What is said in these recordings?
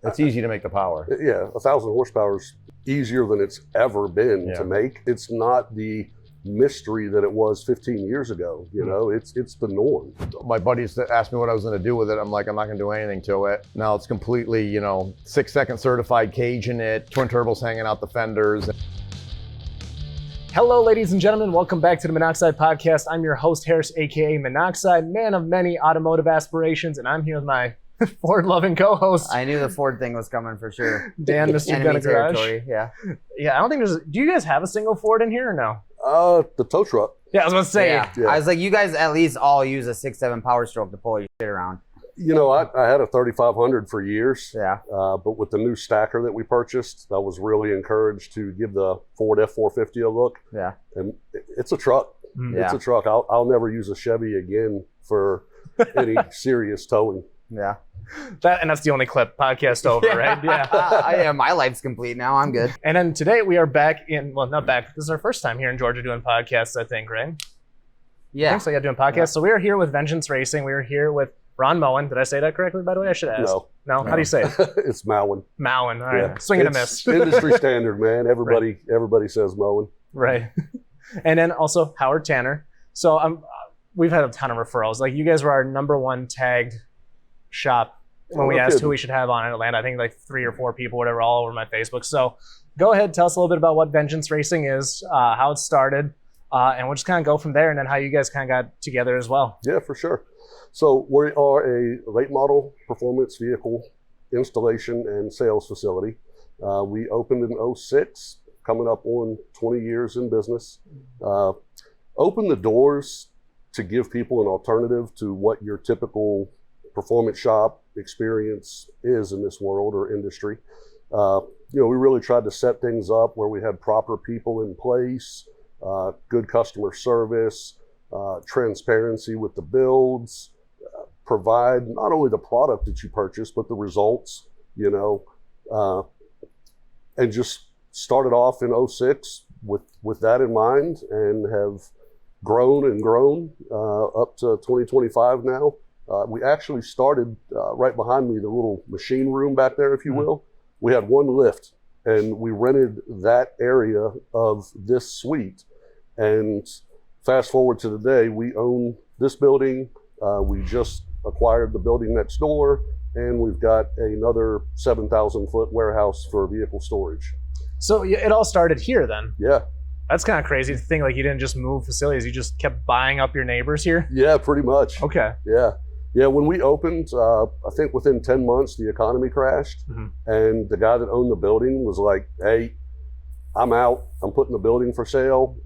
It's easy to make the power. Yeah, 1,000 horsepower is easier than it's ever been to make. It's not the mystery that it was 15 years ago. You know, it's the norm. My buddies asked me what I was going to do with it. I'm like, I'm not going to do anything to it. Now it's completely, 6-second certified cage in it, twin turbos hanging out the fenders. Hello, ladies and gentlemen. Welcome back to the Minnoxide podcast. I'm your host, Harris, aka Minnoxide, man of many automotive aspirations, and I'm here with my Ford-loving co-host. I knew the Ford thing was coming for sure. Dan, Mr. Gun Garage. Yeah. Yeah, I don't think there's. Do you guys have a single Ford in here or no? The tow truck. Yeah, I was about to say. Yeah. I was like, you guys at least all use a 6.7 Power Stroke to pull your shit around. You know, I had a 3500 for years. Yeah. But with the new stacker that we purchased, I was really encouraged to give the Ford F450 a look. Yeah. And it's a truck. Yeah. It's a truck. I'll never use a Chevy again for any serious towing. Yeah. That's the only clip. Podcast over, right? Yeah. Yeah, my life's complete now. I'm good. And then today we are back not back. This is our first time here in Georgia doing podcasts, I think, right? Yeah. I think so, yeah, doing podcasts. Yeah. So we are here with Vengeance Racing. We are here with Ron Mowen. Did I say that correctly, by the way? I should ask. No? How do you say it? It's Mowen. Mowen. All right. Yeah. Swing and a miss. Industry standard, man. Everybody says Mowen. Right. And then also Howard Tanner. So we've had a ton of referrals. Like, you guys were our #1 tagged shop when we asked who we should have on in Atlanta. I think like 3 or 4 people, whatever, all over my Facebook. So go ahead, tell us a little bit about what Vengeance Racing is, how it started, and we'll just kind of go from there, and then how you guys kind of got together as well. Yeah, for sure. So we are a late model performance vehicle installation and sales facility. We opened in 2006, coming up on 20 years in business. Opened the doors to give people an alternative to what your typical performance shop experience is in this world or industry. We really tried to set things up where we had proper people in place, good customer service, transparency with the builds, provide not only the product that you purchase, but the results, and just started off in 2006 with that in mind, and have grown up to 2025 now. We actually started right behind me, the little machine room back there, if you will. We had one lift, and we rented that area of this suite. And fast forward to today, we own this building. We just acquired the building next door, and we've got another 7,000 foot warehouse for vehicle storage. So it all started here then? Yeah. That's kind of crazy to think, like, you didn't just move facilities, you just kept buying up your neighbors here? Yeah, pretty much. Okay. Yeah, when we opened, I think within 10 months, the economy crashed. And the guy that owned the building was like, hey, I'm out. I'm putting the building for sale.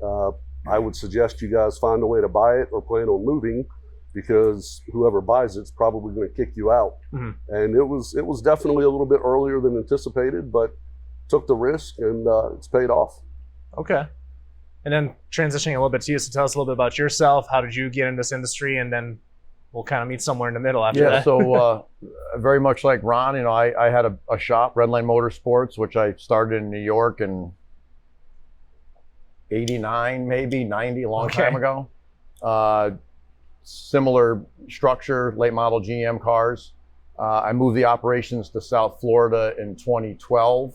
I would suggest you guys find a way to buy it or plan on moving, because whoever buys it's probably going to kick you out. And it was definitely a little bit earlier than anticipated, but took the risk, and it's paid off. Okay. And then transitioning a little bit to you, so tell us a little bit about yourself. How did you get in this industry? And then we'll kind of meet somewhere in the middle after that. Yeah, so very much like Ron, I had a shop, Redline Motorsports, which I started in New York in 89, maybe 90, a long time ago. Similar structure, late model GM cars. I moved the operations to South Florida in 2012,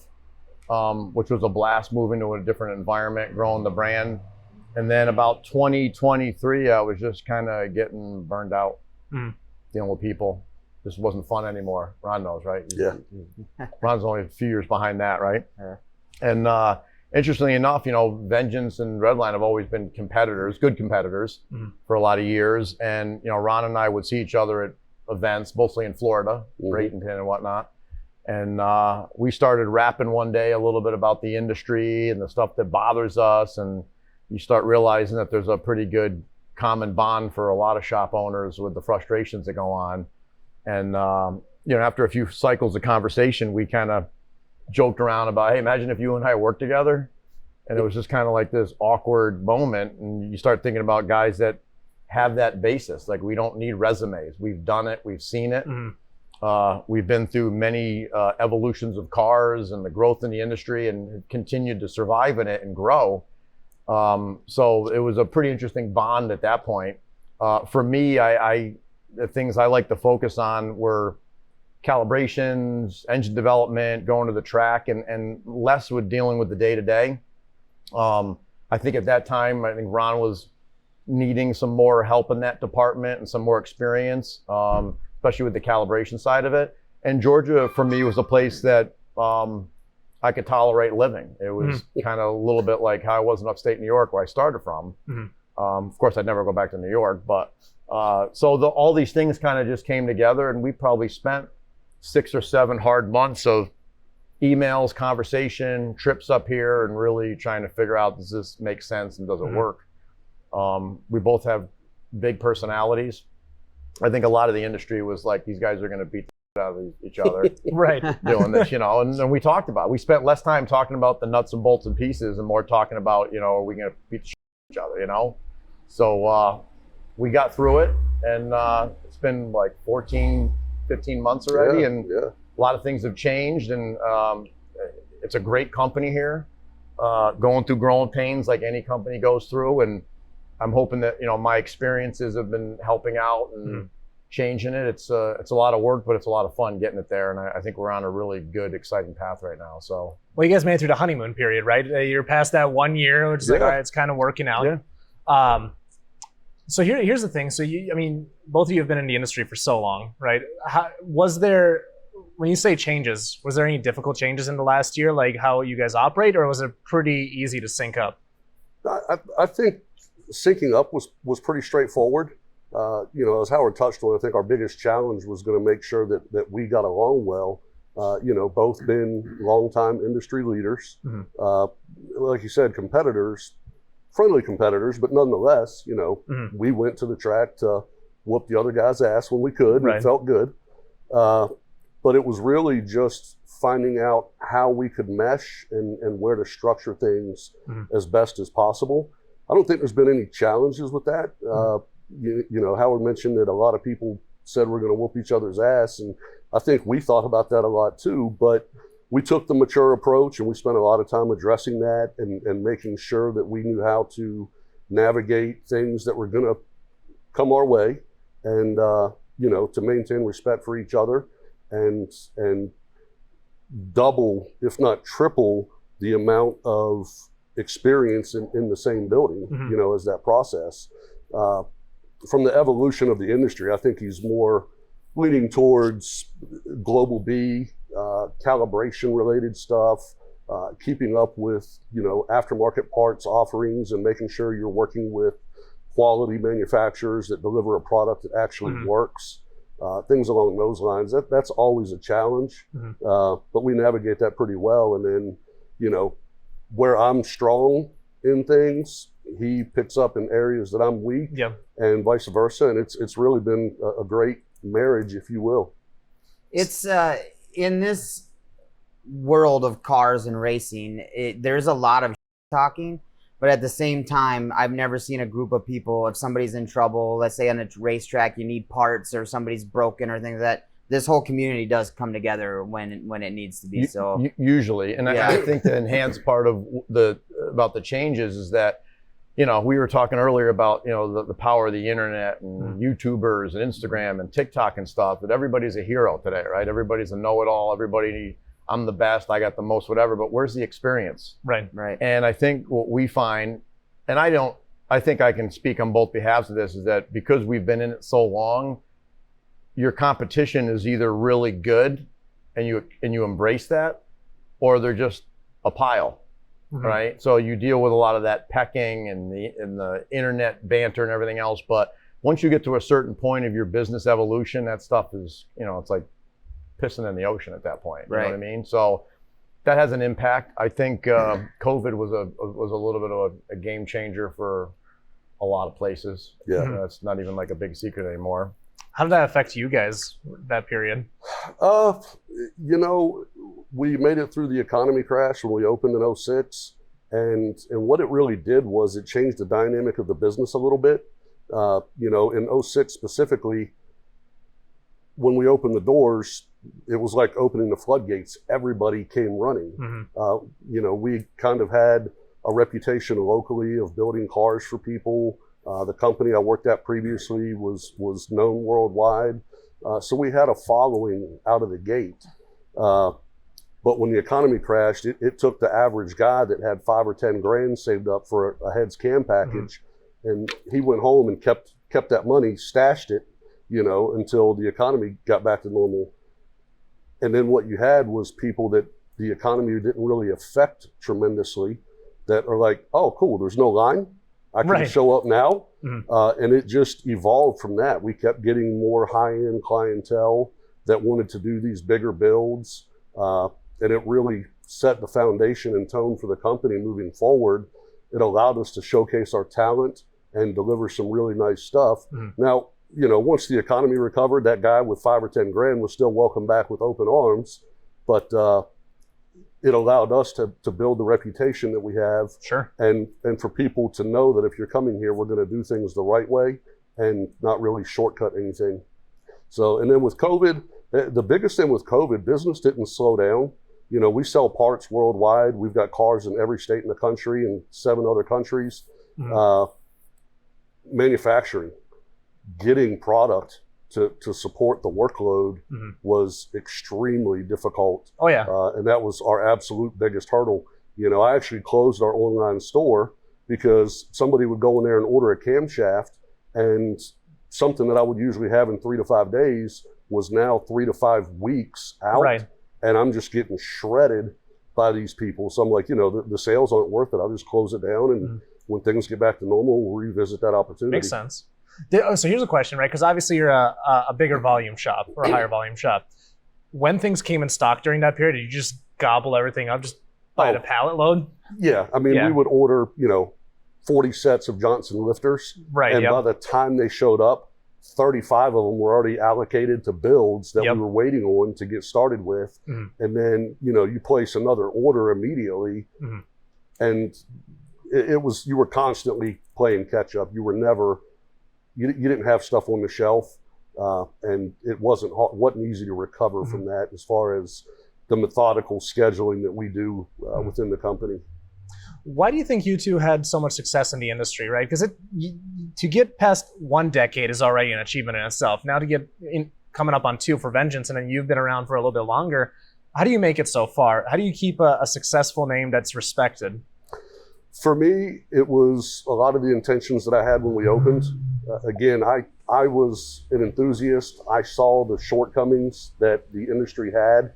which was a blast, moving to a different environment, growing the brand. And then about 2023, I was just kind of getting burned out, dealing with people. This wasn't fun anymore. Ron knows, right? Yeah. Ron's only a few years behind that, right? Yeah. And interestingly enough, Vengeance and Redline have always been competitors, good competitors, for a lot of years. And, Ron and I would see each other at events, mostly in Florida, Bradenton and whatnot. And we started rapping one day a little bit about the industry and the stuff that bothers us. And you start realizing that there's a pretty good common bond for a lot of shop owners with the frustrations that go on. And, after a few cycles of conversation, we kind of joked around about, hey, imagine if you and I worked together. And it was just kind of like this awkward moment. And you start thinking about guys that have that basis. Like, we don't need resumes. We've done it. We've seen it. We've been through many evolutions of cars and the growth in the industry, and continued to survive in it and grow. So it was a pretty interesting bond at that point. For me, the things I like to focus on were calibrations, engine development, going to the track, and less with dealing with the day-to-day. I think at that time, I think Ron was needing some more help in that department and some more experience, especially with the calibration side of it. And Georgia, for me, was a place that I could tolerate living. It was kind of a little bit like how I was in upstate New York, where I started from. Of course, I'd never go back to New York, but so all these things kind of just came together, and we probably spent 6 or 7 hard months of emails, conversation, trips up here, and really trying to figure out, does this make sense and does it work? We both have big personalities. I think a lot of the industry was like, these guys are going to beat the shit out of each other Right. doing this, and we talked about it. We spent less time talking about the nuts and bolts and pieces and more talking about, are we going to beat the shit out of each other, So we got through it, and it's been like 14, 15 months already, and a lot of things have changed, and it's a great company here, going through growing pains like any company goes through, and I'm hoping that my experiences have been helping out and changing it. It's a lot of work, but it's a lot of fun getting it there, and I think we're on a really good, exciting path right now. So, well, you guys made it through the honeymoon period, right? You're past that 1 year, which is like, all right, it's kind of working out. Yeah. So here's the thing. So both of you have been in the industry for so long, right? Was there, when you say changes, was there any difficult changes in the last year, like how you guys operate, or was it pretty easy to sync up? I think syncing up was pretty straightforward. As Howard touched on, I think our biggest challenge was going to make sure that we got along well. Both been longtime industry leaders. Like you said, friendly competitors, but nonetheless, we went to the track to whoop the other guy's ass when we could, and it felt good. But it was really just finding out how we could mesh and where to structure things as best as possible. I don't think there's been any challenges with that. Howard mentioned that a lot of people said we're going to whoop each other's ass, and I think we thought about that a lot too, but we took the mature approach, and we spent a lot of time addressing that and making sure that we knew how to navigate things that were going to come our way, and to maintain respect for each other and double, if not triple, the amount of experience in the same building, as that process. From the evolution of the industry, I think he's more leaning towards global B, calibration related stuff, keeping up with, aftermarket parts offerings and making sure you're working with quality manufacturers that deliver a product that actually works, things along those lines. That's always a challenge, but we navigate that pretty well. And then, where I'm strong in things, he picks up in areas that I'm weak, and vice versa. And it's really been a great marriage, if you will. It's in this world of cars and racing, there's a lot of talking, but at the same time, I've never seen a group of people, if somebody's in trouble, let's say on a racetrack, you need parts or somebody's broken or things like that, this whole community does come together when it needs to be. So usually, and I think the enhanced part of about the changes is that, we were talking earlier about, the power of the internet and YouTubers and Instagram and TikTok and stuff, that everybody's a hero today, right? Everybody's a know-it-all. Everybody, I'm the best, I got the most, whatever, but where's the experience? Right. And I think what we find, and I think I can speak on both behalves of this, is that because we've been in it so long, your competition is either really good and you embrace that, or they're just a pile. Right, so you deal with a lot of that pecking and the internet banter and everything else. But once you get to a certain point of your business evolution, that stuff is, it's like pissing in the ocean at that point. You know what I mean? So that has an impact. I think COVID was a little bit of a game changer for a lot of places. It's not even like a big secret anymore. How did that affect you guys, that period? We made it through the economy crash when we opened in 06. And what it really did was it changed the dynamic of the business a little bit. In 06 specifically, when we opened the doors, it was like opening the floodgates. Everybody came running. We kind of had a reputation locally of building cars for people. The company I worked at previously was known worldwide. So we had a following out of the gate. But when the economy crashed, it took the average guy that had 5 or 10 grand saved up for a heads cam package, and he went home and kept that money, stashed it, until the economy got back to normal. And then what you had was people that the economy didn't really affect tremendously that are like, oh, cool, there's no line. I can show up now. And it just evolved from that. We kept getting more high-end clientele that wanted to do these bigger builds. And it really set the foundation and tone for the company moving forward. It allowed us to showcase our talent and deliver some really nice stuff. Now, once the economy recovered, that guy with 5 or 10 grand was still welcome back with open arms, but it allowed us to build the reputation that we have. Sure. And for people to know that if you're coming here, we're going to do things the right way and not really shortcut anything. So, and then with COVID, the biggest thing with COVID, business didn't slow down. We sell parts worldwide. We've got cars in every state in the country and 7 other countries. Manufacturing, getting product to support the workload was extremely difficult. Oh yeah. And that was our absolute biggest hurdle. I actually closed our online store because somebody would go in there and order a camshaft, and something that I would usually have in 3 to 5 days was now 3 to 5 weeks out. Right. And I'm just getting shredded by these people. So I'm like, the sales aren't worth it. I'll just close it down. And when things get back to normal, we'll revisit that opportunity. Makes sense. So here's a question, right? Because obviously you're a bigger volume shop or a higher volume shop. When things came in stock during that period, did you just gobble everything up, just buy a pallet load? Yeah. I mean, we would order, 40 sets of Johnson lifters. Right. And by the time they showed up, 35 of them were already allocated to builds that we were waiting on to get started with. And then, you place another order immediately. And you were constantly playing catch up. You were never, you didn't have stuff on the shelf. And it wasn't easy to recover from that as far as the methodical scheduling that we do within the company. Why do you think you two had so much success in the industry, right? Because to get past 1 decade is already an achievement in itself. Now to get coming up on 2 for Vengeance, and then you've been around for a little bit longer. How do you make it so far? How do you keep a successful name that's respected? For me, it was a lot of the intentions that I had when we opened. Again, I was an enthusiast. I saw the shortcomings that the industry had.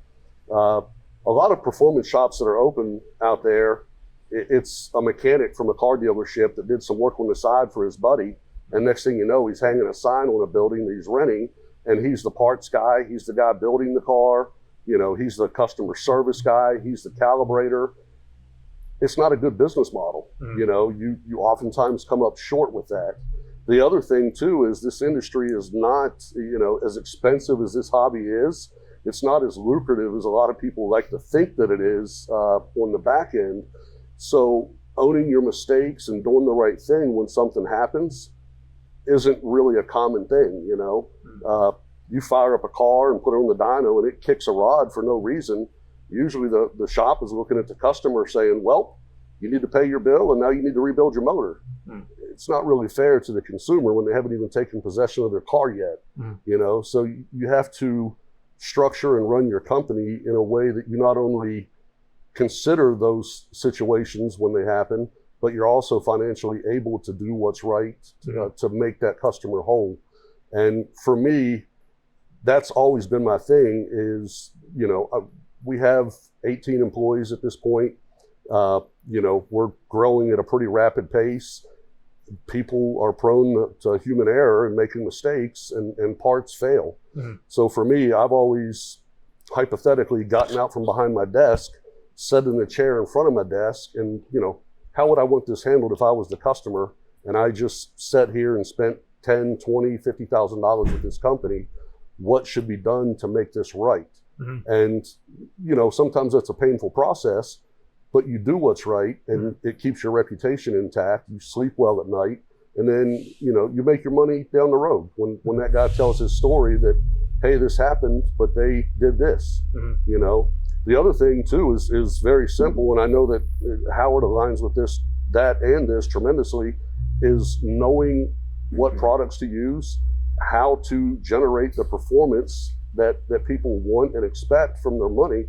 A lot of performance shops that are open out there, it's a mechanic from a car dealership that did some work on the side for his buddy. And next thing you know, he's hanging a sign on a building that he's renting, and he's the parts guy. He's the guy building the car. He's the customer service guy. He's the calibrator. It's not a good business model. You oftentimes come up short with that. The other thing too is this industry is not, as expensive as this hobby is, it's not as lucrative as a lot of people like to think that it is on the back end. So owning your mistakes and doing the right thing when something happens isn't really a common thing. You fire up a car and put it on the dyno and it kicks a rod for no reason. Usually the shop is looking at the customer saying, well, you need to pay your bill and now you need to rebuild your motor. It's not really fair to the consumer when they haven't even taken possession of their car yet. So you have to structure and run your company in a way that you not only consider those situations when they happen, but you're also financially able to do what's right to make that customer whole. And for me, that's always been my thing is, we have 18 employees at this point. We're growing at a pretty rapid pace. People are prone to human error and making mistakes, and parts fail. So for me, I've always hypothetically gotten out from behind my desk, sat in the chair in front of my desk, and how would I want this handled if I was the customer and I just sat here and spent $10, $20, $50,000 with this company? What should be done to make this right? And sometimes that's a painful process, but you do what's right, and it keeps your reputation intact. You sleep well at night, and then you make your money down the road when that guy tells his story that, hey, this happened, but they did this. The other thing too is very simple, and I know that Howard aligns with this tremendously, is knowing what products to use how to generate the performance that people want and expect from their money.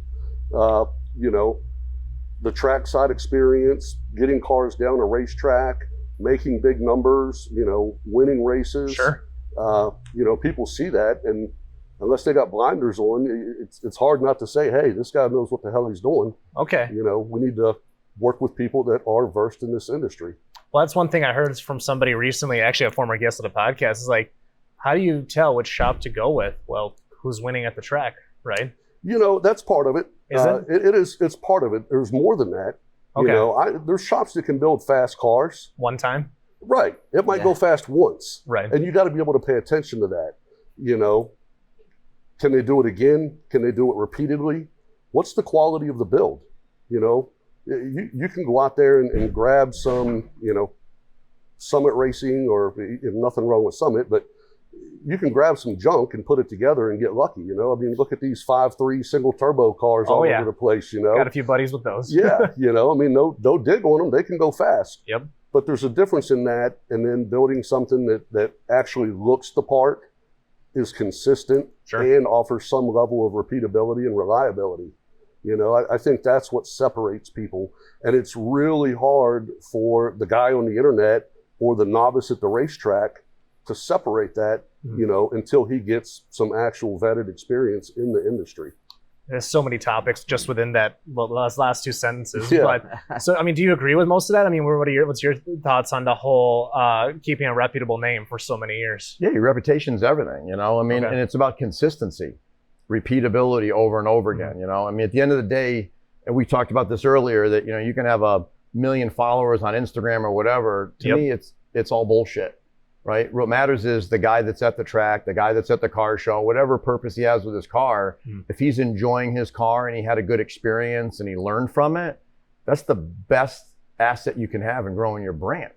You know, the trackside experience, getting cars down a racetrack, making big numbers, you know, winning races. Sure. You know, people see that, and unless they got blinders on, it's hard not to say, hey, this guy knows what the hell he's doing. Okay. You know, we need to work with people that are versed in this industry. Well, that's one thing I heard from somebody recently, actually a former guest of the podcast, is like, how do you tell which shop to go with? Well, who's winning at the track, right? You know, that's part of it. Is it? It's part of it. There's more than that. Okay. You know, there's shops that can build fast cars. One time? Right. It might go fast once. Right. And you got to be able to pay attention to that. You know, can they do it again? Can they do it repeatedly? What's the quality of the build? You know, you can go out there and grab some, you know, Summit Racing, or nothing wrong with Summit, but you can grab some junk and put it together and get lucky. You know, I mean, look at these 5.3 single turbo cars all over the place, you know. Got a few buddies with those. Yeah, you know, I mean, no dig on them. They can go fast. Yep. But there's a difference in that and then building something that actually looks the part, is consistent, and offers some level of repeatability and reliability. You know, I think that's what separates people. And it's really hard for the guy on the internet or the novice at the racetrack to separate that, you know, until he gets some actual vetted experience in the industry. There's so many topics just within that last two sentences. Yeah. But, so, I mean, do you agree with most of that? I mean, what's your thoughts on the whole keeping a reputable name for so many years? Yeah, your reputation's everything, you know. I mean, and it's about consistency, repeatability over and over again, you know. I mean, at the end of the day, and we talked about this earlier, that, you know, you can have 1 million followers on Instagram or whatever. To me, it's all bullshit. Right? What matters is the guy that's at the track, the guy that's at the car show, whatever purpose he has with his car, if he's enjoying his car and he had a good experience and he learned from it, that's the best asset you can have in growing your brand.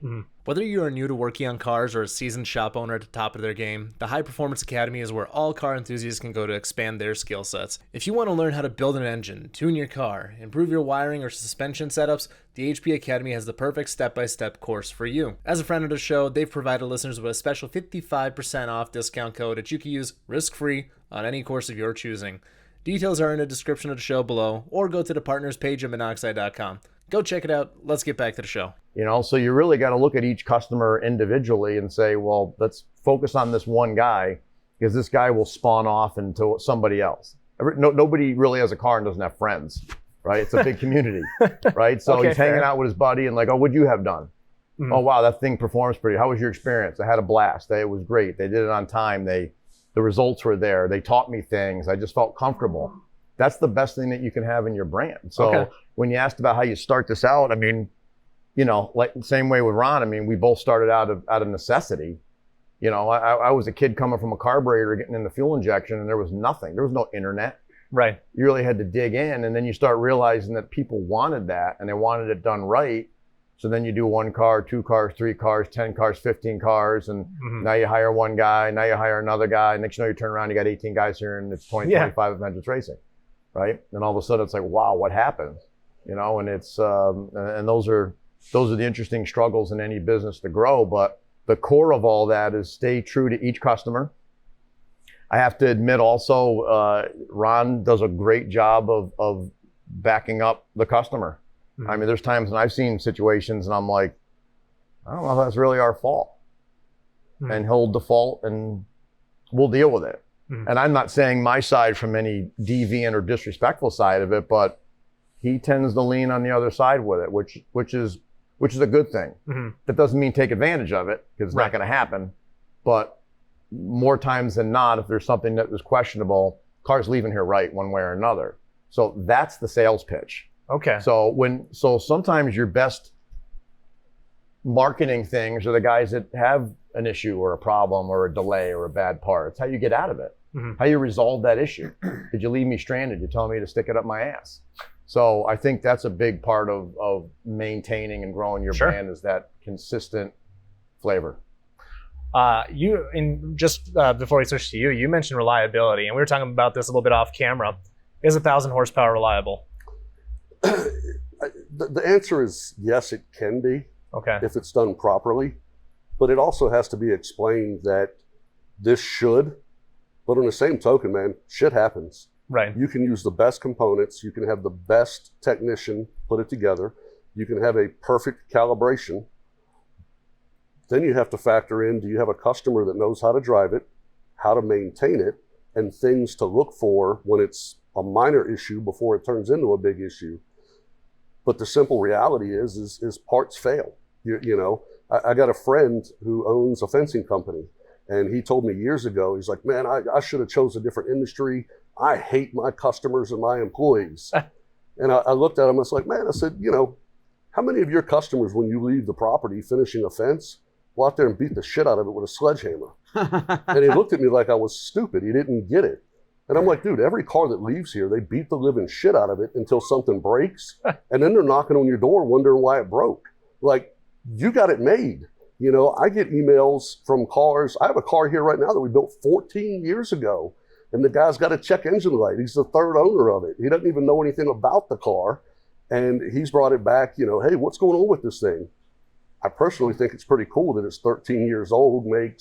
Whether you are new to working on cars or a seasoned shop owner at the top of their game, the High Performance Academy is where all car enthusiasts can go to expand their skill sets. If you want to learn how to build an engine, tune your car, improve your wiring or suspension setups, the HP Academy has the perfect step-by-step course for you. As a friend of the show, they've provided listeners with a special 55% off discount code that you can use risk-free on any course of your choosing. Details are in the description of the show below, or go to the partners page at Minnoxide.com. Go check it out. Let's get back to the show. You know, so you really got to look at each customer individually and say, well, let's focus on this one guy, because this guy will spawn off into somebody else. Nobody really has a car and doesn't have friends, right? It's a big community, right? So he's hanging out with his buddy and like, oh, what'd you have done? Oh, wow, that thing performs pretty. How was your experience? I had a blast. It was great. They did it on time. The results were there. They taught me things. I just felt comfortable. That's the best thing that you can have in your brand. So when you asked about how you start this out, I mean, you know, like the same way with Ron, I mean, we both started out of necessity. You know, I was a kid coming from a carburetor, getting into fuel injection, and there was nothing. There was no internet. Right. You really had to dig in, and then you start realizing that people wanted that, and they wanted it done right. So then you do 1 car, 2 cars, 3 cars, 10 cars, 15 cars, and now you hire one guy, now you hire another guy. Next you know, you turn around, you got 18 guys here, and it's 25 Avengers Racing, right? And all of a sudden, it's like, wow, what happened? You know, and it's and those are the interesting struggles in any business to grow. But the core of all that is stay true to each customer. I have to admit also, Ron does a great job of backing up the customer. I mean, there's times when I've seen situations and I'm like, I don't know if that's really our fault. And he'll default and we'll deal with it. And I'm not saying my side from any deviant or disrespectful side of it, but he tends to lean on the other side with it, which is a good thing. That doesn't mean take advantage of it, because it's not going to happen. But more times than not, if there's something that was questionable, car's leaving here right one way or another. So that's the sales pitch. Okay. So sometimes your best marketing things are the guys that have an issue or a problem or a delay or a bad part. It's how you get out of it. How you resolve that issue. Did you leave me stranded? You telling me to stick it up my ass? So I think that's a big part of maintaining and growing your brand, is that consistent flavor. Before we switch to you, you mentioned reliability, and we were talking about this a little bit off camera. Is 1,000 horsepower reliable? The answer is yes, it can be. Okay. If it's done properly. But it also has to be explained that this should, but on the same token, man, shit happens. Right. You can use the best components. You can have the best technician put it together. You can have a perfect calibration. Then you have to factor in, do you have a customer that knows how to drive it, how to maintain it, and things to look for when it's a minor issue before it turns into a big issue. But the simple reality is parts fail. You know, I got a friend who owns a fencing company, and he told me years ago, he's like, man, I should have chose a different industry. I hate my customers and my employees. And I looked at him, I was like, man, I said, you know, how many of your customers, when you leave the property finishing a fence, go out there and beat the shit out of it with a sledgehammer? And he looked at me like I was stupid. He didn't get it. And I'm like, dude, every car that leaves here, they beat the living shit out of it until something breaks. And then they're knocking on your door wondering why it broke. Like, you got it made. You know, I get emails from cars. I have a car here right now that we built 14 years ago. And the guy's got a check engine light. He's the third owner of it. He doesn't even know anything about the car. And he's brought it back, you know, hey, what's going on with this thing? I personally think it's pretty cool that it's 13 years old, I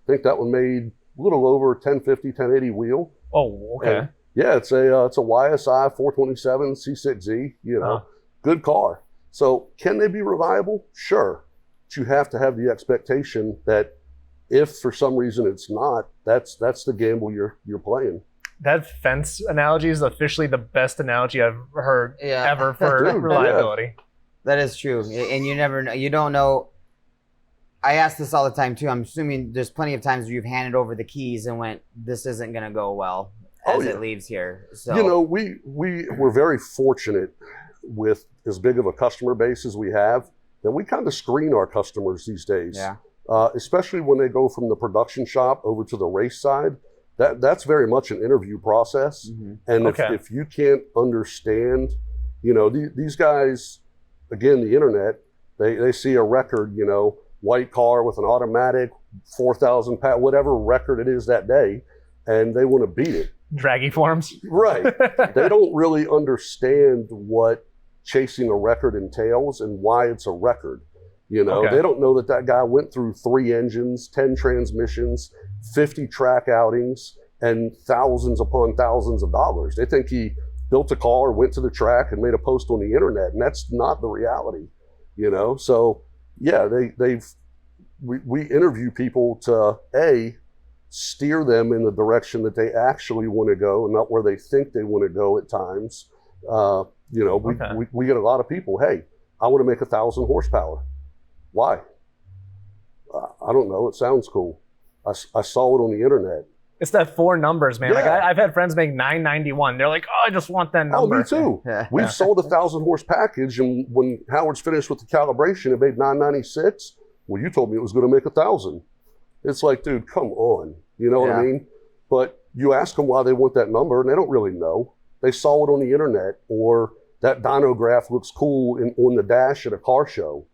think that one made a little over 1050, 1080 wheel. Oh, okay. And yeah, it's a YSI 427 C6Z, you know, good car. So can they be reliable? Sure. But you have to have the expectation that if for some reason it's not, that's the gamble you're playing. That fence analogy is officially the best analogy I've heard ever for Dude, reliability. Yeah. That is true. And you never know. You don't know. I ask this all the time too. I'm assuming there's plenty of times where you've handed over the keys and went, this isn't going to go well as it leaves here. So, you know, we're very fortunate with as big of a customer base as we have that we kind of screen our customers these days. Yeah. Especially when they go from the production shop over to the race side. That's very much an interview process. Mm-hmm. And if you can't understand, you know, these guys, again, the internet, they see a record, you know, white car with an automatic, 4,000 pound, whatever record it is that day, and they want to beat it. Draggy forms. Right. They don't really understand what chasing a record entails and why it's a record. You know, they don't know that guy went through 3 engines, 10 transmissions, 50 track outings, and thousands upon thousands of dollars. They think he built a car, went to the track, and made a post on the internet, and that's not the reality. You know, so yeah, we interview people to steer them in the direction that they actually want to go, and not where they think they want to go at times. You know, we get a lot of people, hey, I want to make 1,000 horsepower. Why? I don't know. It sounds cool. I saw it on the internet. It's that 4 numbers, man. Yeah. Like I've had friends make 991. They're like, oh, I just want that number. Oh, me too. We've sold 1,000 horse package, and when Howard's finished with the calibration, it made 996. Well, you told me it was going to make 1,000. It's like, dude, come on. You know what I mean? But you ask them why they want that number, and they don't really know. They saw it on the internet, or that dyno graph looks cool on the dash at a car show.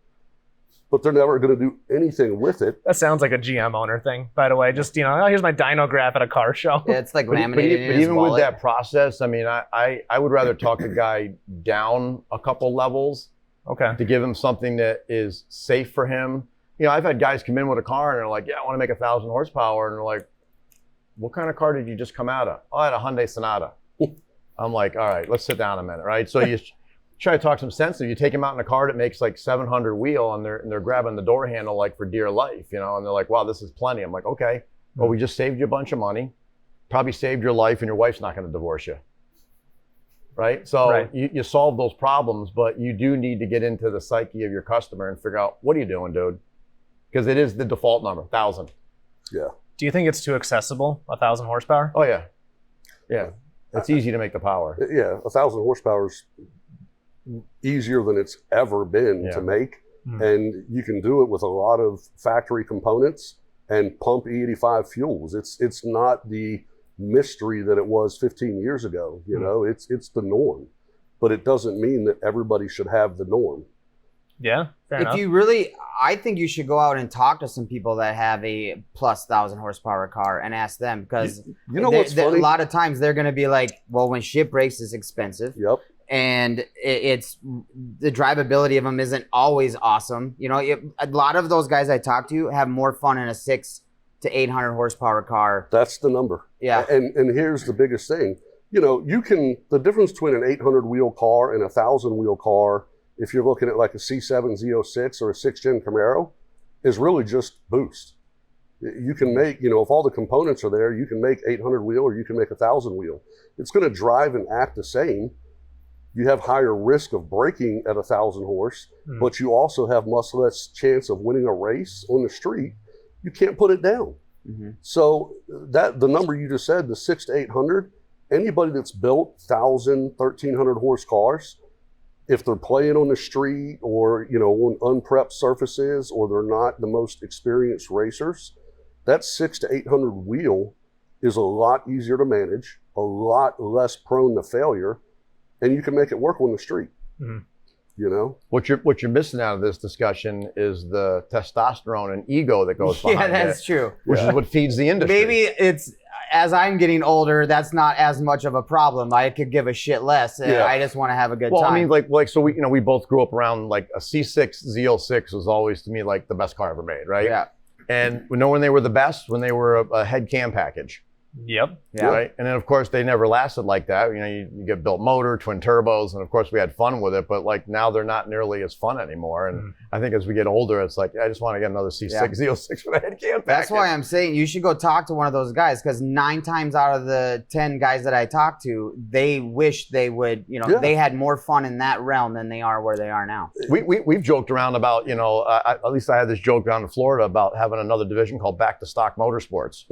But they're never going to do anything with it. That sounds like a GM owner thing, by the way. Just, you know, oh, here's my dyno graph at a car show. Yeah, it's like laminated in his even wallet. with that process, I mean, I would rather talk a guy down a couple levels to give him something that is safe for him. You know, I've had guys come in with a car and they're like, yeah, I want to make 1,000 horsepower. And they're like, what kind of car did you just come out of? Oh, I had a Hyundai Sonata. I'm like, all right, let's sit down a minute, right? So you try to talk some sense. If you take them out in a car that makes like 700 wheel and they're grabbing the door handle like for dear life, you know, and they're like, wow, this is plenty. I'm like, okay, well, we just saved you a bunch of money, probably saved your life, and your wife's not going to divorce you, right? So you solve those problems, but you do need to get into the psyche of your customer and figure out, what are you doing, dude? Because it is the default number, 1,000. Yeah. Do you think it's too accessible, 1,000 horsepower? Oh yeah, yeah. It's easy to make the power. Yeah, 1,000 horsepower is easier than it's ever been to make. And you can do it with a lot of factory components and pump E85 fuels. It's not the mystery that it was 15 years ago. You know, it's the norm, but it doesn't mean that everybody should have the norm. Yeah, fair enough. If you really, I think you should go out and talk to some people that have a plus 1,000 horsepower car and ask them, because you know what's funny? A lot of times they're going to be like, well, when shit breaks, it's expensive. Yep. And it's the drivability of them isn't always awesome. You know, a lot of those guys I talk to have more fun in a 6 to 800 horsepower car. That's the number. Yeah. And here's the biggest thing. You know, the difference between an 800 wheel car and a 1,000 wheel car, if you're looking at like a C7 Z06 or a 6th gen Camaro, is really just boost. You can make, you know, if all the components are there, you can make 800 wheel or you can make 1,000 wheel. It's going to drive and act the same. You have higher risk of braking at 1,000 horse, but you also have much less chance of winning a race on the street. You can't put it down. So that the number you just said, the 600 to 800, anybody that's built 1,000, 1,300 horse cars, if they're playing on the street or, you know, on unprepped surfaces, or they're not the most experienced racers, that 600 to 800 wheel is a lot easier to manage, a lot less prone to failure, and you can make it work on the street. You know, what you're missing out of this discussion is the testosterone and ego that goes behind Yeah, that's true. which is what feeds the industry. Maybe it's, as I'm getting older, that's not as much of a problem. I could give a shit less. I just want to have a good time. I mean, like, so we, you know, we both grew up around like a C6 Z06 was always to me like the best car ever made, right? Yeah. And we know when they were the best, when they were a head cam package. Yep. Yeah. Right. And then of course they never lasted like that. You know, you get built motor, twin turbos, and of course we had fun with it, but like now they're not nearly as fun anymore. And I think as we get older, it's like, I just want to get another C6 Z06 with a head cam package. That's why I'm saying you should go talk to one of those guys, because 9 times out of the 10 guys that I talk to, they wish they would, you know, they had more fun in that realm than they are where they are now. We've joked around about, you know, at least I had this joke down in Florida about having another division called Back to Stock Motorsports,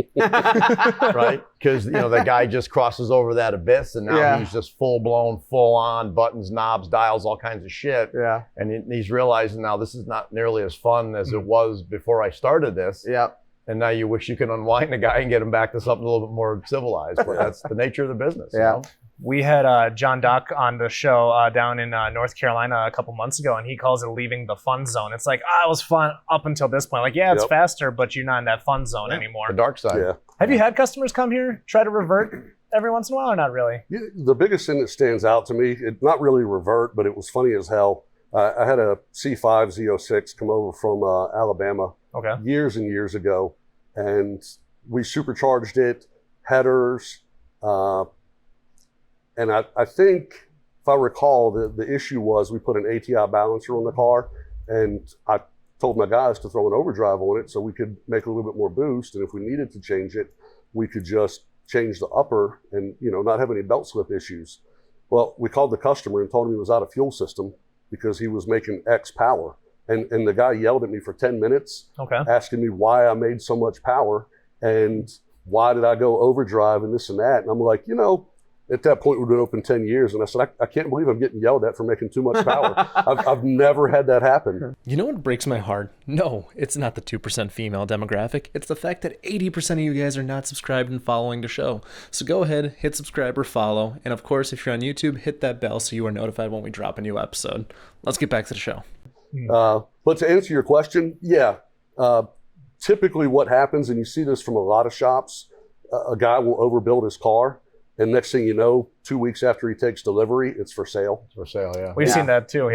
right? Because, you know, the guy just crosses over that abyss and now he's just full blown, full on buttons, knobs, dials, all kinds of shit. Yeah. And he's realizing now this is not nearly as fun as it was before I started this. Yep. And now you wish you could unwind the guy and get him back to something a little bit more civilized. But that's the nature of the business. Yeah. You know? We had John Dock on the show down in North Carolina a couple months ago, and he calls it leaving the fun zone. It's like, it was fun up until this point. Like, yeah, it's faster, but you're not in that fun zone anymore. The dark side. Yeah. Have you had customers come here, try to revert every once in a while, or not really? The biggest thing that stands out to me, it not really revert, but it was funny as hell. I had a C5 Z06 come over from Alabama years and years ago, and we supercharged it, headers, and I think, if I recall, the issue was we put an ATI balancer on the car, and I told my guys to throw an overdrive on it so we could make a little bit more boost, and if we needed to change it, we could just change the upper and, you know, not have any belt slip issues. Well, we called the customer and told him he was out of fuel system because he was making X power. And the guy yelled at me for 10 minutes, asking me why I made so much power and why did I go overdrive and this and that. And I'm like, you know, at that point we've been open 10 years. And I said, I can't believe I'm getting yelled at for making too much power. I've never had that happen. You know what breaks my heart? No, it's not the 2% female demographic. It's the fact that 80% of you guys are not subscribed and following the show. So go ahead, hit subscribe or follow. And of course, if you're on YouTube, hit that bell so you are notified when we drop a new episode. Let's get back to the show. But to answer your question, typically what happens, and you see this from a lot of shops, a guy will overbuild his car, and next thing you know, 2 weeks after he takes delivery, it's for sale. It's for sale, yeah. We've seen that too,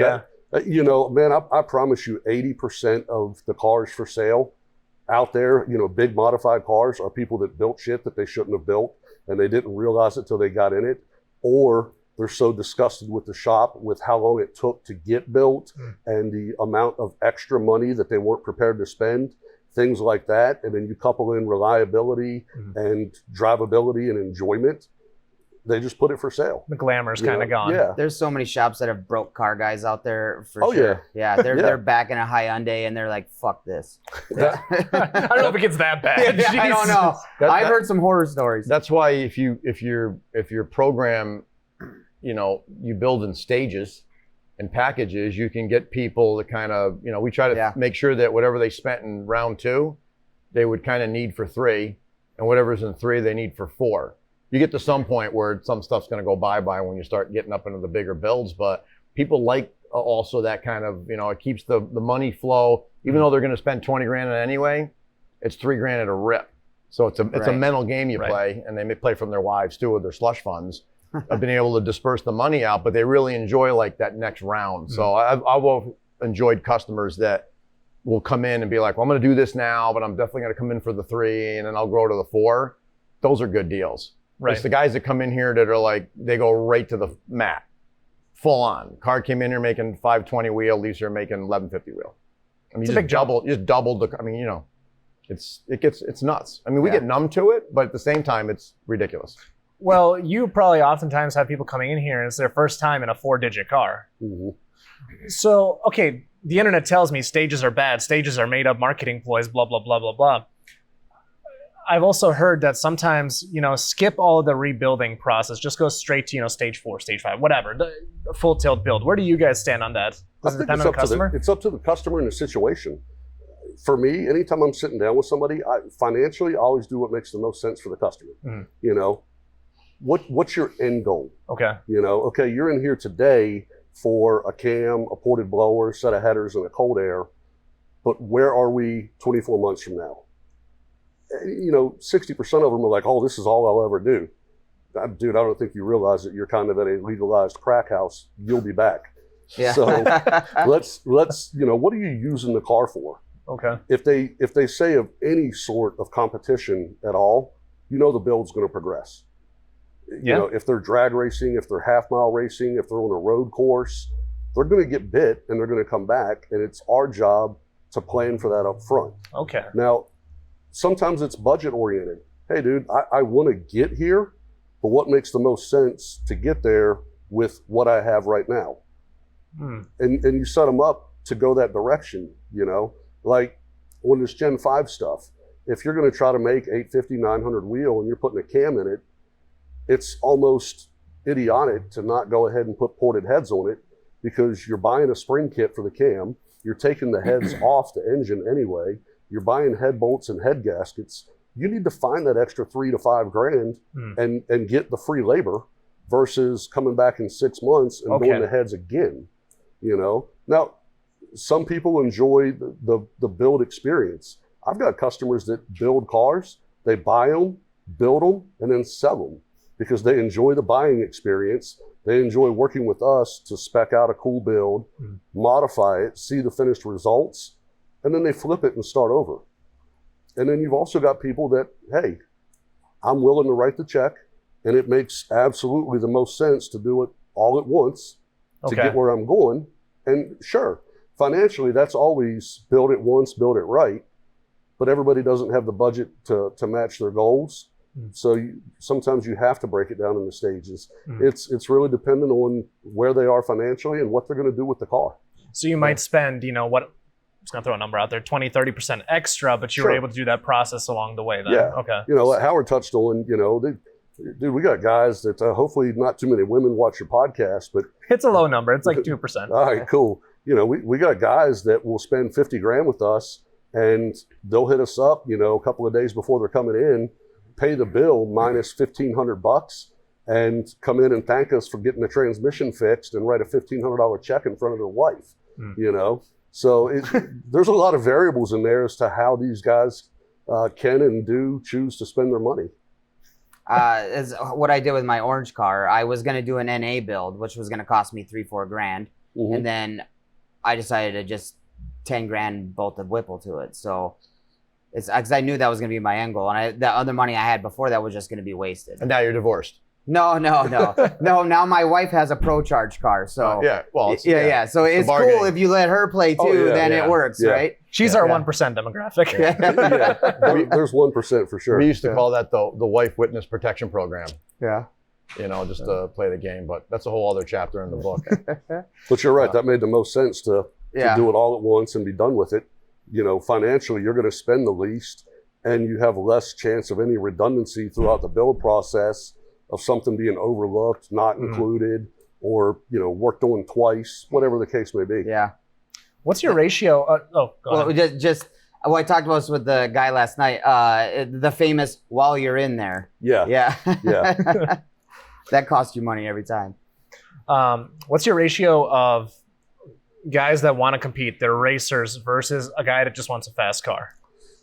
you know, man, I promise you 80% of the cars for sale out there, you know, big modified cars, are people that built shit that they shouldn't have built, and they didn't realize it till they got in it, or they're so disgusted with the shop, with how long it took to get built and the amount of extra money that they weren't prepared to spend, things like that. And then you couple in reliability and drivability and enjoyment. They just put it for sale. The glamour's kind of gone. Yeah. There's so many shops that have broke car guys out there for sure. Yeah, they're backing a Hyundai and they're like, fuck this. I don't know if it gets that bad. I don't know. I've heard some horror stories. That's why if your program, you know, you build in stages and packages, you can get people to kind of, you know, we try to make sure that whatever they spent in round 2, they would kind of need for 3, and whatever's in 3, they need for 4. You get to some point where some stuff's going to go bye-bye when you start getting up into the bigger builds, but people like also that kind of, you know, it keeps the money flow, even though they're going to spend 20 grand on it anyway, it's 3 grand at a rip. So it's a mental game you play, and they may play from their wives too with their slush funds. I've been able to disperse the money out, but they really enjoy like that next round. So I've enjoyed customers that will come in and be like, well, I'm going to do this now, but I'm definitely going to come in for the 3 and then I'll grow to the 4. Those are good deals. Right. It's the guys that come in here that are like, they go right to the mat, full on. Car came in here making 520 wheel, leaves here making 1150 wheel. I mean, It's a big jump. just doubled the, I mean, you know, it's nuts. I mean, we get numb to it, but at the same time, it's ridiculous. Well, you probably oftentimes have people coming in here and it's their first time in a 4-digit car. Mm-hmm. So, okay, the internet tells me stages are bad, stages are made up marketing ploys, blah, blah, blah, blah, blah. I've also heard that sometimes, you know, skip all of the rebuilding process, just go straight to, you know, stage 4, stage 5, whatever, the full tilt build. Where do you guys stand on that? Does it depend on the customer? It's up to the customer and the situation. For me, anytime I'm sitting down with somebody, financially, I always do what makes the most sense for the customer. Mm. You know, what's your end goal? Okay. You know, okay, you're in here today for a cam, a ported blower, set of headers, and a cold air, but where are we 24 months from now? You know, 60% of them are like, oh, this is all I'll ever do. Dude, I don't think you realize that you're kind of at a legalized crack house. You'll be back. Yeah. So let's, you know, what are you using the car for? Okay. If they say of any sort of competition at all, you know the build's going to progress. You know, if they're drag racing, if they're half mile racing, if they're on a road course, they're going to get bit and they're going to come back. And it's our job to plan for that up front. Okay. Now, sometimes it's budget oriented. Hey, dude, I want to get here, but what makes the most sense to get there with what I have right now? And you set them up to go that direction, you know? Like on this Gen 5 stuff, if you're going to try to make 850, 900 wheel and you're putting a cam in it, it's almost idiotic to not go ahead and put ported heads on it because you're buying a spring kit for the cam, you're taking the heads off the engine anyway, you're buying head bolts and head gaskets. You need to find that extra $3 to $5 grand and get the free labor versus coming back in 6 months and doing the heads again, you know? Now, some people enjoy the build experience. I've got customers that build cars, they buy them, build them, and then sell them because they enjoy the buying experience. They enjoy working with us to spec out a cool build, modify it, see the finished results, and then they flip it and start over. And then you've also got people that, hey, I'm willing to write the check, and it makes absolutely the most sense to do it all at once to get where I'm going. And sure, financially, that's always build it once, build it right. But everybody doesn't have the budget to match their goals. So sometimes you have to break it down into stages. It's really dependent on where they are financially and what they're going to do with the car. So you might spend, you know, what, I'm just going to throw a number out there, 20, 30% extra, but you were able to do that process along the way then. Yeah. Okay. You know, Howard touched on, you know, dude, we got guys that hopefully not too many women watch your podcast, but It's a low number. It's like 2%. all right, cool. You know, we got guys that will spend 50 grand with us and they'll hit us up, you know, a couple of days before they're coming in, pay the bill minus $1,500 and come in and thank us for getting the transmission fixed and write a $1,500 check in front of their wife, you know? So there's a lot of variables in there as to how these guys can and do choose to spend their money. Is what I did with my orange car. I was going to do an NA build, which was going to cost me $3-4 grand. And then I decided to just 10 grand bolt the Whipple to it. So it's because I knew that was going to be my end goal. And the other money I had before that was just going to be wasted. And now you're divorced. No. Now my wife has a Pro Charge car. So yeah. So it's cool if you let her play too, then it works, right? She's our 1% demographic. There's 1% for sure. We used to call that the wife witness protection program. Yeah. You know, just to play the game, but that's a whole other chapter in the book. But you're right, that made the most sense to do it all at once and be done with it. You know, financially, you're going to spend the least and you have less chance of any redundancy throughout the build process of something being overlooked, not included, or, you know, worked on twice, whatever the case may be. Yeah. What's your ratio? Go ahead. Just what I talked about was with the guy last night, the famous while you're in there. Yeah. That costs you money every time. What's your ratio of guys that want to compete, they're racers, versus a guy that just wants a fast car?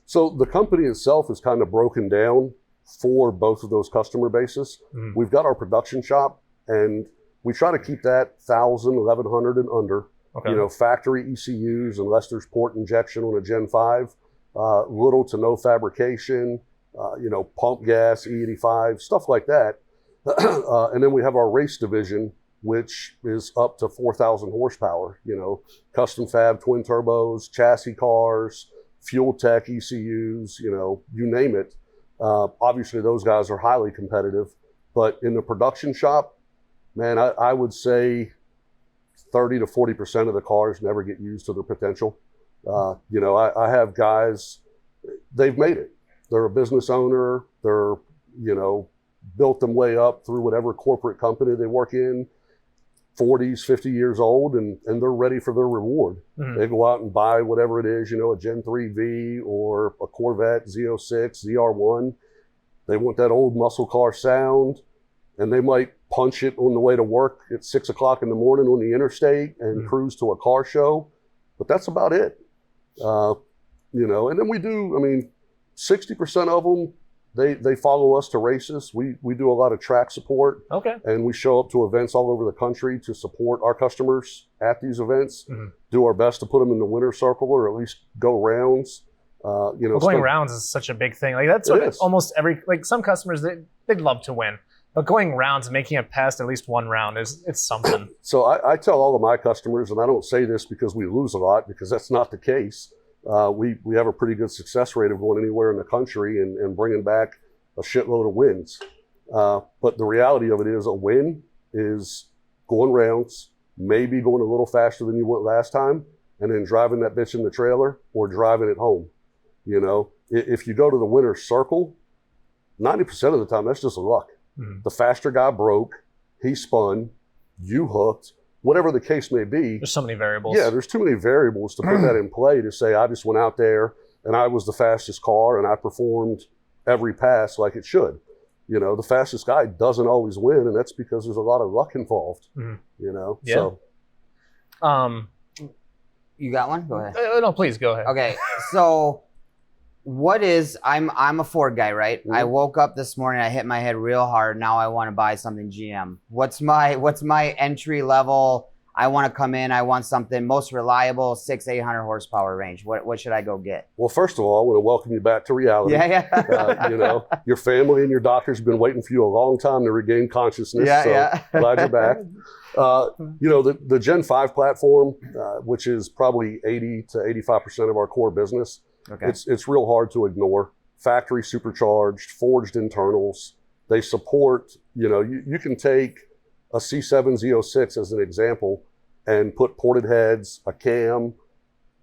So the company itself is kind of broken down for both of those customer bases. We've got our production shop, and we try to keep that 1,000, 1,100 and under. Okay. You know, factory ECUs, unless there's port injection on a Gen 5, little to no fabrication, you know, pump gas, E85, stuff like that. And then we have our race division, which is up to 4,000 horsepower, you know, custom fab twin turbos, chassis cars, fuel tech ECUs, you know, you name it. Obviously, those guys are highly competitive. But in the production shop, man, I would say 30 to 40% of the cars never get used to their potential. You know, I have guys, they've made it. They're a business owner. They're, you know, built them way up through whatever corporate company they work in, 40s, 50 years old, and they're ready for their reward. Mm-hmm. They go out and buy whatever it is, you know, a Gen 3V or a Corvette Z06, ZR1. They want that old muscle car sound, and they might punch it on the way to work at 6 o'clock in the morning on the interstate and cruise to a car show. But that's about it. You know, and then we do, I mean, 60% of them, they follow us to races. We do a lot of track support. Okay. And we show up to events all over the country to support our customers at these events. Do our best to put them in the winner's circle, or at least go rounds. You know, Well, going rounds is such a big thing. Like that's what almost every, like some customers, they'd love to win, but going rounds and making it past at least one round it's something. So I tell all of my customers, and I don't say this because we lose a lot, because that's not the case. We have a pretty good success rate of going anywhere in the country and bringing back a shitload of wins. But the reality of it is, a win is going rounds, maybe going a little faster than you went last time, and then driving that bitch in the trailer or driving it home. You know, if you go to the winner's circle, 90% of the time, that's just luck. The faster guy broke, he spun, you hooked, whatever the case may be. There's so many variables. Yeah, there's too many variables to put that in play to say, I just went out there and I was the fastest car and I performed every pass like it should. You know, the fastest guy doesn't always win, and that's because there's a lot of luck involved. You know, yeah. So. You got one? Go ahead. No, please go ahead. Okay, so what is, I'm a Ford guy, right? I woke up this morning, I hit my head real hard. Now I want to buy something GM. What's my entry level? I want to come in, I want something most reliable, 600-800 horsepower range. What should I go get? Well, first of all, I want to welcome you back to reality. Yeah. You know, your family and your doctors have been waiting for you a long time to regain consciousness. Glad you're back. You know, the Gen 5 platform, which is probably 80 to 85% of our core business, it's real hard to ignore. Factory supercharged, forged internals. They support, you know, you can take a C7 Z06 as an example and put ported heads, a cam,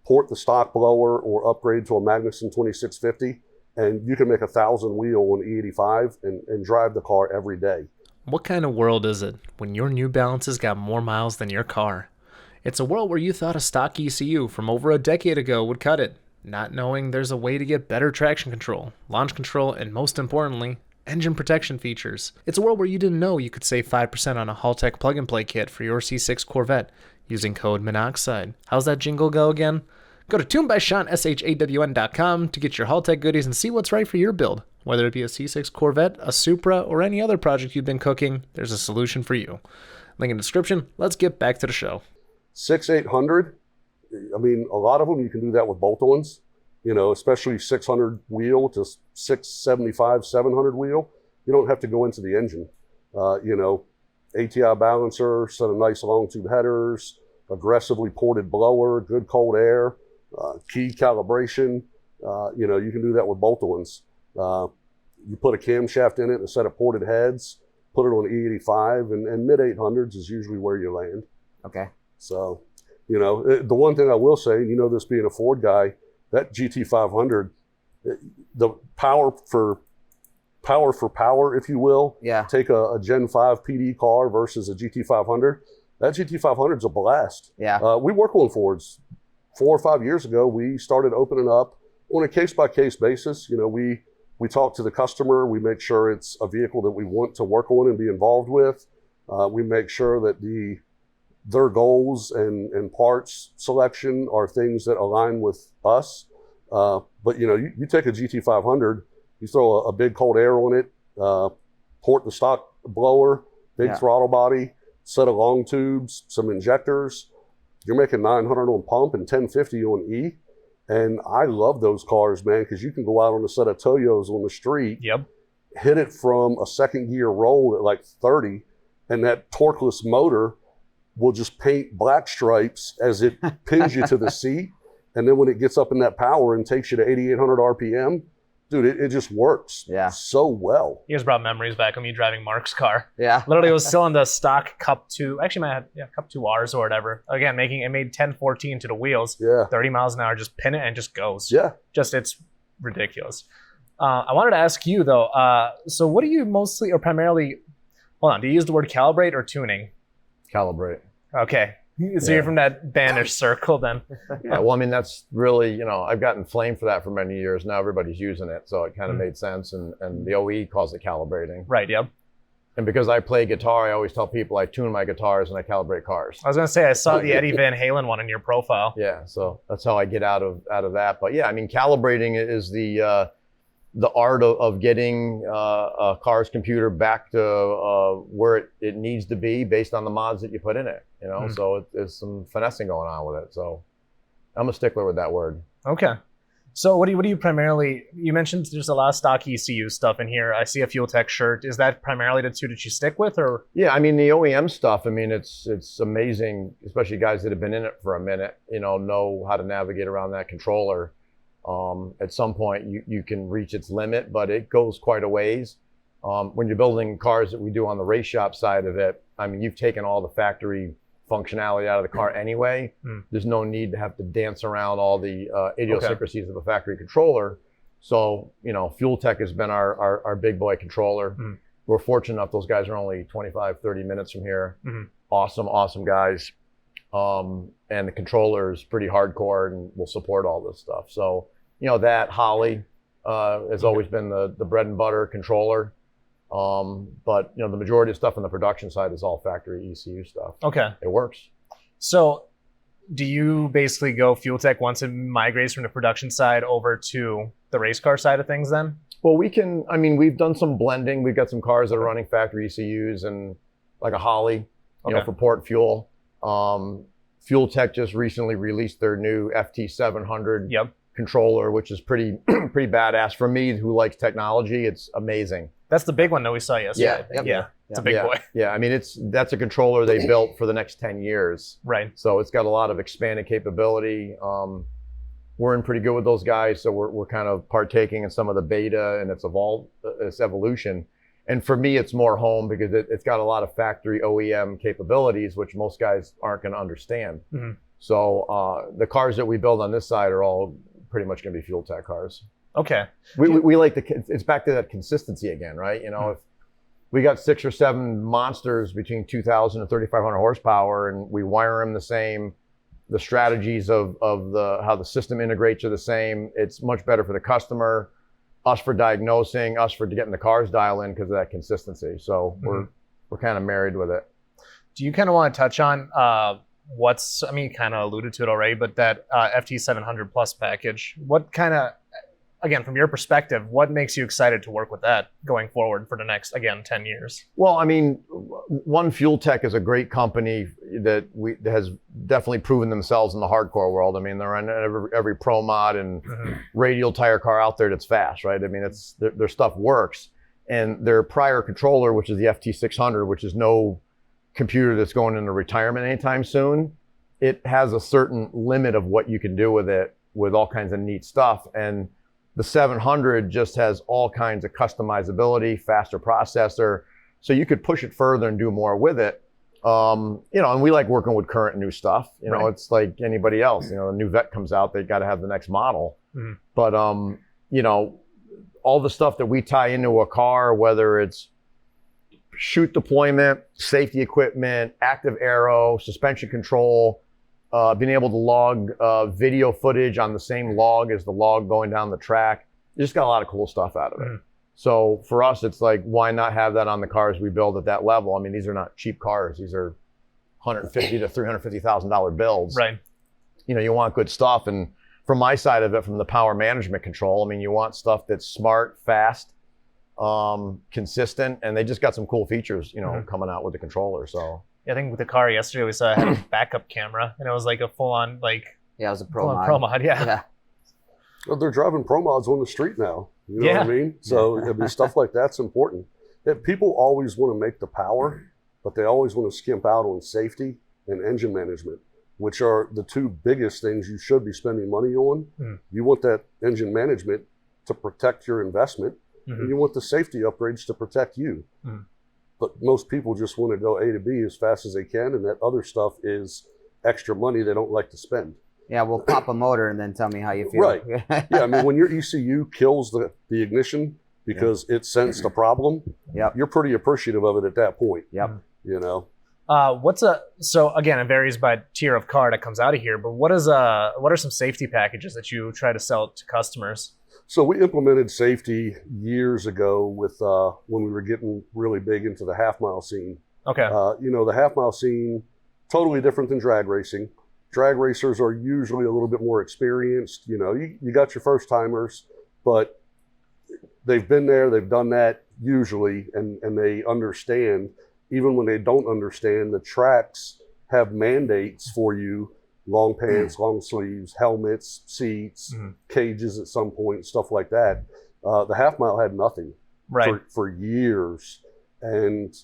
port the stock blower, or upgrade to a Magnuson 2650, and you can make 1,000 wheel on E85 and drive the car every day. What kind of world is it when your New Balances got more miles than your car? It's a world where you thought a stock ECU from over a decade ago would cut it, not knowing there's a way to get better traction control, launch control, and most importantly, engine protection features. It's a world where you didn't know you could save 5% on a Haltech plug-and-play kit for your C6 Corvette using code Minnoxide. How's that jingle go again? Go to tunedbyshawn.com to get your Haltech goodies and see what's right for your build. Whether it be a C6 Corvette, a Supra, or any other project you've been cooking, there's a solution for you. Link in the description. Let's get back to the show. 6-800, I mean, a lot of them you can do that with bolt-ons. You know, especially 600 wheel to 675, 700 wheel. You don't have to go into the engine. You know, ATI balancer, set of nice long tube headers, aggressively ported blower, good cold air, key calibration. You know, you can do that with bolt-ons. You put a camshaft in it and a set of ported heads, put it on E85, and mid-800s is usually where you land. Okay. So, you know, the one thing I will say, you know, this being a Ford guy, that GT500, the power for power, if you will. Yeah. Take a Gen 5 PD car versus a GT500. That GT500 is a blast. Yeah. We work on Fords. 4 or 5 years ago, we started opening up on a case-by-case basis. You know, we talk to the customer. We make sure it's a vehicle that we want to work on and be involved with. We make sure that their goals and parts selection are things that align with us. But you know, you take a GT500, you throw a big cold air on it, port the stock blower, big throttle body, set of long tubes, some injectors, you're making 900 on pump and 1050 on E. And I love those cars, man, because you can go out on a set of Toyos on the street, hit it from a second gear roll at like 30, and that torqueless motor will just paint black stripes as it pins you to the seat. And then when it gets up in that power and takes you to 8,800 RPM, dude, it just works so well. You guys brought memories back of me driving Mark's car. Yeah. Literally, it was still in the stock Cup 2. Actually, Cup 2Rs or whatever. Again, it made 1014 to the wheels. Yeah. 30 miles an hour, just pin it and just goes. Yeah. It's ridiculous. I wanted to ask you, though, so what do you mostly or primarily, hold on, do you use the word calibrate or tuning? Calibrate. Okay. So you're from that Banish circle then. Yeah, well, I mean, that's really, I've gotten flamed for that for many years. Now everybody's using it, so it kind of made sense. And the OE calls it calibrating. Right, yep. And because I play guitar, I always tell people I tune my guitars and I calibrate cars. I was going to say, I saw the Eddie Van Halen one in your profile. Yeah, so that's how I get out of that. But yeah, I mean, calibrating is the art of getting a car's computer back to where it needs to be based on the mods that you put in it. So there's some finessing going on with it. So I'm a stickler with that word. Okay. So what do you primarily, you mentioned there's a lot of stock ECU stuff in here. I see a Fuel Tech shirt. Is that primarily the two that you stick with, or? Yeah, I mean, the OEM stuff, I mean, it's amazing, especially guys that have been in it for a minute, know how to navigate around that controller. At some point you can reach its limit, but it goes quite a ways. When you're building cars that we do on the race shop side of it, I mean, you've taken all the factory functionality out of the car anyway. There's no need to have to dance around all the idiosyncrasies of a factory controller. So, Fuel Tech has been our big boy controller. We're fortunate enough those guys are only 25, 30 minutes from here. Awesome guys. And the controller is pretty hardcore and will support all this stuff. So, that Holly has always been the bread and butter controller. But the majority of stuff on the production side is all factory ECU stuff. Okay. It works. So do you basically go Fuel Tech once it migrates from the production side over to the race car side of things then? Well, we've done some blending. We've got some cars that are running factory ECUs and like a Holly, for port fuel. Fuel Tech just recently released their new FT700 controller, which is pretty badass. For me, who likes technology, it's amazing. That's the big one that we saw yesterday. Yeah. It's a big boy. Yeah, I mean, that's a controller they built for the next 10 years. Right. So it's got a lot of expanded capability. We're in pretty good with those guys, so we're kind of partaking in some of the beta and its evolution. And for me, it's more home because it's got a lot of factory OEM capabilities, which most guys aren't going to understand. So the cars that we build on this side are all pretty much going to be Fuel Tech cars. Okay. We like it's back to that consistency again, right? If we got 6 or 7 monsters between 2,000 and 3,500 horsepower, and we wire them the same, the strategies of how the system integrates are the same. It's much better for the customer, us for diagnosing, us for getting the cars dialed in because of that consistency. So we're kind of married with it. Do you kind of want to touch on you kind of alluded to it already, but that FT700 Plus package, what kind of, again, from your perspective, what makes you excited to work with that going forward for the next, 10 years? Well, I mean, one, Fuel Tech is a great company that has definitely proven themselves in the hardcore world. I mean, they're on every pro mod and radial tire car out there that's fast, right? I mean, their stuff works. And their prior controller, which is the FT600, which is no computer that's going into retirement anytime soon, it has a certain limit of what you can do with it with all kinds of neat stuff. And the 700 just has all kinds of customizability, faster processor, so you could push it further and do more with it. And we like working with current and new stuff. It's like anybody else. A new Vet comes out, they got to have the next model. But all the stuff that we tie into a car, whether it's chute deployment, safety equipment, active aero, suspension control, being able to log video footage on the same log as the log going down the track. You just got a lot of cool stuff out of it. So for us, it's like, why not have that on the cars we build at that level? I mean, these are not cheap cars. These are $150,000 to $350,000 builds. Right. You want good stuff. And from my side of it, from the power management control, I mean, you want stuff that's smart, fast, consistent, and they just got some cool features, coming out with the controller. So I think with the car yesterday we saw it had a backup camera, and it was like a full-on Yeah, it was a pro full-on mod. pro mod. Yeah. Yeah. Well, they're driving pro mods on the street now. You know what I mean? So I mean, stuff like that's important. People always want to make the power, but they always want to skimp out on safety and engine management, which are the two biggest things you should be spending money on. You want that engine management to protect your investment, and you want the safety upgrades to protect you. But most people just want to go A to B as fast as they can, and that other stuff is extra money they don't like to spend. Yeah, we'll pop a motor and then tell me how you feel. Right. Yeah, I mean, when your ECU kills the ignition because it sensed a problem, you're pretty appreciative of it at that point. Yep. You know? So again, it varies by tier of car that comes out of here, but what are some safety packages that you try to sell to customers? So we implemented safety years ago with when we were getting really big into the half-mile scene. Okay. You know, the half-mile scene, totally different than drag racing. Drag racers are usually a little bit more experienced. You know, you got your first-timers, but they've been there, they've done that usually, and they understand. Even when they don't understand, the tracks have mandates for you: long pants, long sleeves, helmets, seats, cages at some point, stuff like that. The half mile had nothing for years. And,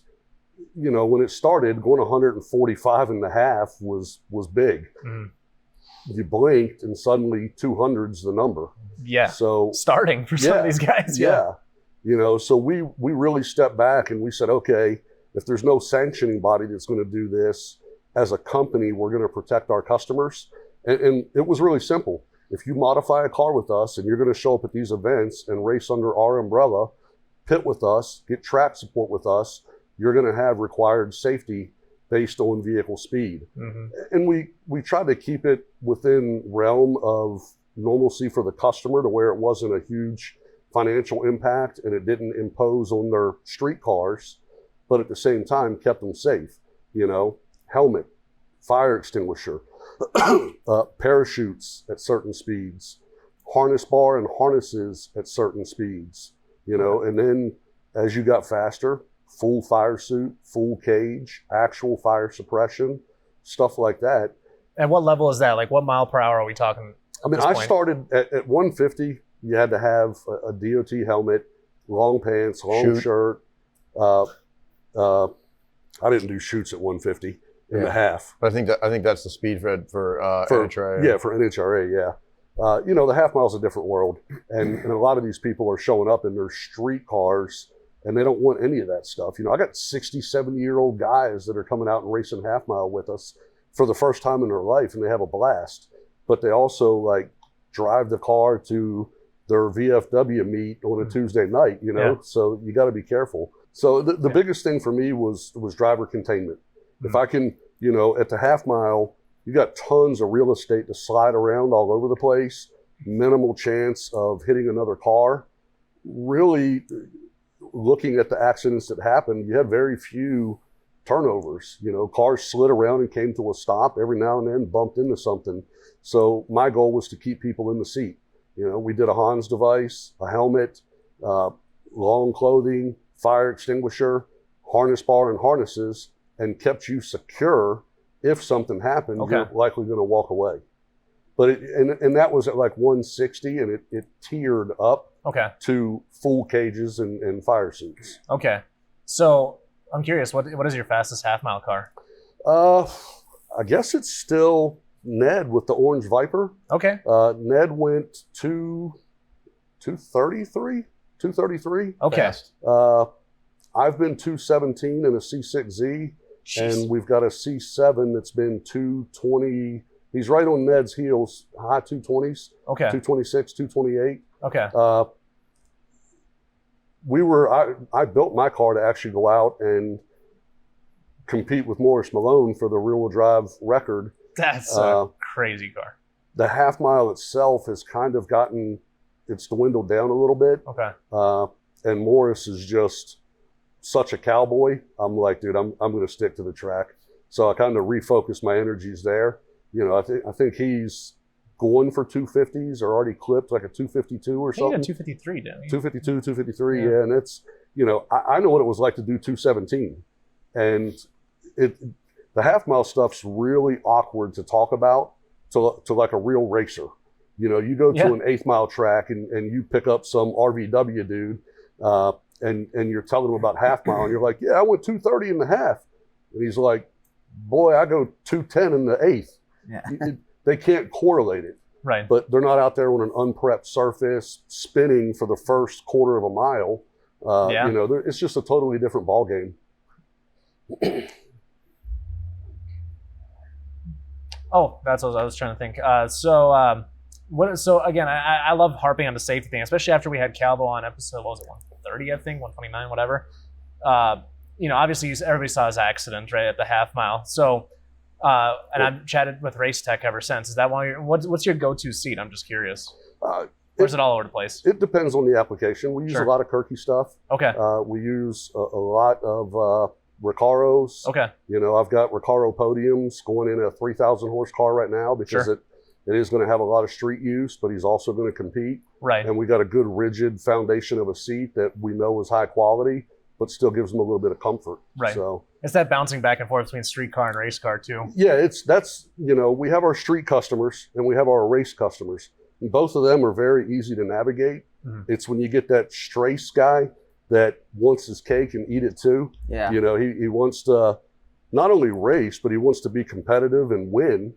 you know, when it started, going 145 and a half was big. You blinked and suddenly 200's the number. Yeah. So starting for some of these guys. Yeah. You know, so we really stepped back and we said, okay, if there's no sanctioning body that's going to do this, as a company, we're going to protect our customers. And it was really simple. If you modify a car with us and you're going to show up at these events and race under our umbrella, pit with us, get track support with us, you're going to have required safety based on vehicle speed. And we tried to keep it within realm of normalcy for the customer to where it wasn't a huge financial impact and it didn't impose on their street cars, but at the same time kept them safe. You know, helmet, fire extinguisher, parachutes at certain speeds, harness bar and harnesses at certain speeds, you know, and then as you got faster, full fire suit, full cage, actual fire suppression, stuff like that. And what level is that? Like what mile per hour are we talking? I mean, I started at 150, you had to have a DOT helmet, long pants, long shirt. I didn't do shoots at 150 and a half. But I think that's the speed for NHRA. Yeah, for NHRA, yeah. You know, the half mile is a different world. And a lot of these people are showing up in their street cars and they don't want any of that stuff. You know, I got 60, 70-year-old guys that are coming out and racing half mile with us for the first time in their life, and they have a blast. But they also like drive the car to their VFW meet on a Tuesday night, you know, so you got to be careful. So the biggest thing for me was driver containment. If I can, you know, at the half mile, you got tons of real estate to slide around all over the place, minimal chance of hitting another car. Really looking at the accidents that happened, you had very few turnovers. You know, cars slid around and came to a stop every now and then, bumped into something. So my goal was to keep people in the seat. You know, we did a Hans device, a helmet, long clothing, fire extinguisher, harness bar and harnesses, and kept you secure. If something happened, you're likely going to walk away. But and that was at like 160, and it tiered up to full cages and fire suits. Okay. So I'm curious, what is your fastest half mile car? I guess it's still Ned with the orange Viper. Okay. Ned went 233. Okay. I've been 217 in a C6Z. Jeez. And we've got a C7 that's been 220. He's right on Ned's heels, high 220s. Okay. 226, 228. Okay. I built my car to actually go out and compete with Morris Malone for the rear-wheel drive record. That's a crazy car. The half mile itself has kind of it's dwindled down a little bit. Okay. And Morris is just such a cowboy. I'm like, dude, I'm going to stick to the track. So I kind of refocused my energies there. You know, I think he's going for 250s or already clipped like a 252 or something. You got 253, didn't you? 252, 253, yeah. And it's, you know, I know what it was like to do 217. And The half mile stuff's really awkward to talk about to like a real racer. You know, you go to an 8th mile track and you pick up some RVW dude and you're telling him about half mile and you're like, yeah, I went 2:30 in the half. And he's like, boy, I go 2:10 in the 8th. Yeah. They can't correlate it. Right. But they're not out there on an unprepped surface spinning for the first quarter of a mile. You know, it's just a totally different ball game. Oh, that's what I was trying to think. So again, I love harping on the safety thing, especially after we had Calvo on episode, what was it, 130, I think, 129, whatever. You know, obviously everybody saw his accident right at the half mile. So, and I've chatted with Race Tech ever since. Is that why what's your go-to seat? I'm just curious. Or is it all over the place? It depends on the application. We use a lot of Kirky stuff. Okay. We use a lot of Recaros. Okay. You know, I've got Recaro podiums going in a 3,000 horse car right now because it is going to have a lot of street use, but he's also going to compete. Right. And we got a good rigid foundation of a seat that we know is high quality, but still gives them a little bit of comfort. Right. So it's that bouncing back and forth between street car and race car too. Yeah, that's, you know, we have our street customers and we have our race customers. And both of them are very easy to navigate. Mm-hmm. It's when you get that Strace guy that wants his cake and eat it too. Yeah. You know, he wants to not only race, but he wants to be competitive and win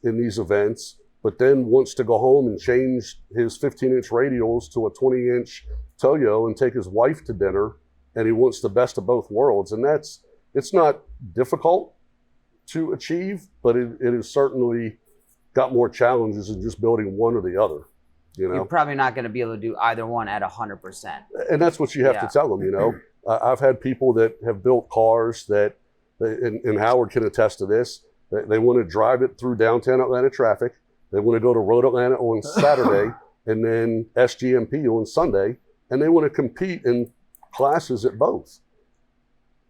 in these events, but then wants to go home and change his 15-inch radials to a 20-inch Toyo and take his wife to dinner. And he wants the best of both worlds. And it's not difficult to achieve, but it is certainly got more challenges than just building one or the other. You know? You're probably not going to be able to do either one at 100%. And that's what you have to tell them, you know. I've had people that have built cars that, and Howard can attest to this, they want to drive it through downtown Atlanta traffic. They want to go to Road Atlanta on Saturday and then SGMP on Sunday, and they want to compete in classes at both.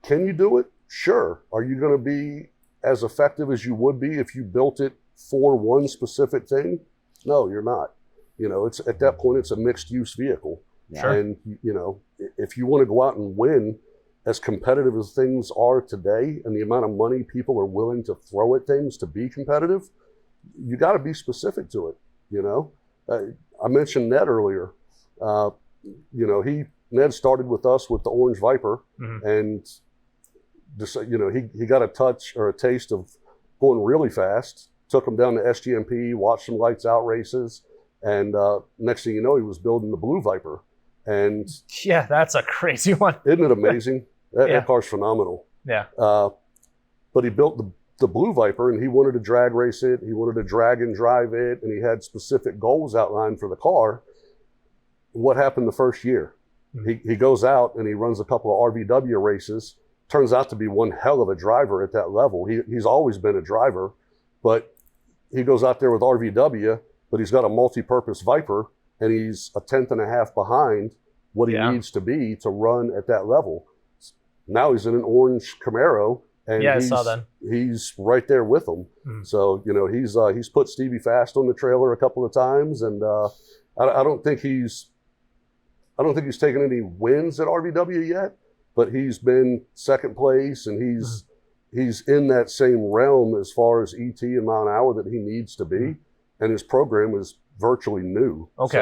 Can you do it? Sure. Are you going to be as effective as you would be if you built it for one specific thing? No, you're not. You know, it's at that point, it's a mixed use vehicle. Sure. And, you know, if you want to go out and win as competitive as things are today and the amount of money people are willing to throw at things to be competitive, you got to be specific to it. You know, I mentioned Ned earlier. You know, Ned started with us with the Orange Viper, and just, you know, he got a touch or a taste of going really fast. Took him down to SGMP, watched some lights out races, and next thing you know, he was building the Blue Viper. And yeah, that's a crazy one. Isn't it amazing? That car's phenomenal. Yeah. But he built the Blue Viper, and he wanted to drag race it. He wanted to drag and drive it, and he had specific goals outlined for the car. What happened the first year? He goes out and he runs a couple of RVW races. Turns out to be one hell of a driver at that level. He's always been a driver, but he goes out there with RVW, but he's got a multi-purpose Viper, and he's a 1/10 behind what he needs to be to run at that level. Now he's in an orange Camaro, and I saw that. He's right there with them. So, you know, he's put Stevie Fast on the trailer a couple of times, and I don't think he's taken any wins at RVW yet, but he's been second place, and he's in that same realm as far as ET and mile an hour that he needs to be, and his program is virtually new. Okay.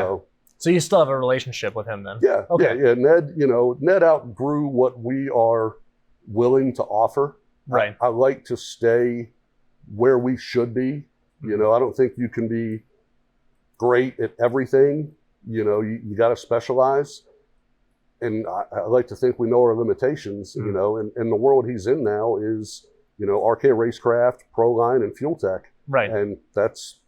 So you still have a relationship with him then? Yeah. Okay. Yeah. Ned outgrew what we are willing to offer. Right. I like to stay where we should be. You know, I don't think you can be great at everything. You know, you got to specialize. And I like to think we know our limitations, you know, and the world he's in now is, you know, RK Racecraft, Proline, and Fuel Tech. Right. And that's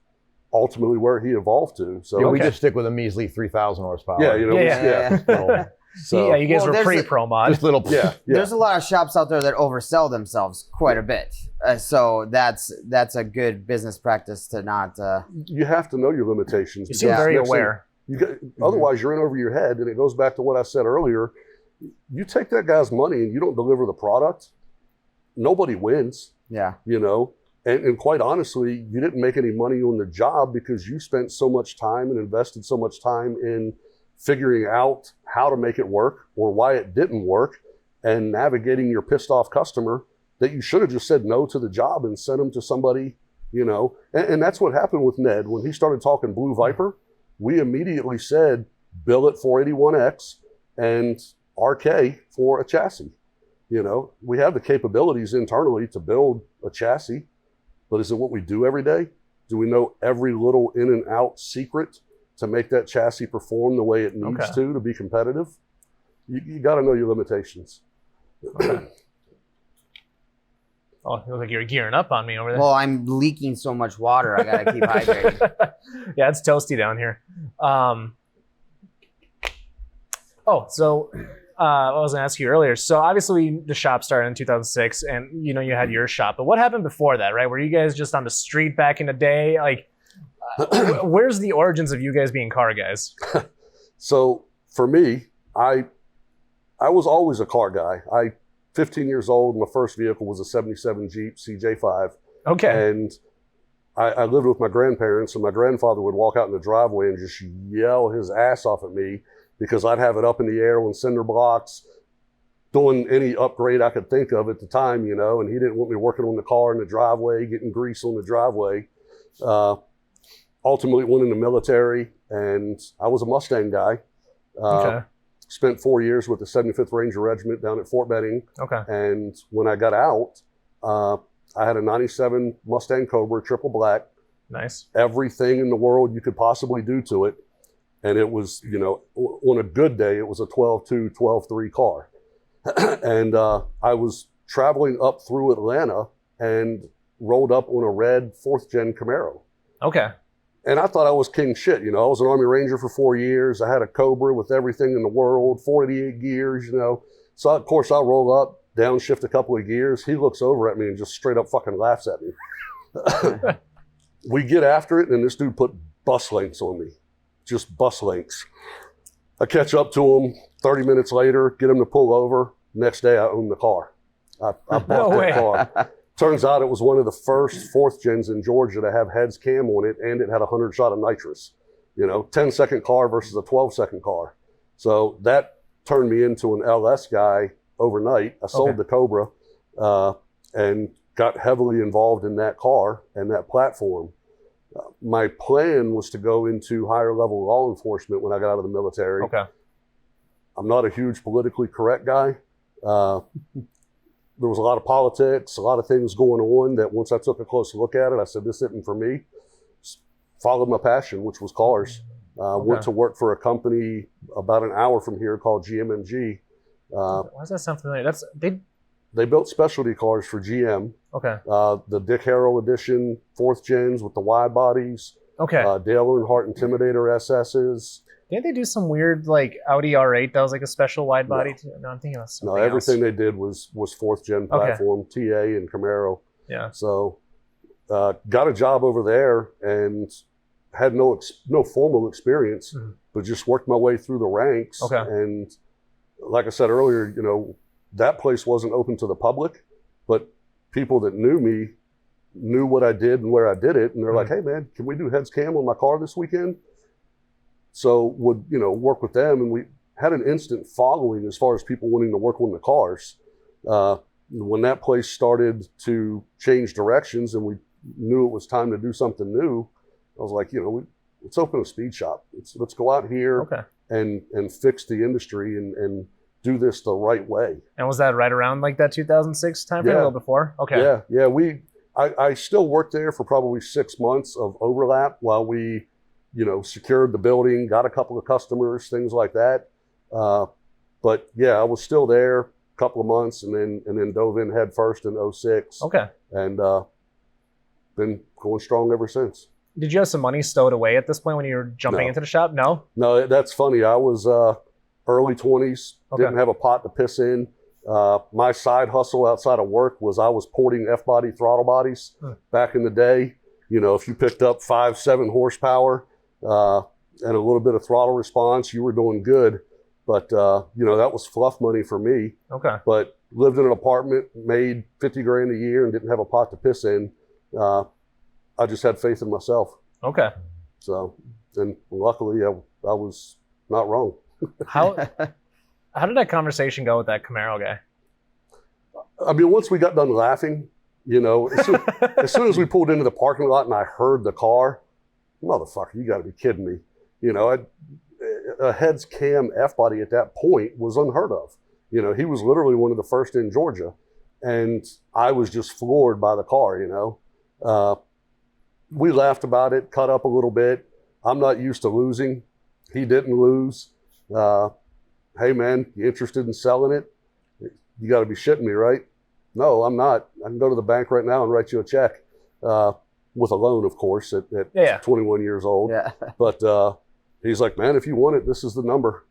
ultimately where he evolved to. So we just stick with a measly 3,000 horsepower. Yeah, you know, So you guys were pre-pro mod. Just little. Yeah. There's a lot of shops out there that oversell themselves quite a bit. So that's a good business practice to not. You have to know your limitations. You seem very aware. Otherwise, you're in over your head, and it goes back to what I said earlier. You take that guy's money and you don't deliver the product, nobody wins. Yeah. You know, and quite honestly, you didn't make any money on the job because you spent so much time and invested so much time in figuring out how to make it work or why it didn't work, and navigating your pissed off customer that you should have just said no to the job and sent them to somebody, you know. And that's what happened with Ned. When he started talking Blue Viper, we immediately said, bill it 481X and RK for a chassis. You know, we have the capabilities internally to build a chassis, but is it what we do every day? Do we know every little in and out secret to make that chassis perform the way it needs to be competitive? You got to know your limitations. Okay. Oh, you look like you're gearing up on me over there. Well, I'm leaking so much water. I gotta keep hydrated. Yeah, it's toasty down here. So I was gonna ask you earlier. So obviously the shop started in 2006, and you know you had your shop. But what happened before that, right? Were you guys just on the street back in the day? Like, where's the origins of you guys being car guys? So for me, I was always a car guy. 15 years old, my first vehicle was a 77 Jeep CJ5. Okay. And I lived with my grandparents, and my grandfather would walk out in the driveway and just yell his ass off at me because I'd have it up in the air on cinder blocks, doing any upgrade I could think of at the time, you know, and he didn't want me working on the car in the driveway, getting grease on the driveway. Ultimately went in the military, and I was a Mustang guy. Okay. Spent 4 years with the 75th Ranger Regiment down at Fort Benning. Okay. And when I got out, I had a 97 Mustang Cobra, triple black. Nice. Everything in the world you could possibly do to it. And it was, you know, on a good day, it was a 12.2, 12.3 car. And I was traveling up through Atlanta and rolled up on a red 4th gen Camaro. Okay. And I thought I was king shit. You know, I was an Army Ranger for 4 years. I had a Cobra with everything in the world, 48 gears, you know. So, of course, I roll up, downshift a couple of gears. He looks over at me and just straight up fucking laughs at me. We get after it, and this dude put bus links on me. Just bus links. I catch up to him 30 minutes later, get him to pull over. Next day, I own the car. I bought that car. Turns out it was one of the first 4th gens in Georgia to have heads cam on it, and it had 100 shot of nitrous. You know, 10-second car versus a 12-second car. So that turned me into an LS guy overnight. I sold the Cobra and got heavily involved in that car and that platform. My plan was to go into higher level law enforcement when I got out of the military. Okay. I'm not a huge politically correct guy. There was a lot of politics, a lot of things going on that once I took a close look at it, I said, this isn't for me. Just followed my passion, which was cars. Went to work for a company about an hour from here called GMMG. Why does that sound familiar? They built specialty cars for GM. Okay. The Dick Harrell edition, 4th gens with the wide bodies. Okay. Dale Earnhardt Intimidator SS's. Didn't they do some weird like Audi R8 that was like a special wide body? No, I'm thinking of something everything else. they did was 4th gen platform, TA and Camaro. Yeah. So got a job over there and had no formal experience, but just worked my way through the ranks. Okay. And like I said earlier, you know, that place wasn't open to the public, but people that knew me knew what I did and where I did it. And they're like, hey man, can we do heads cam on my car this weekend? So would, you know, work with them, and we had an instant following as far as people wanting to work on the cars. When that place started to change directions and we knew it was time to do something new, I was like, you know, let's open a speed shop. Let's go out here and fix the industry and do this the right way. And was that right around like that 2006 time frame, a little before? Okay. Yeah. I still worked there for probably 6 months of overlap while we, you know, secured the building, got a couple of customers, things like that. But yeah, I was still there a couple of months and then dove in head first in 06. Okay. And been going strong ever since. Did you have some money stowed away at this point when you were jumping into the shop? No? No, that's funny. I was early 20s, didn't have a pot to piss in. My side hustle outside of work was I was porting F-body throttle bodies back in the day. You know, if you picked up 5-7 horsepower and a little bit of throttle response, you were doing good. But, you know, that was fluff money for me. Okay. But lived in an apartment, made 50 grand a year and didn't have a pot to piss in. I just had faith in myself. Okay. So, and luckily I was not wrong. How did that conversation go with that Camaro guy? I mean, once we got done laughing, you know, as soon as we pulled into the parking lot and I heard the car, motherfucker, you got to be kidding me. You know, a heads cam F-body at that point was unheard of. You know, he was literally one of the first in Georgia. And I was just floored by the car, you know. We laughed about it, cut up a little bit. I'm not used to losing. He didn't lose. Hey, man, you interested in selling it? You got to be shitting me, right? No, I'm not. I can go to the bank right now and write you a check with a loan, of course, at 21 years old. Yeah. But he's like, man, if you want it, this is the number.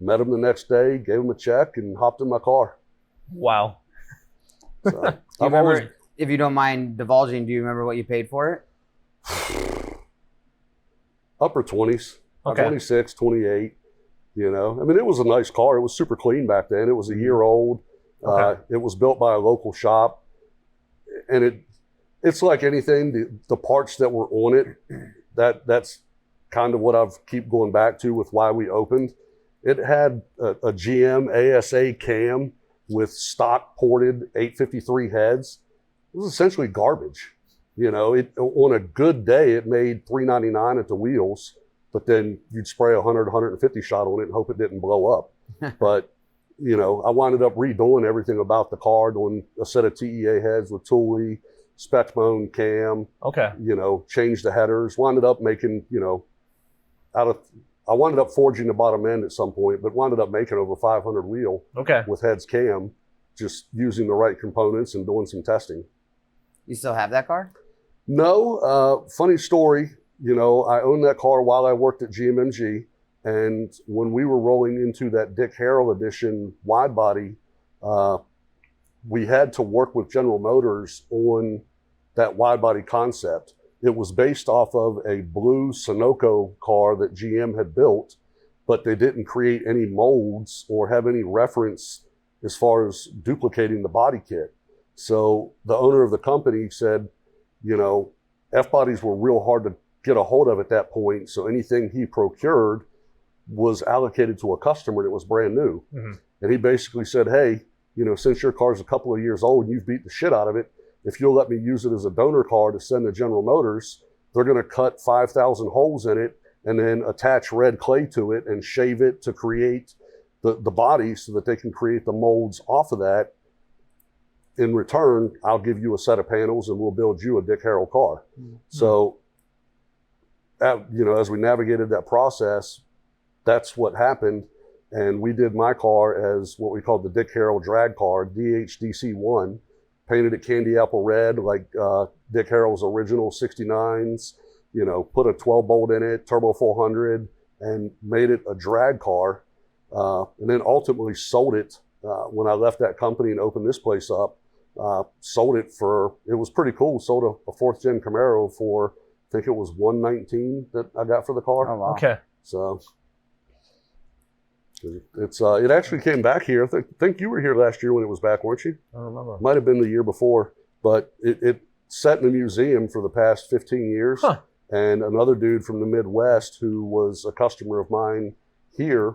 Met him the next day, gave him a check, and hopped in my car. Wow. So, if you don't mind divulging, do you remember what you paid for it? Upper 20s, Okay. 26, 28. You know, I mean, it was a nice car. It was super clean back then. It was a year old. Okay. It was built by a local shop, and it's like anything. The parts that were on it, that's kind of what I've keep going back to with why we opened. It had a GM ASA cam with stock ported 853 heads. It was essentially garbage. You know, on a good day, it made $399 at the wheels, but then you'd spray 100, 150 shot on it and hope it didn't blow up. But, you know, I winded up redoing everything about the car, doing a set of TEA heads with Thule, spec bone cam, Okay. you know, changed the headers, winded up making, you know, I winded up forging the bottom end at some point, but winded up making over 500 wheel Okay. with heads cam, just using the right components and doing some testing. You still have that car? No, funny story. You know, I owned that car while I worked at GMMG, and when we were rolling into that Dick Harrell edition wide body, we had to work with General Motors on that wide body concept. It was based off of a blue Sunoco car that GM had built, but they didn't create any molds or have any reference as far as duplicating the body kit. So the owner of the company said, you know, F-bodies were real hard to get a hold of at that point. So anything he procured was allocated to a customer that was brand new. Mm-hmm. And he basically said, hey, you know, since your car's a couple of years old and you've beat the shit out of it, if you'll let me use it as a donor car to send to General Motors, they're going to cut 5,000 holes in it and then attach red clay to it and shave it to create the body so that they can create the molds off of that. In return, I'll give you a set of panels and we'll build you a Dick Harrell car. Mm-hmm. So, you know, as we navigated that process, that's what happened. And we did my car as what we called the Dick Harrell drag car, DHDC1, painted it candy apple red like Dick Harrell's original 69s, you know, put a 12 bolt in it, turbo 400, and made it a drag car. And then ultimately sold it when I left that company and opened this place up. Sold it for, it was pretty cool. Sold a fourth gen Camaro for, I think it was $119 that I got for the car. Oh, wow. Okay. So it actually came back here. I think you were here last year when it was back, weren't you? I don't remember. Might have been the year before, but it sat in a museum for the past 15 years. Huh. And another dude from the Midwest who was a customer of mine here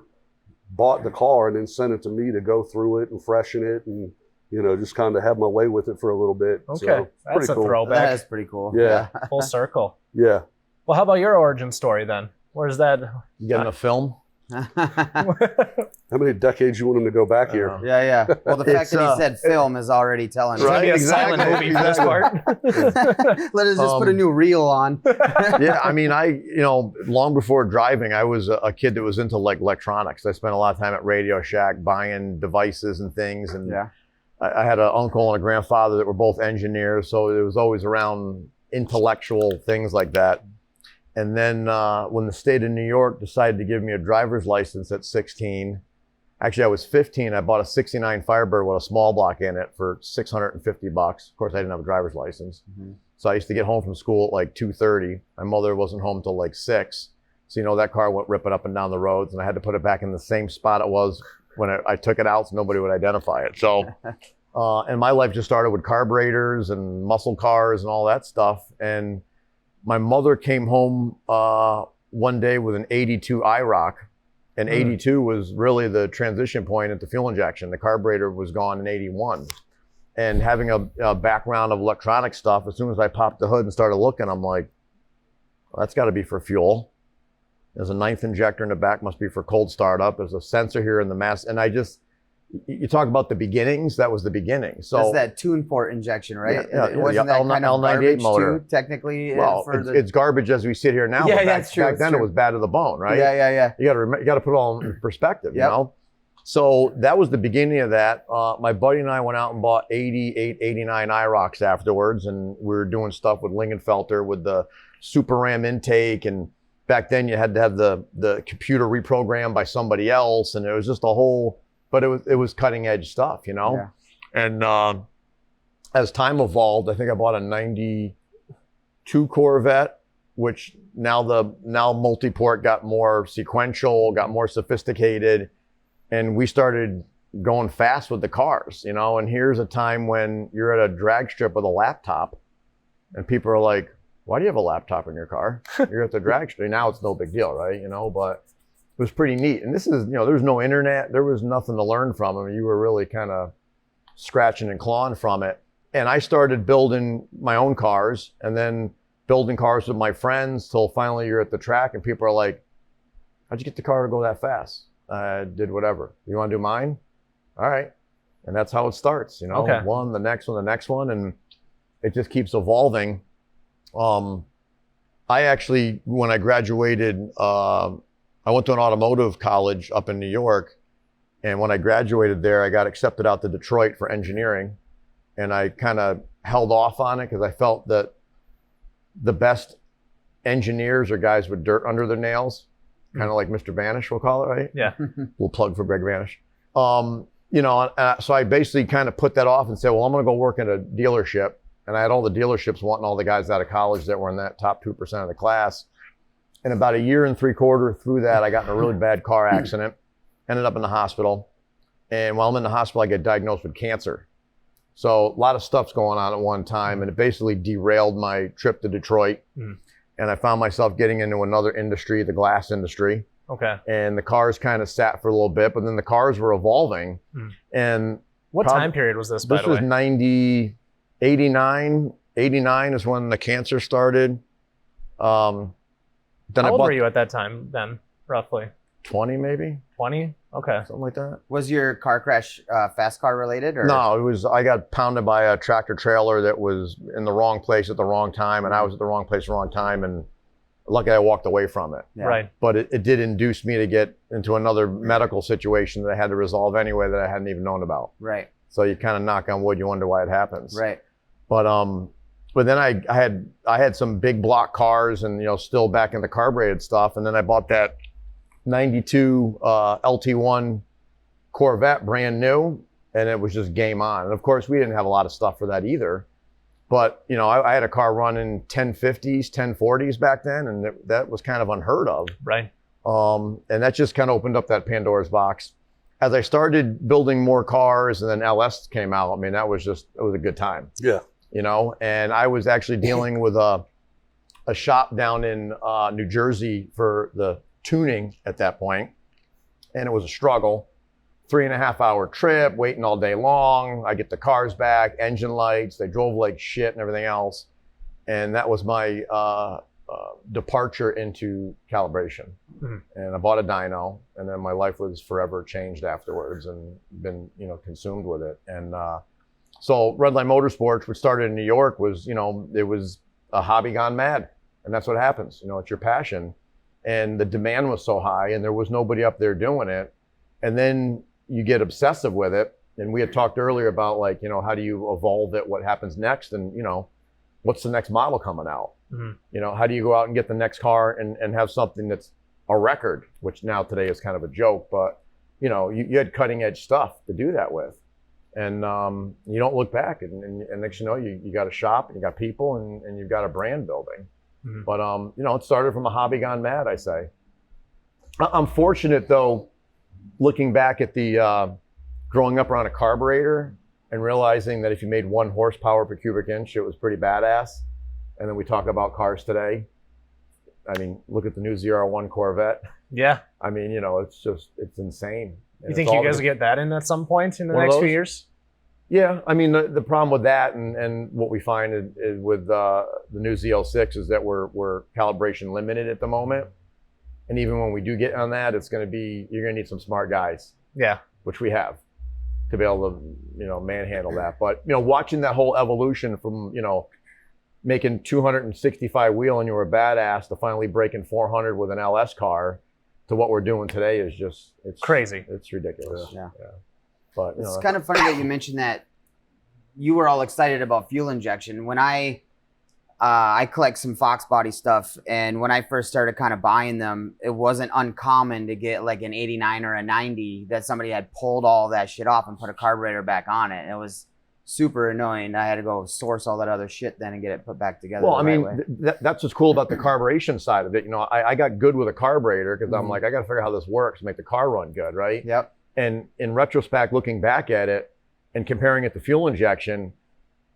bought the car and then sent it to me to go through it and freshen it and, you know, just kind of have my way with it for a little bit. Okay. So, That's pretty a cool. throwback. That is pretty cool. Yeah. Full circle. Yeah. Well, how about your origin story then? Where's that? You getting a film? How many decades you want him to go back here? Yeah. Well, the fact It's, that he said film is already telling me. It's gonna be a Exactly. silent movie for this part. Let us just put a new reel on. Yeah, I mean, long before driving, I was a kid that was into like electronics. I spent a lot of time at Radio Shack buying devices and things. And Yeah. I had an uncle and a grandfather that were both engineers, so it was always around intellectual things like that. And then when the state of New York decided to give me a driver's license at 16, actually I was 15, I bought a 69 Firebird with a small block in it for $650. Of course, I didn't have a driver's license. Mm-hmm. So I used to get home from school at like 2:30. My mother wasn't home till like 6. So, you know, that car went ripping up and down the roads, and I had to put it back in the same spot it was when I took it out so nobody would identify it. So, and my life just started with carburetors and muscle cars and all that stuff. And my mother came home one day with an 82 IROC, and 82 was really the transition point at the fuel injection. The carburetor was gone in 81. And having a background of electronic stuff, as soon as I popped the hood and started looking, I'm like, well, that's got to be for fuel. There's a 9th injector in the back, must be for cold startup. There's a sensor here in the mass. And you talk about the beginnings, that was the beginning. So that's that tune port injection, right? Yeah, Wasn't that kind of L98 garbage motor. too, technically? Well, it's garbage as we sit here now. Yeah, but that's true. Back then it was bad to the bone, right? Yeah. You got to put it all in perspective, you know? So that was the beginning of that. My buddy and I went out and bought 88, 89 IROCs afterwards, and we were doing stuff with Lingenfelter with the Super Ram intake, and back then you had to have the computer reprogrammed by somebody else, and it was just a whole, but it was cutting edge stuff, you know? Yeah. And as time evolved, I think I bought a 92 Corvette, which now multi-port got more sequential, got more sophisticated, and we started going fast with the cars, you know? And here's a time when you're at a drag strip with a laptop and people are like, why do you have a laptop in your car? You're at the drag strip. Now it's no big deal, right? You know, but it was pretty neat. And this is, you know, there was no internet. There was nothing to learn from. I mean, you were really kind of scratching and clawing from it. And I started building my own cars and then building cars with my friends till finally you're at the track and people are like, how'd you get the car to go that fast? I did whatever. You want to do mine? All right. And that's how it starts, you know, one, the next one, and it just keeps evolving. I actually, when I graduated, I went to an automotive college up in New York. And when I graduated there, I got accepted out to Detroit for engineering. And I kind of held off on it because I felt that the best engineers are guys with dirt under their nails. Kind of like Mr. Vanish, we'll call it, right? Yeah. We'll plug for Greg Vanish. You know, so I basically kind of put that off and said, well, I'm going to go work at a dealership. And I had all the dealerships wanting all the guys out of college that were in that top 2% of the class. And about 1 year and 3/4 through that, I got in a really bad car accident, ended up in the hospital. And while I'm in the hospital, I get diagnosed with cancer. So a lot of stuff's going on at one time, and it basically derailed my trip to Detroit. And I found myself getting into another industry, the glass industry. Okay. And the cars kind of sat for a little bit, but then the cars were evolving. And what time period was this, by the way? This was 90, 89. 89 is when the cancer started. Then How old were you at that time then, roughly? 20 maybe? 20? Okay. Something like that. Was your car crash fast car related? Or? No, I got pounded by a tractor trailer that was in the wrong place at the wrong time, and I was at the wrong place at the wrong time, and luckily I walked away from it. Yeah. Right. But it did induce me to get into another medical situation that I had to resolve anyway that I hadn't even known about. Right. So you kind of knock on wood, you wonder why it happens. Right. But then I had some big block cars and, you know, still back in the carbureted stuff, and then I bought that 92 LT1 Corvette, brand new, and it was just game on. And of course, we didn't have a lot of stuff for that either. But, you know, I had a car running 1050s, 1040s back then, and that was kind of unheard of. Right. And that just kind of opened up that Pandora's box. As I started building more cars and then LS came out, I mean, it was a good time. Yeah. You know, and I was actually dealing with a shop down in New Jersey for the tuning at that point, and it was a struggle. 3.5 hour trip, waiting all day long. I get the cars back, engine lights, they drove like shit and everything else. And that was my departure into calibration. And I bought a dyno, and then my life was forever changed afterwards and been, you know, consumed with it. And so Redline Motorsports, which started in New York, was, you know, it was a hobby gone mad. And that's what happens. You know, it's your passion. And the demand was so high and there was nobody up there doing it. And then you get obsessive with it. And we had talked earlier about, like, you know, how do you evolve it? What happens next? And, you know, what's the next model coming out? You know, how do you go out and get the next car and have something that's a record, which now today is kind of a joke, but, you know, you had cutting edge stuff to do that with. And you don't look back, and next you know, you got a shop, and you got people, and you've got a brand building. But you know, it started from a hobby gone mad, I say. I'm fortunate though, looking back at the growing up around a carburetor and realizing that if you made 1 horsepower per cubic inch, it was pretty badass. And then we talk about cars today. I mean, look at the new ZR1 Corvette. Yeah. I mean, you know, it's insane. You think you guys will get that in at some point in the next few years? Yeah, I mean the problem with that and what we find is with the new Z06 is that we're calibration limited at the moment, and even when we do get on that, you're gonna need some smart guys. Yeah, which we have to be able to manhandle that. But watching that whole evolution from making 265 wheel and you were a badass to finally breaking 400 with an LS car to what we're doing today is it's crazy. It's ridiculous. Yeah. But it's kind of funny that you mentioned that you were all excited about fuel injection. When I collect some Fox body stuff, and when I first started kind of buying them, it wasn't uncommon to get like an 89 or a 90 that somebody had pulled all that shit off and put a carburetor back on it. And it was super annoying. I had to go source all that other shit then and get it put back together. Well, I mean, that's what's cool about the carburation side of it. I got good with a carburetor because I'm like, I got to figure out how this works to make the car run good, right? Yep. And in retrospect, looking back at it and comparing it to fuel injection,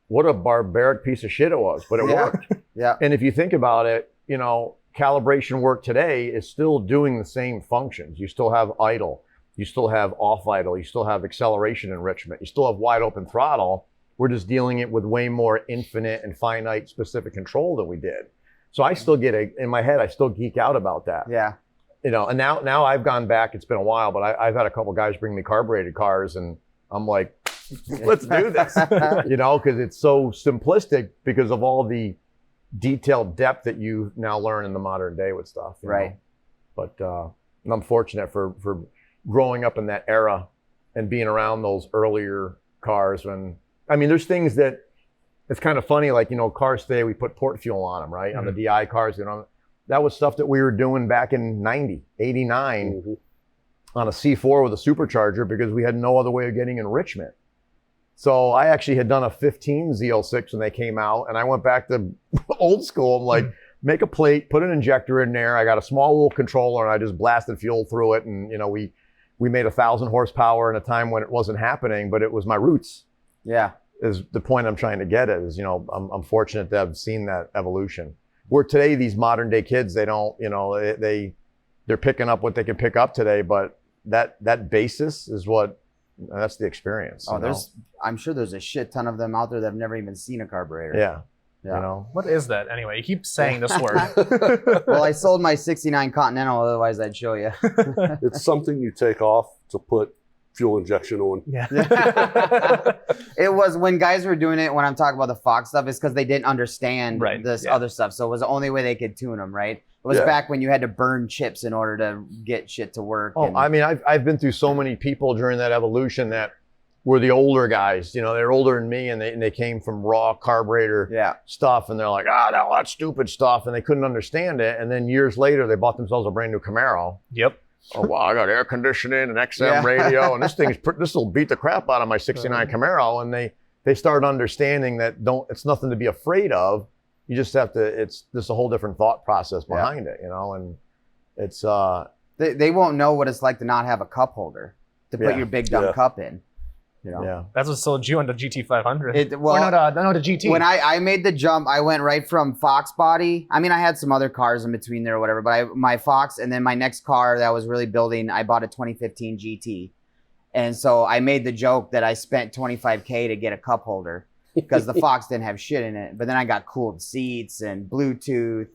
what a barbaric piece of shit it was, but it worked. Yeah. And if you think about it, calibration work today is still doing the same functions. You still have idle, you still have off idle, you still have acceleration enrichment, you still have wide open throttle. We're just dealing it with way more infinite and finite specific control than we did. So I still in my head, I still geek out about that. Yeah. And now I've gone back, it's been a while, but I've had a couple guys bring me carbureted cars and I'm like, let's do this, because it's so simplistic because of all the detailed depth that you now learn in the modern day with stuff. Right. But I'm fortunate for growing up in that era and being around those earlier cars when, there's things that it's kind of funny, like, cars today, we put port fuel on them, right? Mm-hmm. On the DI cars, that was stuff that we were doing back in 90, 89 mm-hmm. on a C4 with a supercharger because we had no other way of getting enrichment. So I actually had done a 15 Z06 when they came out, and I went back to old school. I'm like, make a plate, put an injector in there. I got a small little controller, and I just blasted fuel through it. And, we made 1,000 horsepower in a time when it wasn't happening, but it was my roots. Yeah. Is the point I'm trying to get at is, I'm fortunate to have seen that evolution. Where today, these modern day kids, they don't, they're picking up what they can pick up today, but that basis is that's the experience. I'm sure there's a shit ton of them out there that have never even seen a carburetor. Yeah. What is that anyway? You keep saying this word. Well, I sold my 69 Continental, otherwise I'd show you. It's something you take off to put fuel injection on. Yeah. It was when guys were doing it, when I'm talking about the Fox stuff, it's because they didn't understand this other stuff. So it was the only way they could tune them, right? It was back when you had to burn chips in order to get shit to work. I've been through so many people during that evolution that were the older guys. They're older than me, and they came from raw carburetor stuff, and they're like, no, that's stupid stuff, and they couldn't understand it. And then years later, they bought themselves a brand new Camaro. Yep. Oh, wow, I got air conditioning and XM radio, and this will beat the crap out of my 69 Camaro. And they started understanding that it's nothing to be afraid of. You just have to, it's just a whole different thought process behind it, and it's... They won't know what it's like to not have a cup holder to put your big dumb cup in. That's what sold you on the GT500. The GT. When I made the jump, I went right from Fox body. I had some other cars in between there or whatever, but my Fox, and then my next car that I was really building, I bought a 2015 GT. And so I made the joke that I spent $25K to get a cup holder because the Fox didn't have shit in it. But then I got cooled seats and Bluetooth.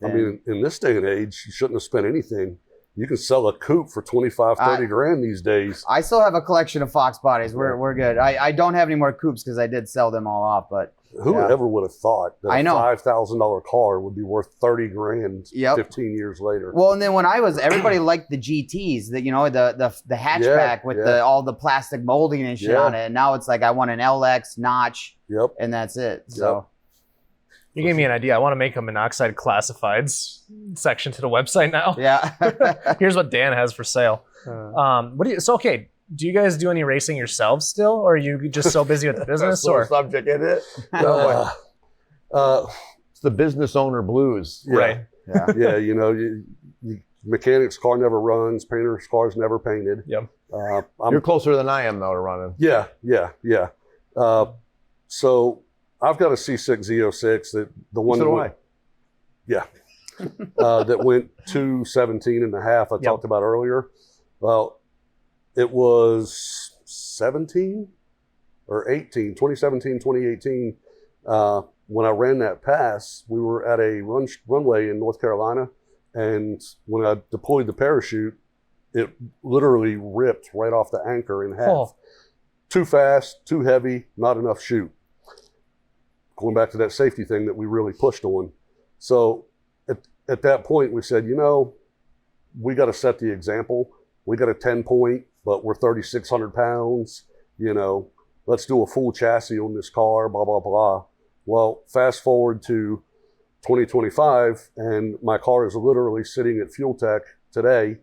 In this day and age, you shouldn't have spent anything. You can sell a coupe for 25, 30 grand these days. I still have a collection of Fox bodies. We're good. I don't have any more coupes because I did sell them all off. But who ever would have thought that a $5,000 car would be worth 30 grand 15 years later? Well, and then when everybody liked the GTs, the hatchback with all the plastic molding and shit on it. And now it's like I want an LX notch. Yep. And that's it. So. You gave me an idea. I want to make a Minnoxide classifieds section to the website now. Yeah. Here's what Dan has for sale. Do you guys do any racing yourselves still, or are you just so busy with the business? Or subject in it? It's the business owner blues. Right. Yeah. Mechanic's car never runs. Painter's car's never painted. Yep. You're closer than I am though to running. Yeah. So I've got a C6 Z06 that went 217 and a half I talked about earlier. Well, it was 17 or 18, 2017, 2018, when I ran that pass, we were at a runway in North Carolina, and when I deployed the parachute, it literally ripped right off the anchor in half. Oh. Too fast, too heavy, not enough chute. Going back to that safety thing that we really pushed on. So at that point, we said, we got to set the example. We got a 10-point, but we're 3,600 pounds. Let's do a full chassis on this car, blah, blah, blah. Well, fast forward to 2025, and my car is literally sitting at Fuel Tech today.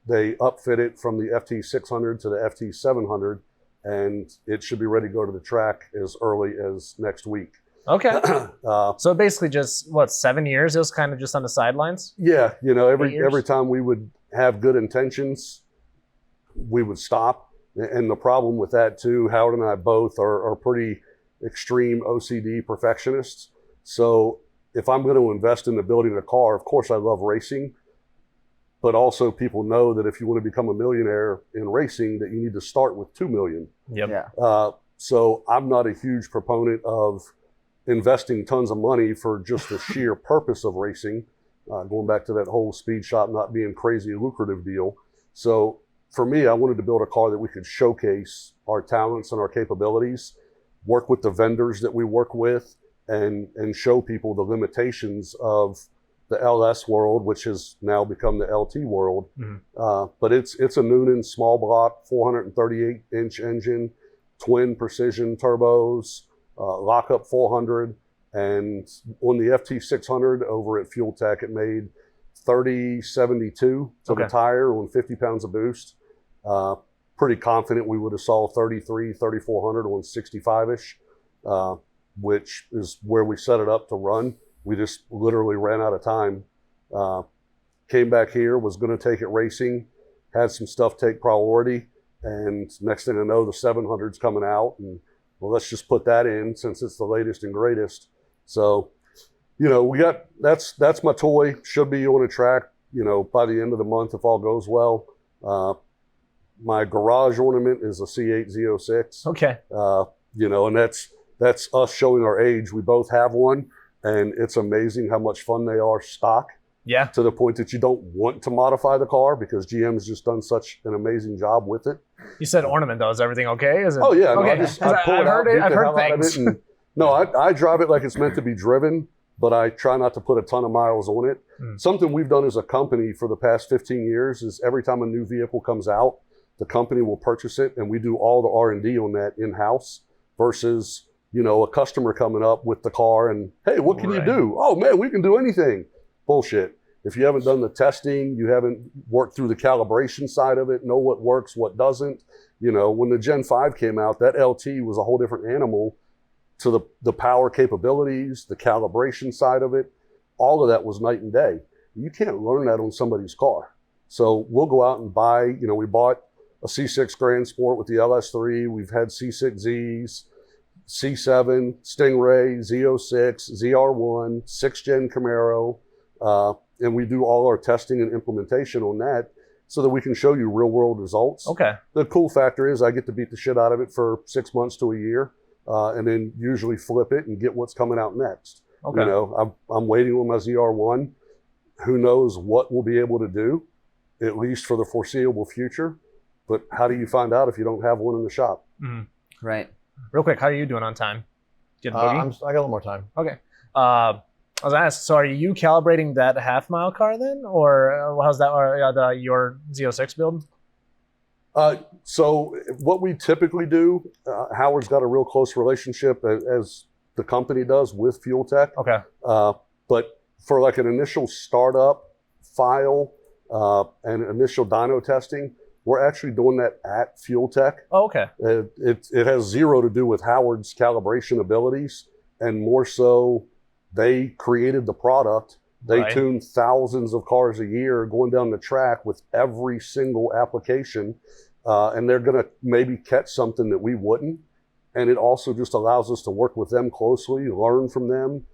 They upfit it from the FT600 to the FT700, and it should be ready to go to the track as early as next week. Okay. So basically just, 7 years? It was kind of just on the sidelines? Yeah. Every time we would have good intentions, we would stop. And the problem with that too, Howard and I both are pretty extreme OCD perfectionists. So if I'm going to invest in the building of a car, of course I love racing, but also people know that if you want to become a millionaire in racing, that you need to start with 2 million. Yep. Yeah. So I'm not a huge proponent of investing tons of money for just the sheer purpose of racing, going back to that whole speed shop not being crazy lucrative deal. So for me, I wanted to build a car that we could showcase our talents and our capabilities, work with the vendors that we work with, and show people the limitations of the LS world, which has now become the LT world. Mm-hmm. But it's a Noonan small block, 438-inch engine, twin precision turbos, lockup 400, and on the FT600 over at Fuel Tech, it made 30.72 to the tire on 50 pounds of boost. Pretty confident we would have saw 3,400 on 65-ish, which is where we set it up to run. We just literally ran out of time. Came back here, was going to take it racing, had some stuff take priority, and next thing I know, the 700's coming out, and well, let's just put that in since it's the latest and greatest. So, we got that's my toy. Should be on a track, by the end of the month if all goes well. My garage ornament is a C8 Z06. Okay. And that's us showing our age. We both have one, and it's amazing how much fun they are stock. Yeah. To the point that you don't want to modify the car because GM has just done such an amazing job with it. You said ornament though. Is everything okay? Is it? Oh yeah. No, okay. I pull it out, I've heard things. I drive it like it's meant to be driven, but I try not to put a ton of miles on it. Something we've done as a company for the past 15 years is every time a new vehicle comes out, the company will purchase it, and we do all the R&D on that in-house versus, a customer coming up with the car and, hey, what can you do? Oh man, we can do anything. Bullshit. If you haven't done the testing, you haven't worked through the calibration side of it, know what works, what doesn't. When the Gen 5 came out, that LT was a whole different animal to the power capabilities, the calibration side of it. All of that was night and day. You can't learn that on somebody's car. So we'll go out and buy, we bought a C6 Grand Sport with the LS3. We've had C6Zs, C7, Stingray, Z06, ZR1, 6th Gen Camaro. And we do all our testing and implementation on that so that we can show you real world results. Okay. The cool factor is I get to beat the shit out of it for 6 months to a year, and then usually flip it and get what's coming out next. Okay. I'm waiting on my ZR1. Who knows what we'll be able to do, at least for the foreseeable future. But how do you find out if you don't have one in the shop? Mm. Right. Real quick, how are you doing on time? Do you have a boogie? I got a little more time. Okay. I was asked, so are you calibrating that half-mile car then? Or how's that, or your Z06 build? So what we typically do, Howard's got a real close relationship as the company does with Fuel Tech. Okay. But for like an initial startup file and initial dyno testing, we're actually doing that at Fuel Tech. Oh, okay. It has zero to do with Howard's calibration abilities, and more so they created the product. They tune thousands of cars a year going down the track with every single application, and they're going to maybe catch something that we wouldn't. And it also just allows us to work with them closely, learn from them,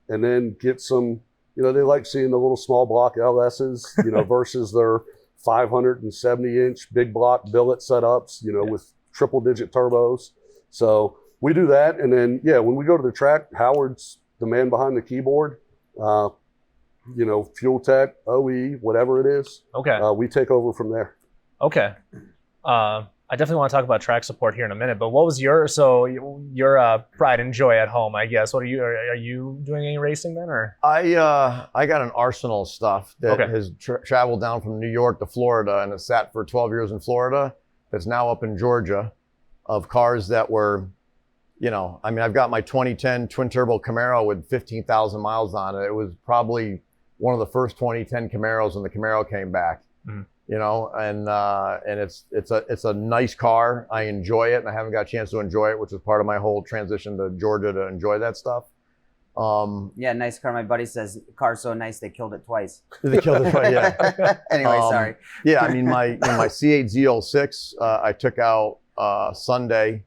and then get some, they like seeing the little small block LSs, versus their 570-inch big block billet setups, with triple-digit turbos. So we do that, and then when we go to the track, Howard's the man behind the keyboard. Fuel tech, OE, whatever it is. Okay. We take over from there. Okay. I definitely want to talk about track support here in a minute, but what was your pride and joy at home, I guess? Are you doing any racing then, or? I got an arsenal of stuff that has traveled down from New York to Florida and has sat for 12 years in Florida. That's now up in Georgia, of cars that were, I've got my 2010 twin turbo Camaro with 15,000 miles on it. It was probably one of the first 2010 Camaros when the Camaro came back. Mm. And it's a nice car. I enjoy it, and I haven't got a chance to enjoy it, which is part of my whole transition to Georgia to enjoy that stuff. Nice car. My buddy says car's so nice they killed it twice. They killed it twice, yeah. Anyway, sorry. Yeah, my C8 Z06 I took out Sunday.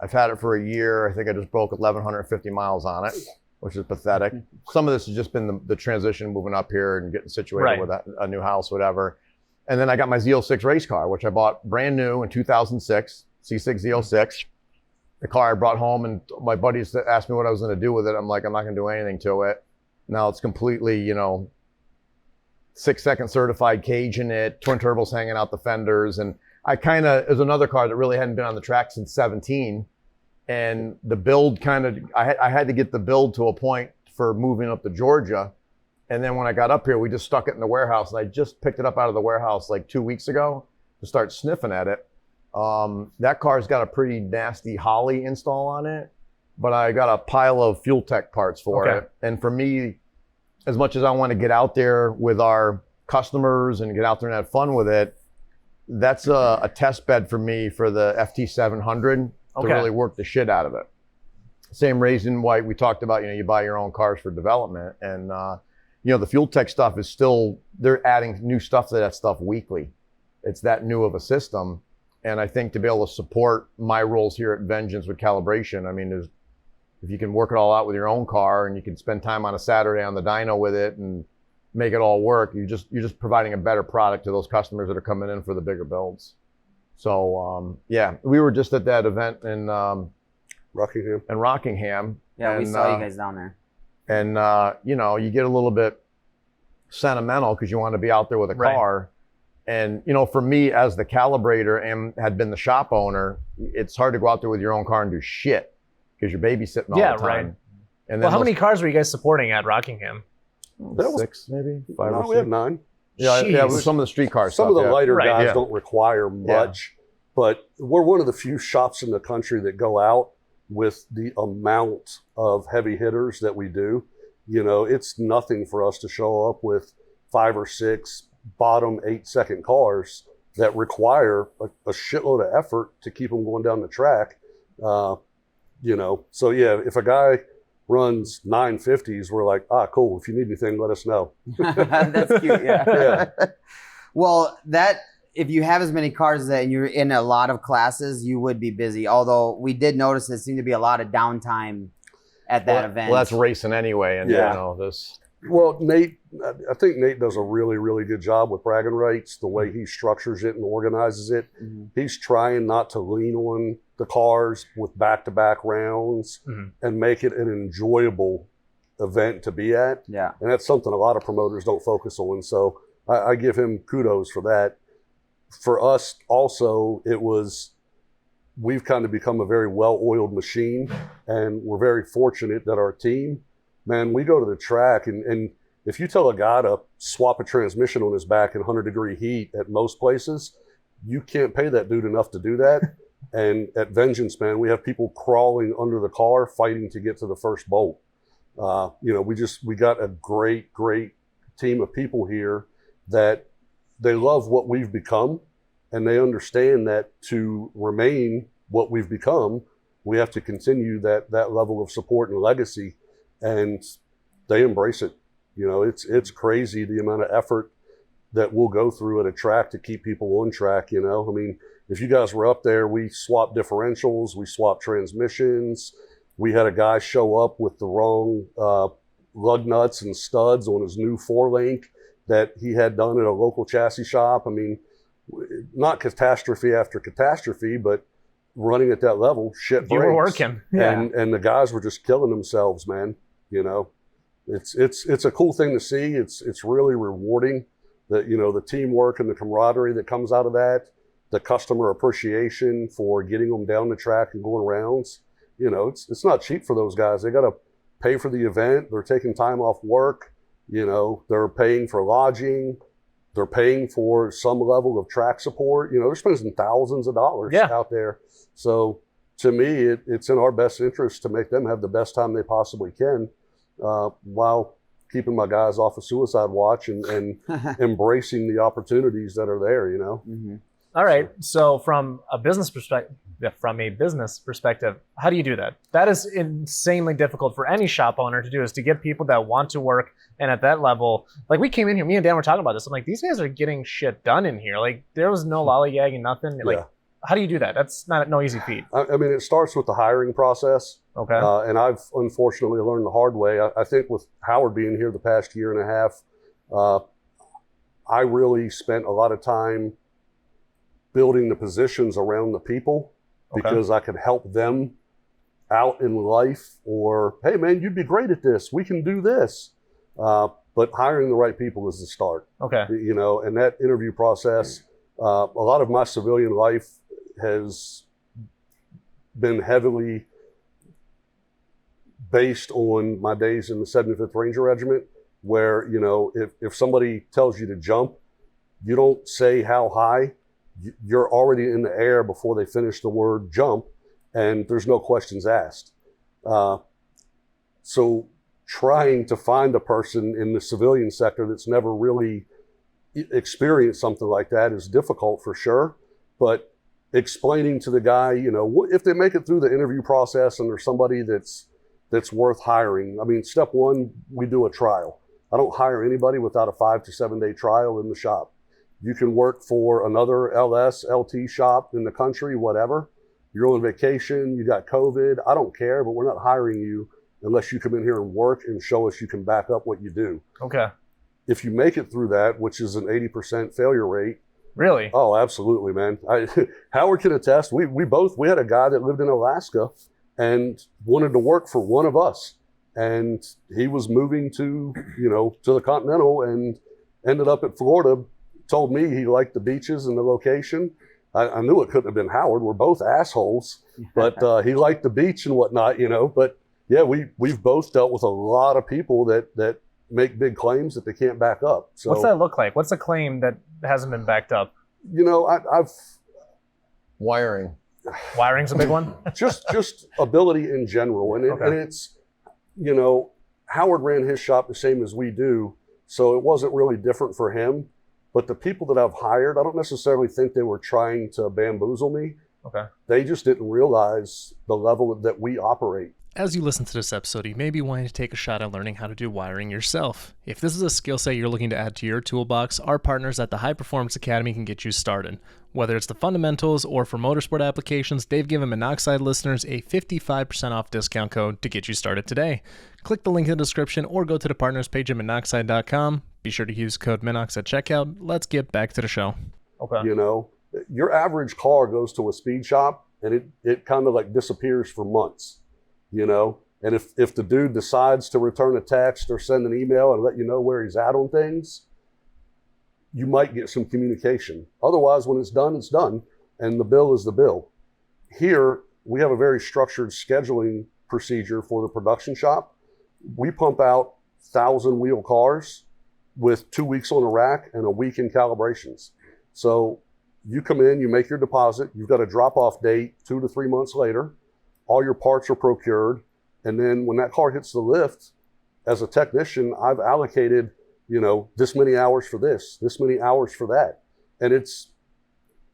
I've had it for a year. I think I just broke 1,150 miles on it, which is pathetic. Some of this has just been the transition, moving up here and getting situated with a new house, whatever. And then I got my Z06 race car, which I bought brand new in 2006, C6 Z06. The car I brought home, and my buddies asked me what I was going to do with it. I'm like, I'm not going to do anything to it. Now it's completely, 6-second certified cage in it, twin turbos hanging out the fenders. And it was another car that really hadn't been on the track since 17. And the build I had to get the build to a point for moving up to Georgia. And then when I got up here, we just stuck it in the warehouse. And I just picked it up out of the warehouse like 2 weeks ago to start sniffing at it. That car's got a pretty nasty Holley install on it, but I got a pile of fuel tech parts for it. And for me, as much as I want to get out there with our customers and get out there and have fun with it, that's a test bed for me for the FT700 to really work the shit out of it. Same reason why we talked about, you buy your own cars for development. And, the fuel tech stuff is still, they're adding new stuff to that stuff weekly. It's that new of a system. And I think to be able to support my roles here at Vengeance with calibration, if you can work it all out with your own car and you can spend time on a Saturday on the dyno with it and make it all work, you're just providing a better product to those customers that are coming in for the bigger builds. So we were just at that event in Rockingham. Yeah, we saw you guys down there. And you get a little bit sentimental because you want to be out there with a car. And, for me as the calibrator and had been the shop owner, it's hard to go out there with your own car and do shit because you're babysitting all the time. Right. And then how many cars were you guys supporting at Rockingham? 6, maybe 5 or 6. We have 9. Yeah, with some of the street cars. Some of the lighter guys don't require much, but we're one of the few shops in the country that go out with the amount of heavy hitters that we do. It's nothing for us to show up with 5 or 6 bottom 8-second cars that require a shitload of effort to keep them going down the track. So if a guy runs 950s, we're like, cool. If you need anything, let us know. That's cute. Yeah. Well, if you have as many cars as that and you're in a lot of classes, you would be busy. Although we did notice there seemed to be a lot of downtime at that event. Well, that's racing anyway. And this. Well, I think Nate does a really, really good job with bragging rights, the way he structures it and organizes it. Mm-hmm. He's trying not to lean on the cars with back-to-back rounds and make it an enjoyable event to be at. Yeah. And that's something a lot of promoters don't focus on. So I give him kudos for that. For us also, we've kind of become a very well-oiled machine, and we're very fortunate that our team, man, we go to the track, and if you tell a guy to swap a transmission on his back in 100-degree heat at most places, you can't pay that dude enough to do that. And at Vengeance, man, we have people crawling under the car fighting to get to the first bolt. We got a great, great team of people here that they love what we've become, and they understand that to remain what we've become, we have to continue that level of support and legacy, and they embrace it. It's crazy the amount of effort that we'll go through at a track to keep people on track. If you guys were up there, we swapped differentials, we swapped transmissions. We had a guy show up with the wrong lug nuts and studs on his new 4-link that he had done at a local chassis shop. Not catastrophe after catastrophe, but running at that level, shit breaks. You were working. Yeah. And the guys were just killing themselves, man. You know, it's a cool thing to see. It's really rewarding that, you know, the teamwork and the camaraderie that comes out of that, the customer appreciation for getting them down the track and going rounds. You know, it's not cheap for those guys. They got to pay for the event. They're taking time off work. You know, they're paying for lodging. They're paying for some level of track support. You know, they're spending thousands of dollars out there. So to me, it's in our best interest to make them have the best time they possibly can, while keeping my guys off of suicide watch and embracing the opportunities that are there, you know? Mm-hmm. All right. So from a business perspective, how do you do that? That is insanely difficult for any shop owner to do, is to get people that want to work. And at that level, like we came in here, me and Dan were talking about this. I'm like, these guys are getting shit done in here. Like there was no lollygagging, nothing. Like, how do you do that? That's no easy feat. I mean, it starts with the hiring process. Okay. And I've unfortunately learned the hard way. I think with Howard being here the past year and a half, I really spent a lot of time building the positions around the people, because I could help them out in life, or, hey man, you'd be great at this. We can do this. But hiring the right people is the start. Okay. You know, and that interview process, a lot of my civilian life has been heavily based on my days in the 75th Ranger Regiment, where, you know, if somebody tells you to jump, you don't say how high. You're already in the air before they finish the word jump, and there's no questions asked. So trying to find a person in the civilian sector that's never really experienced something like that is difficult for sure. But explaining to the guy, you know, if they make it through the interview process and there's somebody that's worth hiring. I mean, step one, we do a trial. I don't hire anybody without a 5 to 7 day trial in the shop. You can work for another LS, LT shop in the country, whatever. You're on vacation, you got COVID, I don't care, but we're not hiring you unless you come in here and work and show us you can back up what you do. Okay. If you make it through that, which is an 80% failure rate. Really? Oh, absolutely, man. Howard can attest. We had a guy that lived in Alaska and wanted to work for one of us. And he was moving to the Continental and ended up at Florida. Told me he liked the beaches and the location. I knew it couldn't have been Howard. We're both assholes, but he liked the beach and whatnot, But yeah, we've both dealt with a lot of people that make big claims that they can't back up. So what's that look like? What's a claim that hasn't been backed up? I've wiring. Wiring's a big one. just ability in general, and it's Howard ran his shop the same as we do, so it wasn't really different for him. But the people that I've hired, I don't necessarily think they were trying to bamboozle me. Okay. They just didn't realize the level that we operate. As you listen to this episode, you may be wanting to take a shot at learning how to do wiring yourself. If this is a skill set you're looking to add to your toolbox, our partners at the High Performance Academy can get you started. Whether it's the fundamentals or for motorsport applications, they've given Minnoxide listeners a 55% off discount code to get you started today. Click the link in the description or go to the partners page at minnoxide.com. Be sure to use code MINNOX at checkout. Let's get back to the show. Okay. Your average car goes to a speed shop and it kind of like disappears for months. And if the dude decides to return a text or send an email and let you know where he's at on things, you might get some communication. Otherwise, when it's done, and the bill is the bill. Here, we have a very structured scheduling procedure for the production shop. We pump out 1,000-wheel cars with 2 weeks on a rack and a week in calibrations. So you come in, you make your deposit, you've got a drop-off date 2 to 3 months later. All your parts are procured. And then when that car hits the lift, as a technician, I've allocated, this many hours for this many hours for that. And it's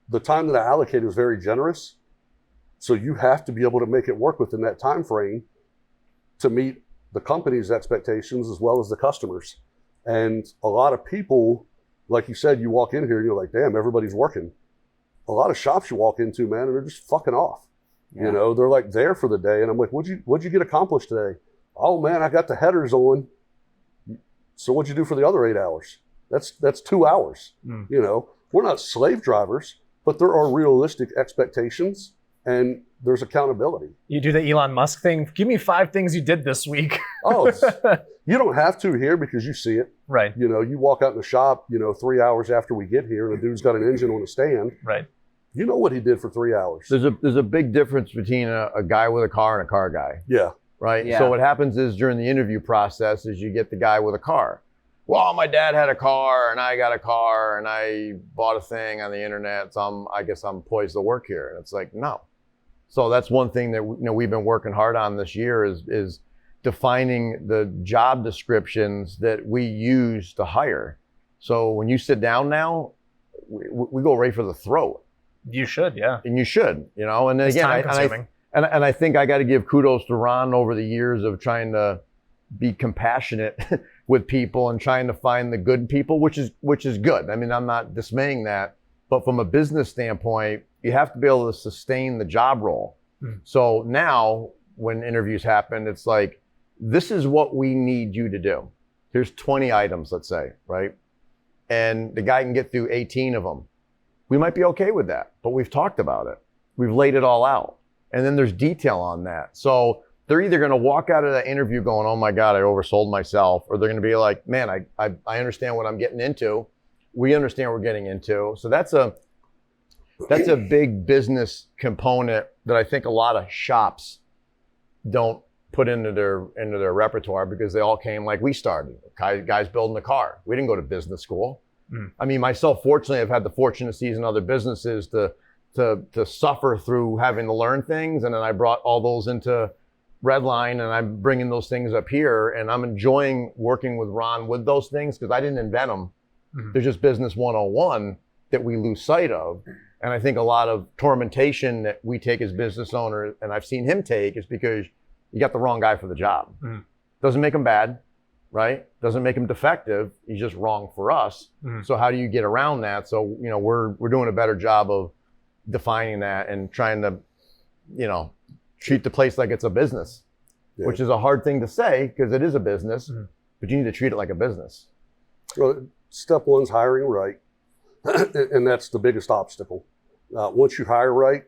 the time that I allocate is very generous. So you have to be able to make it work within that time frame to meet the company's expectations as well as the customers. And a lot of people, like you said, you walk in here and you're like, damn, everybody's working. A lot of shops you walk into, man, and they're just fucking off. Yeah. They're like there for the day. And I'm like, what'd you get accomplished today? Oh man, I got the headers on. So what'd you do for the other 8 hours? That's 2 hours. We're not slave drivers, but there are realistic expectations and there's accountability. You do the Elon Musk thing. Give me 5 things you did this week. Oh, you don't have to here because you see it. Right. You know, you walk out in the shop, 3 hours after we get here, and the dude's got an engine on a stand. Right. You know what he did for 3 hours. There's a big difference between a guy with a car and a car guy. Yeah. Right. Yeah. So what happens is during the interview process is you get the guy with a car. Well, my dad had a car and I got a car and I bought a thing on the internet. So I guess I'm poised to work here. And it's like, no. So that's one thing that we've been working hard on this year is defining the job descriptions that we use to hire. So when you sit down now, we go right for the throat. You should, yeah. And you should, and then It's again, time consuming. and I think I got to give kudos to Ron over the years of trying to be compassionate with people and trying to find the good people, which is good. I mean, I'm not dismaying that, but from a business standpoint, you have to be able to sustain the job role. So now when interviews happen, it's like, this is what we need you to do. Here's 20 items, let's say, right? And the guy can get through 18 of them. We might be okay with that, but we've talked about it. We've laid it all out. And then there's detail on that. So they're either going to walk out of that interview going, oh my God, I oversold myself, or they're going to be like, man, I understand what I'm getting into. We understand what we're getting into. So that's a big business component that I think a lot of shops don't put into their repertoire because they all came like we started. Guys building a car. We didn't go to business school. I mean, myself, fortunately, I've had the fortune to see in other businesses to suffer through having to learn things. And then I brought all those into Redline and I'm bringing those things up here. And I'm enjoying working with Ron with those things because I didn't invent them. They're just business 101 that we lose sight of. And I think a lot of tormentation that we take as business owners, and I've seen him take, is because you got the wrong guy for the job. Doesn't make him bad, right? Doesn't make him defective. He's just wrong for us. So how do you get around that? So, we're doing a better job of defining that and trying to, treat the place like it's a business, which is a hard thing to say because it is a business, but you need to treat it like a business. Well, step one's hiring right. And that's the biggest obstacle. Once you hire right,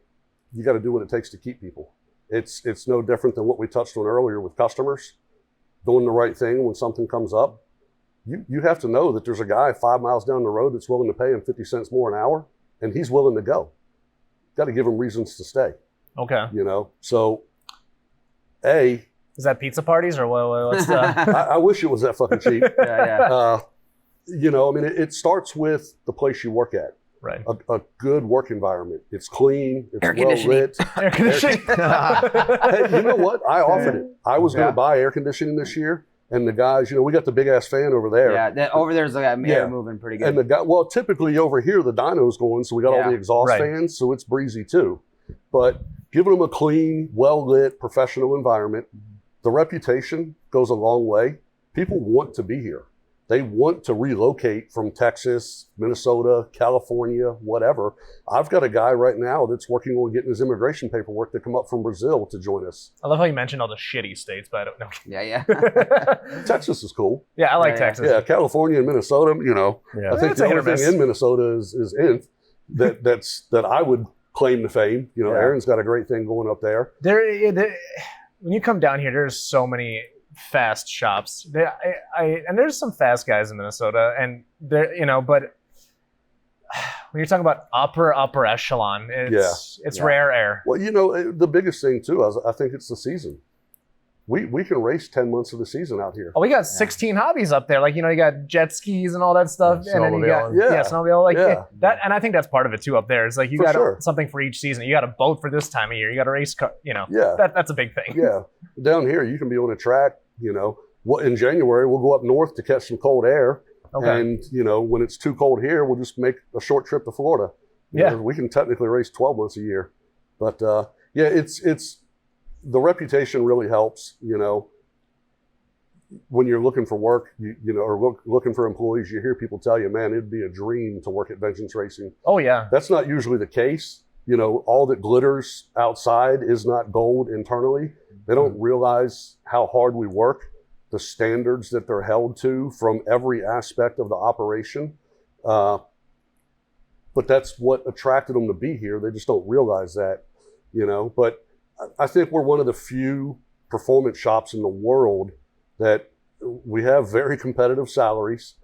you got to do what it takes to keep people. It's no different than what we touched on earlier with customers. Doing the right thing when something comes up. You have to know that there's a guy 5 miles down the road that's willing to pay him 50 cents more an hour, and he's willing to go. Got to give him reasons to stay. Okay. So is that pizza parties or what's the? I wish it was that fucking cheap. Yeah. It starts with the place you work at. Right. A good work environment. It's clean. It's Air well conditioning. lit. Air conditioning. Hey, you know what? I offered it. I was going to buy air conditioning this year, and the guys, we got the big ass fan over there. Yeah, over there's like air moving pretty good. And the guy, typically over here the dyno's going, so we got all the exhaust Right. fans, so it's breezy too. But giving them a clean, well lit, professional environment, the reputation goes a long way. People want to be here. They want to relocate from Texas, Minnesota, California, whatever. I've got a guy right now that's working on getting his immigration paperwork to come up from Brazil to join us. I love how you mentioned all the shitty states, but I don't know. Yeah. Texas is cool. Yeah, I like Yeah. Texas. Yeah, California and Minnesota, I think It's the a hit only or miss. thing in Minnesota is Inf that I would claim to fame. Aaron's got a great thing going up there. When you come down here, there's so many fast shops. And there's some fast guys in Minnesota, and but when you're talking about upper echelon, it's rare air. Well, the biggest thing too, I think it's the season. We can race 10 months of the season out here. Oh, we got 16 hobbies up there. Like, you got jet skis and all that stuff. And then you got snowmobile. That, and I think that's part of it too up there. It's like you got something for each season. You got a boat for this time of year. You got a race car, that's a big thing. Yeah. Down here, you can be on a track, in January, we'll go up north to catch some cold air. Okay. And, when it's too cold here, we'll just make a short trip to Florida. We can technically race 12 months a year. But, it's the reputation really helps, when you're looking for work, or looking for employees, you hear people tell you, man, it'd be a dream to work at Vengeance Racing. Oh, yeah. That's not usually the case. All that glitters outside is not gold internally. They don't realize how hard we work, the standards that they're held to from every aspect of the operation. But that's what attracted them to be here. They just don't realize that. But I think we're one of the few performance shops in the world that we have very competitive salaries.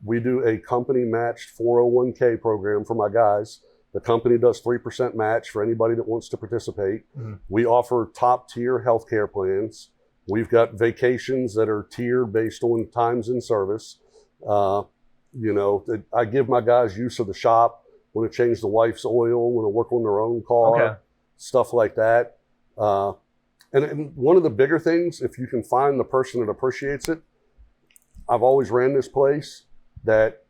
We do a company matched 401k program for my guys. The company does 3% match for anybody that wants to participate. Mm-hmm. We offer top tier healthcare plans. We've got vacations that are tiered based on times in service. I give my guys use of the shop, want to change the wife's oil, want to work on their own car, stuff like that. And one of the bigger things, if you can find the person that appreciates it, I've always ran this place that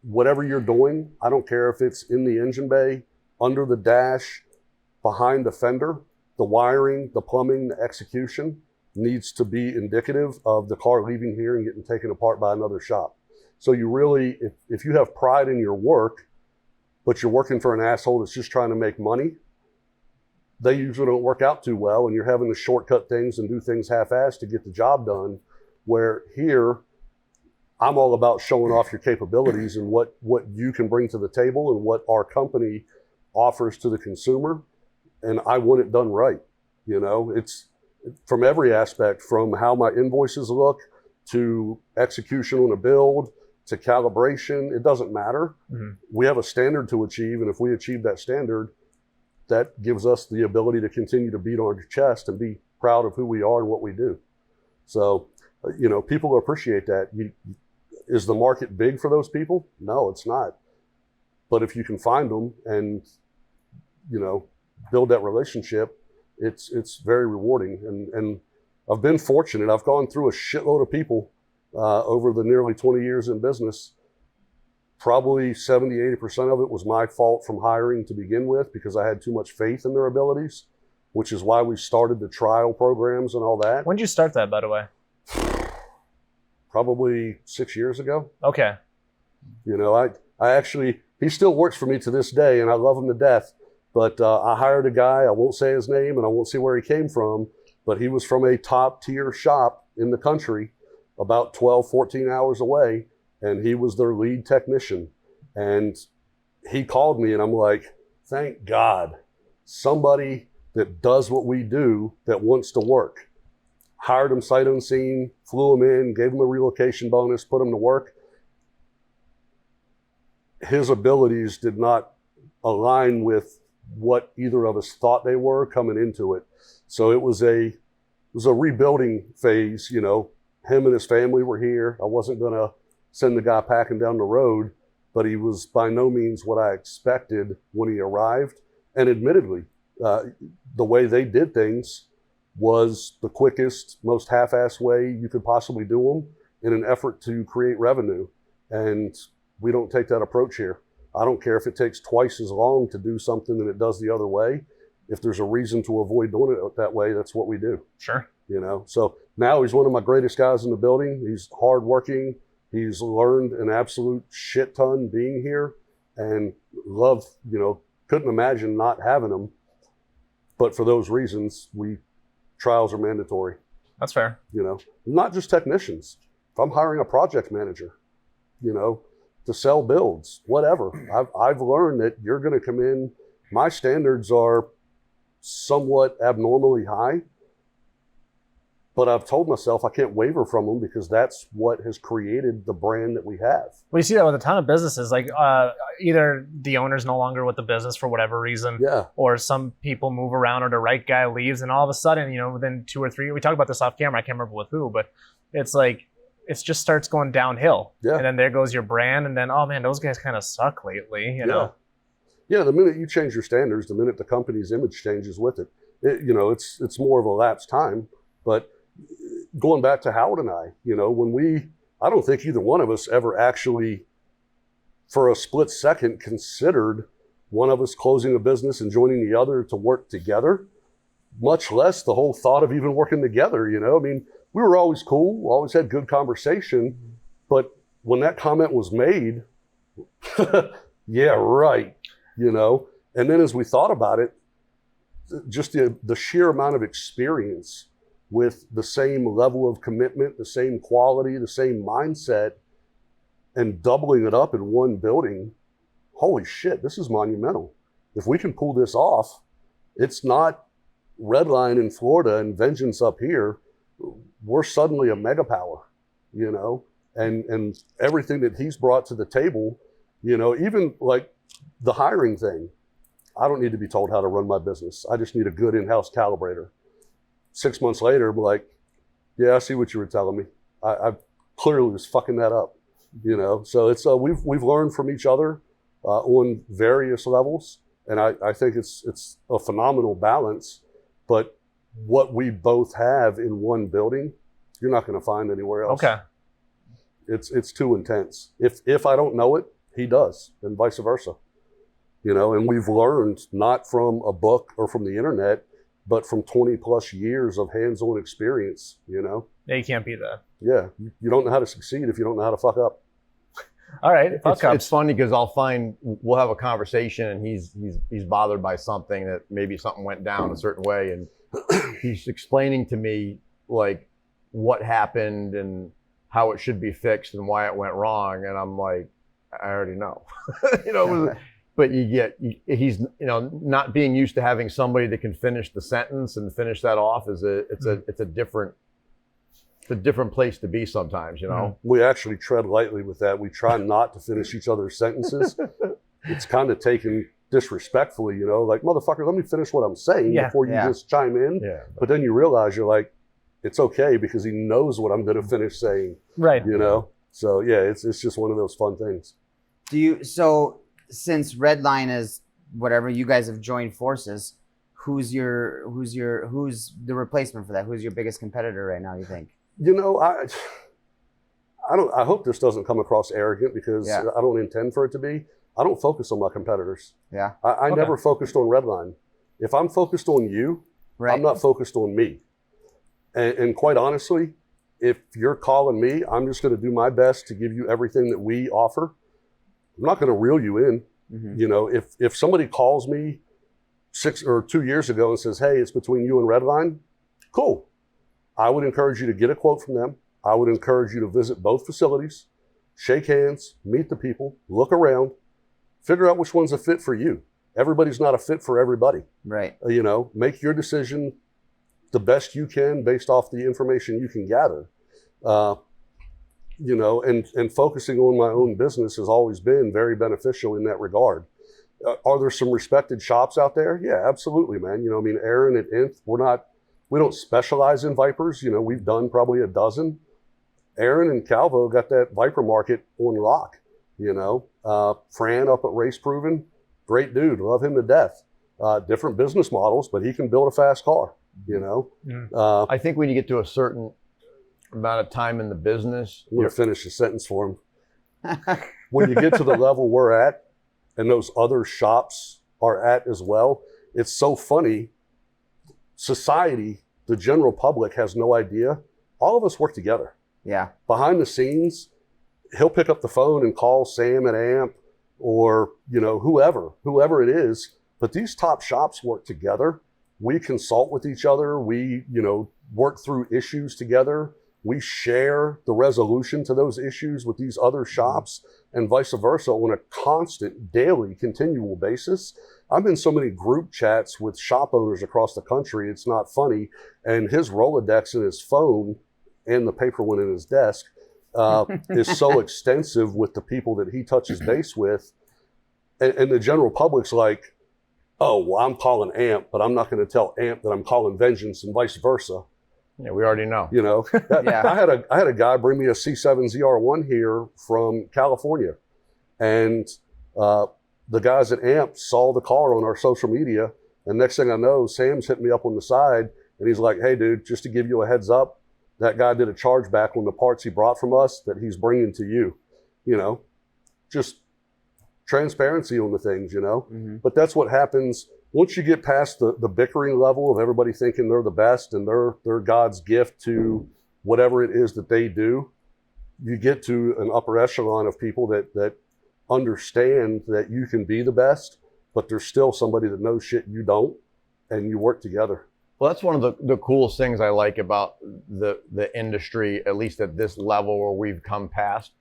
whatever you're doing, I don't care if it's in the engine bay, under the dash, behind the fender, the wiring, the plumbing, the execution needs to be indicative of the car leaving here and getting taken apart by another shop. So you really, if you have pride in your work, but you're working for an asshole that's just trying to make money, they usually don't work out too well, and you're having to shortcut things and do things half-assed to get the job done. Where here, I'm all about showing off your capabilities and what you can bring to the table and what our company offers to the consumer, and I want it done right. It's from every aspect, from how my invoices look to execution on a build to calibration. It doesn't matter. Mm-hmm. We have a standard to achieve, and if we achieve that standard, that gives us the ability to continue to beat on our chest and be proud of who we are and what we do. So, people appreciate that. Is the market big for those people? No, it's not. But if you can find them and, build that relationship, it's very rewarding. And I've been fortunate. I've gone through a shitload of people over the nearly 20 years in business. Probably 70-80% of it was my fault from hiring to begin with, because I had too much faith in their abilities, which is why we started the trial programs and all that. When did you start that, by the way? Probably 6 years ago. Okay. I actually, he still works for me to this day, and I love him to death. But I hired a guy, I won't say his name, and I won't say where he came from, but he was from a top tier shop in the country, about 12, 14 hours away. And he was their lead technician. And he called me, and I'm like, thank God, somebody that does what we do that wants to work. Hired him sight unseen, flew him in, gave him a relocation bonus, put him to work. His abilities did not align with what either of us thought they were coming into it. So it was a rebuilding phase. Him and his family were here. I wasn't going to send the guy packing down the road, but he was by no means what I expected when he arrived. And admittedly, the way they did things was the quickest, most half-assed way you could possibly do them in an effort to create revenue. And we don't take that approach here. I don't care if it takes twice as long to do something than it does the other way. If there's a reason to avoid doing it that way, that's what we do. Sure. So now he's one of my greatest guys in the building. He's hardworking. He's learned an absolute shit ton being here, and couldn't imagine not having him. But for those reasons, trials are mandatory. That's fair. Not just technicians. If I'm hiring a project manager, to sell builds, whatever, I've learned that you're going to come in. My standards are somewhat abnormally high, but I've told myself I can't waver from them, because that's what has created the brand that we have. Well, you see that with a ton of businesses. Like either the owner's no longer with the business for whatever reason, or some people move around, or the right guy leaves, and all of a sudden, within 2 or 3, we talked about this off camera, I can't remember with who, but it's like, it just starts going downhill. Yeah. And then there goes your brand, and then, oh man, those guys kind of suck lately, Yeah, the minute you change your standards, the minute the company's image changes with it, it's more of a lapsed time. But going back to Howard and I, I don't think either one of us ever actually, for a split second, considered one of us closing a business and joining the other to work together, much less the whole thought of even working together. We were always cool, we always had good conversation, but when that comment was made, yeah, right, and then as we thought about it, just the sheer amount of experience with the same level of commitment, the same quality, the same mindset, and doubling it up in one building, holy shit, this is monumental. If we can pull this off, It's not Redline in Florida and Vengeance up here. We're suddenly a mega power, you know, and everything that he's brought to the table, you know, even like the hiring thing. I don't need to be told how to run my business. I just need a good in-house calibrator. 6 months later, I'm like, yeah, I see what you were telling me. I clearly was fucking that up, you know. So it's we've learned from each other on various levels, and I think it's a phenomenal balance. But what we both have in one building, you're not going to find anywhere else. Okay. It's too intense. If I don't know it, he does, and vice versa. You know, and we've learned not from a book or from the internet, but from 20 plus years of hands-on experience, you know? Yeah, you can't beat that. Yeah, you don't know how to succeed if you don't know how to fuck up. All right, It's funny because we'll have a conversation and he's bothered by something, that maybe something went down a certain way, and he's explaining to me like what happened and how it should be fixed and why it went wrong, and I'm like, I already know. You know, but he's, you know, not being used to having somebody that can finish the sentence and finish that off it's a different place to be sometimes, you know. We actually tread lightly with that. We try not to finish each other's sentences. It's kind of taken disrespectfully, you know, like, motherfucker, let me finish what I'm saying before you just chime in. Yeah. But then you realize you're like, it's okay because he knows what I'm going to finish saying. Right. You know? So yeah, it's just one of those fun things. Since Redline is whatever, you guys have joined forces, who's the replacement for that? Who's your biggest competitor right now, you think? You know, I hope this doesn't come across arrogant, because I don't intend for it to be. I don't focus on my competitors. Yeah. I never focused on Redline. If I'm focused on you, I'm not focused on me. And quite honestly, if you're calling me, I'm just going to do my best to give you everything that we offer. I'm not going to reel you in. Mm-hmm. You know, if somebody calls me 2 years ago and says, hey, it's between you and Redline, cool. I would encourage you to get a quote from them. I would encourage you to visit both facilities, shake hands, meet the people, look around, figure out which one's a fit for you. Everybody's not a fit for everybody. Right. You know, make your decision the best you can based off the information you can gather. You know, and focusing on my own business has always been very beneficial in that regard. Are there some respected shops out there? Yeah, absolutely, man. You know, I mean, Aaron at Nth, we don't specialize in Vipers. You know, we've done probably a dozen. Aaron and Calvo got that Viper market on lock, you know. Fran up at Race Proven, great dude, love him to death. Different business models, but he can build a fast car, you know. I think when you get to a certain amount of time in the business, I'm going to finish the sentence for him. When you get to the level we're at, and those other shops are at as well, it's so funny. Society, the general public, has no idea. All of us work together. Yeah. Behind the scenes, he'll pick up the phone and call Sam at AMP, or, you know, whoever it is. But these top shops work together. We consult with each other. We, you know, work through issues together. We share the resolution to those issues with these other shops, and vice versa, on a constant, daily, continual basis. I'm in so many group chats with shop owners across the country, it's not funny. And his Rolodex in his phone and the paper one in his desk is so extensive with the people that he touches base with. And the general public's like, oh, well, I'm calling AMP, but I'm not going to tell AMP that I'm calling Vengeance, and vice versa. Yeah, we already know. You know, I had a guy bring me a C7 ZR1 here from California, and the guys at AMP saw the car on our social media, and next thing I know, Sam's hit me up on the side, and he's like, hey, dude, just to give you a heads up, that guy did a chargeback on the parts he brought from us that he's bringing to you. You know, just transparency on the things, you know. Mm-hmm. But that's what happens once you get past the bickering level of everybody thinking they're the best and they're God's gift to whatever it is that they do. You get to an upper echelon of people that understand that you can be the best, but there's still somebody that knows shit you don't, and you work together. Well, that's one of the coolest things I like about the industry, at least at this level where we've come past,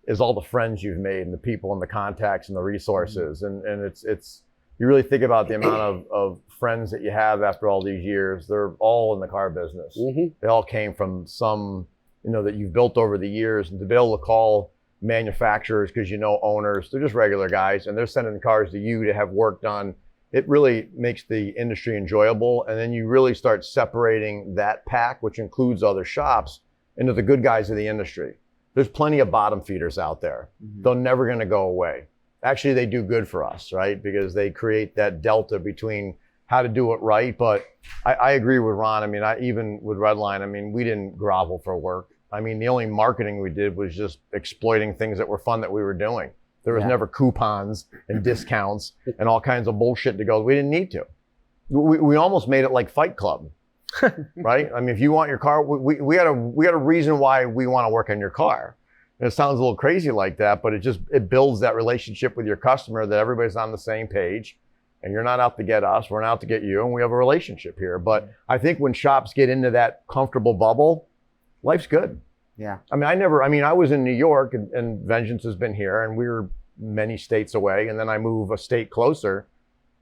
is all the friends you've made and the people and the contacts and the resources. Mm-hmm. And it's you really think about the amount of friends that you have after all these years. They're all in the car business. They all came from some, that you've built over the years, and to be able to call manufacturers because owners, they're just regular guys, and they're sending cars to you to have work done. It really makes the industry enjoyable, and then you really start separating that pack, which includes other shops, into the good guys of the industry. There's plenty of bottom feeders out there. They're never going to go away. Actually, they do good for us, right? Because they create that delta between how to do it right. But I agree with Ron. I mean, even with Redline, we didn't grovel for work. The only marketing we did was just exploiting things that were fun that we were doing. There was never coupons and discounts and all kinds of bullshit to go. We didn't need to. We almost made it like Fight Club, right? If you want your car, we had a reason why we want to work on your car. And it sounds a little crazy like that, but it builds that relationship with your customer, that everybody's on the same page, and you're not out to get us, we're not out to get you, and we have a relationship here. But I think when shops get into that comfortable bubble, life's good. Yeah. I was in New York, and Vengeance has been here, and we were many states away, and then I move a state closer.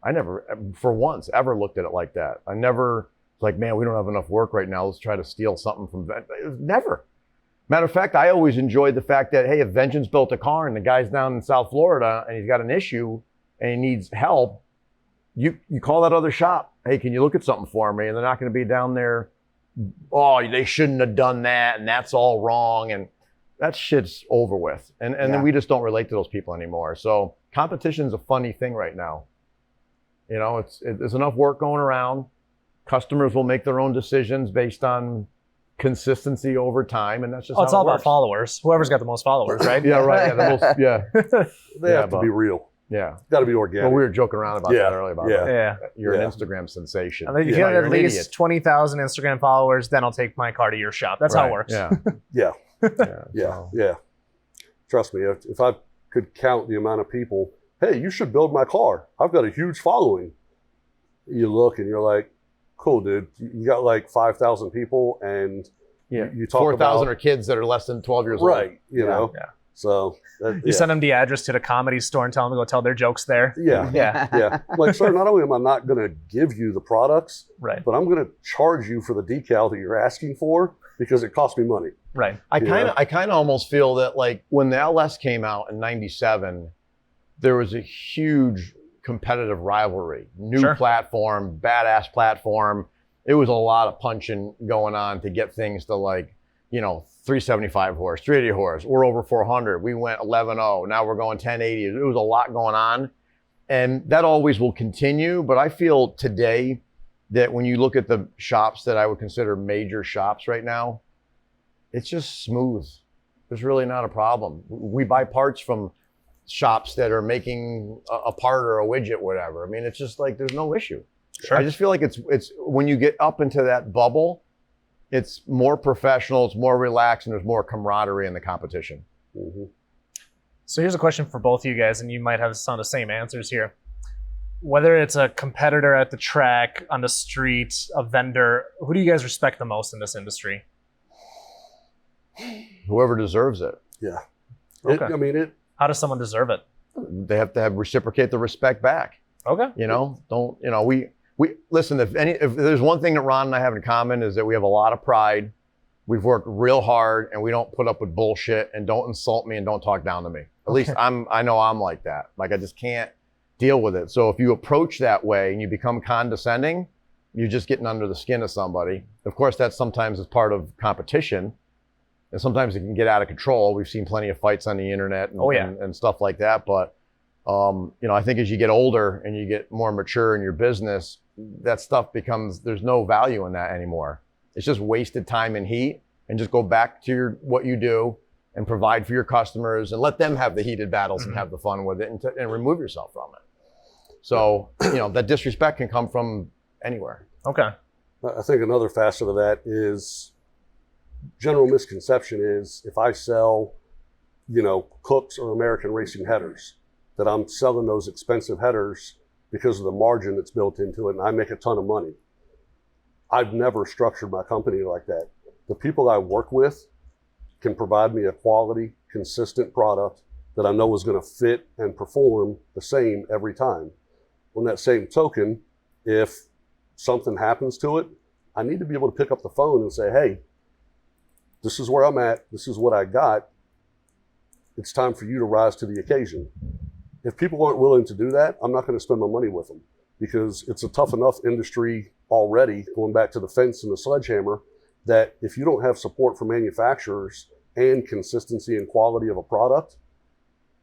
I never, for once, ever looked at it like that. I never, like, man, we don't have enough work right now, let's try to steal something from Vengeance. Never. Matter of fact, I always enjoyed the fact that, hey, if Vengeance built a car and the guy's down in South Florida and he's got an issue and he needs help, you call that other shop. Hey, can you look at something for me? And they're not going to be down there, oh, they shouldn't have done that, and that's all wrong, and that shit's over with. And then we just don't relate to those people anymore. So competition's a funny thing right now. There's enough work going around. Customers will make their own decisions based on consistency over time, and that's just it's all about followers. Whoever's got the most followers, right? Yeah, right. They have to be real. Yeah. Got to be organic. Well, we were joking around about that earlier. You're an Yeah. Instagram sensation. If you get at least 20,000 Instagram followers, then I'll take my car to your shop. That's how it works. Yeah. Trust me, if I could count the amount of people, hey, you should build my car. I've got a huge following. You look and you're like, cool, dude. You got like 5,000 people, and you talk 4,000 about are kids that are less than 12 years old. Right. You know. Yeah. So you send them the address to the comedy store and tell them to go tell their jokes there. Yeah. Like, sir, not only am I not going to give you the products, right, but I'm going to charge you for the decal that you're asking for because it costs me money. Right. I kind of almost feel that, like, when the LS came out in '97, there was a huge competitive rivalry. New platform, badass platform. It was a lot of punching going on to get things to, like, 375 horse, 380 horse. We're over 400. We went 11.0. Now we're going 1080. It was a lot going on. And that always will continue. But I feel today that when you look at the shops that I would consider major shops right now, it's just smooth. There's really not a problem. We buy parts from shops that are making a part or a widget, whatever. It's just like, there's no issue. Sure. I just feel like it's when you get up into that bubble, it's more professional, it's more relaxed, and there's more camaraderie in the competition. Mm-hmm. So here's a question for both of you guys, and you might have some of the same answers here. Whether it's a competitor at the track, on the street, a vendor, who do you guys respect the most in this industry? Whoever deserves it. Yeah. Okay. How does someone deserve it? They have to reciprocate the respect back. Okay. We listen, if there's one thing that Ron and I have in common, is that we have a lot of pride. We've worked real hard, and we don't put up with bullshit, and don't insult me and don't talk down to me. At least I know I'm like that. Like, I just can't deal with it. So if you approach that way and you become condescending, you're just getting under the skin of somebody. Of course, that sometimes is part of competition, and sometimes it can get out of control. We've seen plenty of fights on the internet and stuff like that. But I think as you get older and you get more mature in your business, that stuff becomes, there's no value in that anymore. It's just wasted time and heat, and just go back to what you do and provide for your customers and let them have the heated battles and have the fun with it, and remove yourself from it. So, that disrespect can come from anywhere. Okay. I think another facet of that is, general misconception is, if I sell, Cooks or American Racing headers, that I'm selling those expensive headers because of the margin that's built into it, and I make a ton of money. I've never structured my company like that. The people I work with can provide me a quality, consistent product that I know is going to fit and perform the same every time. on that same token, if something happens to it, I need to be able to pick up the phone and say, hey, this is where I'm at. This is what I got. It's time for you to rise to the occasion. If people aren't willing to do that, I'm not going to spend my money with them, because it's a tough enough industry already, going back to the fence and the sledgehammer, that if you don't have support from manufacturers and consistency and quality of a product,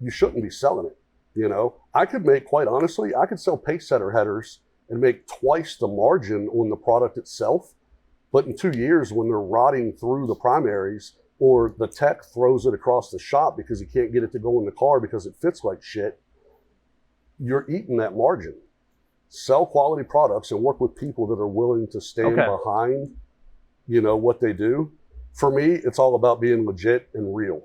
you shouldn't be selling it. You know, I could make, quite honestly, I could sell pace setter headers and make twice the margin on the product itself. But in 2 years, when they're rotting through the primaries, or the tech throws it across the shop because he can't get it to go in the car because it fits like shit, you're eating that margin. Sell quality products and work with people that are willing to stand behind, you know, what they do. For me, it's all about being legit and real.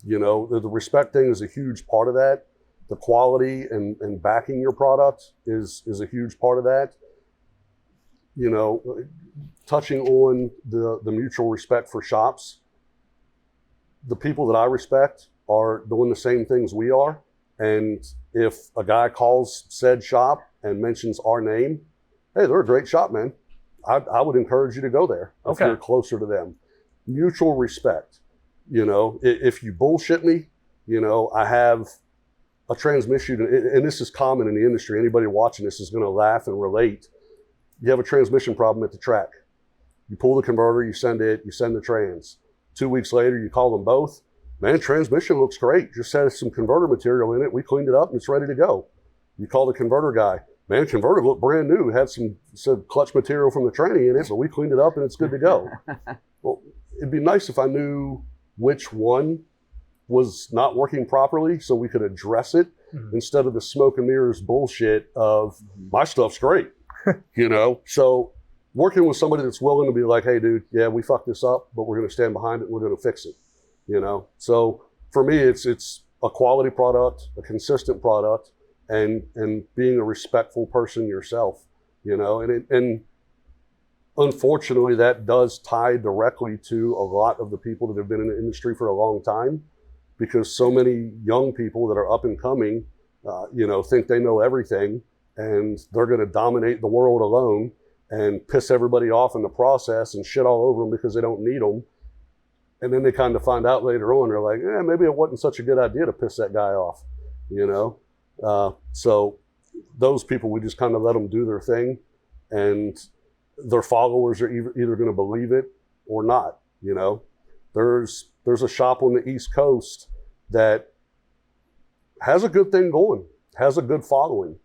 You know, the respect thing is a huge part of that. The quality and backing your product is a huge part of that. You know, touching on the mutual respect for shops, the people that I respect are doing the same things we are. And if a guy calls said shop and mentions our name, hey, they're a great shop, man. I would encourage you to go there if you're closer to them. Mutual respect. You know, if you bullshit me, you know, I have a transmission, and this is common in the industry. Anybody watching this is going to laugh and relate. You have a transmission problem at the track. You pull the converter, you send the trans. 2 weeks later, you call them both. Man, transmission looks great. Just had some converter material in it. We cleaned it up and it's ready to go. You call the converter guy. Man, converter looked brand new. It had some clutch material from the tranny in it, but we cleaned it up and it's good to go. Well, it'd be nice if I knew which one was not working properly so we could address it instead of the smoke and mirrors bullshit of my stuff's great, you know? So working with somebody that's willing to be like, hey dude, yeah, we fucked this up, but we're going to stand behind it and we're going to fix it, you know? So for me, it's a quality product, a consistent product, and being a respectful person yourself, you know? And unfortunately, that does tie directly to a lot of the people that have been in the industry for a long time, because so many young people that are up and coming, you know, think they know everything and they're going to dominate the world alone and piss everybody off in the process and shit all over them because they don't need them. And then they kind of find out later on, they're like, maybe it wasn't such a good idea to piss that guy off, you know? So those people, we just kind of let them do their thing, and their followers are either going to believe it or not. You know, there's a shop on the East Coast that has a good thing going, has a good following,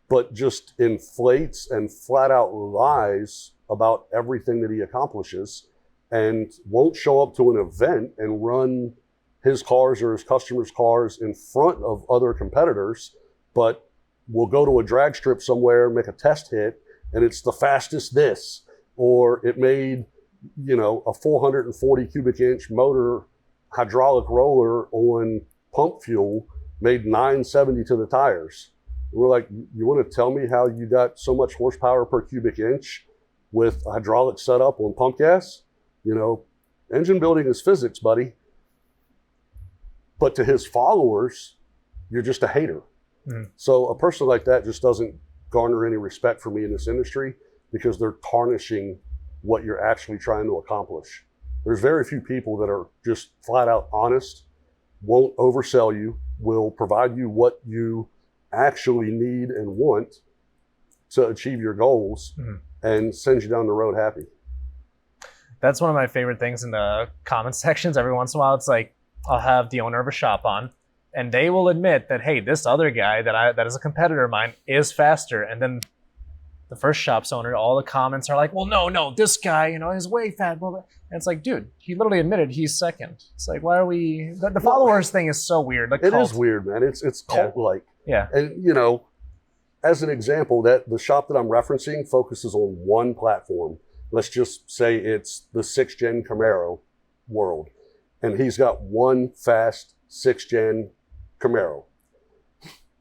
but just inflates and flat out lies about everything that he accomplishes, and won't show up to an event and run his cars or his customers' cars in front of other competitors, but will go to a drag strip somewhere, make a test hit, and it's the fastest this, or it made, you know, a 440 cubic inch motor hydraulic roller on pump fuel made 970 to the tires. We're like, you want to tell me how you got so much horsepower per cubic inch with a hydraulic setup on pump gas? You know, engine building is physics, buddy. But to his followers, you're just a hater. So a person like that just doesn't garner any respect for me in this industry, because they're tarnishing what you're actually trying to accomplish. There's very few people that are just flat out honest, won't oversell you, will provide you what you actually need and want to achieve your goals, and send you down the road happy. That's one of my favorite things in the comment sections. Every once in a while, it's like, I'll have the owner of a shop on, and they will admit that, hey, this other guy that is a competitor of mine is faster. And then the first shop's owner, all the comments are like, well, no, this guy, you know, is way fat. And it's like, dude, he literally admitted he's second. It's like, why are we? The followers thing is so weird. It is weird, man. It's cult-like. Yeah. And you know, as an example, that the shop that I'm referencing focuses on one platform. Let's just say it's the 6th gen Camaro world. And he's got one fast 6th gen Camaro.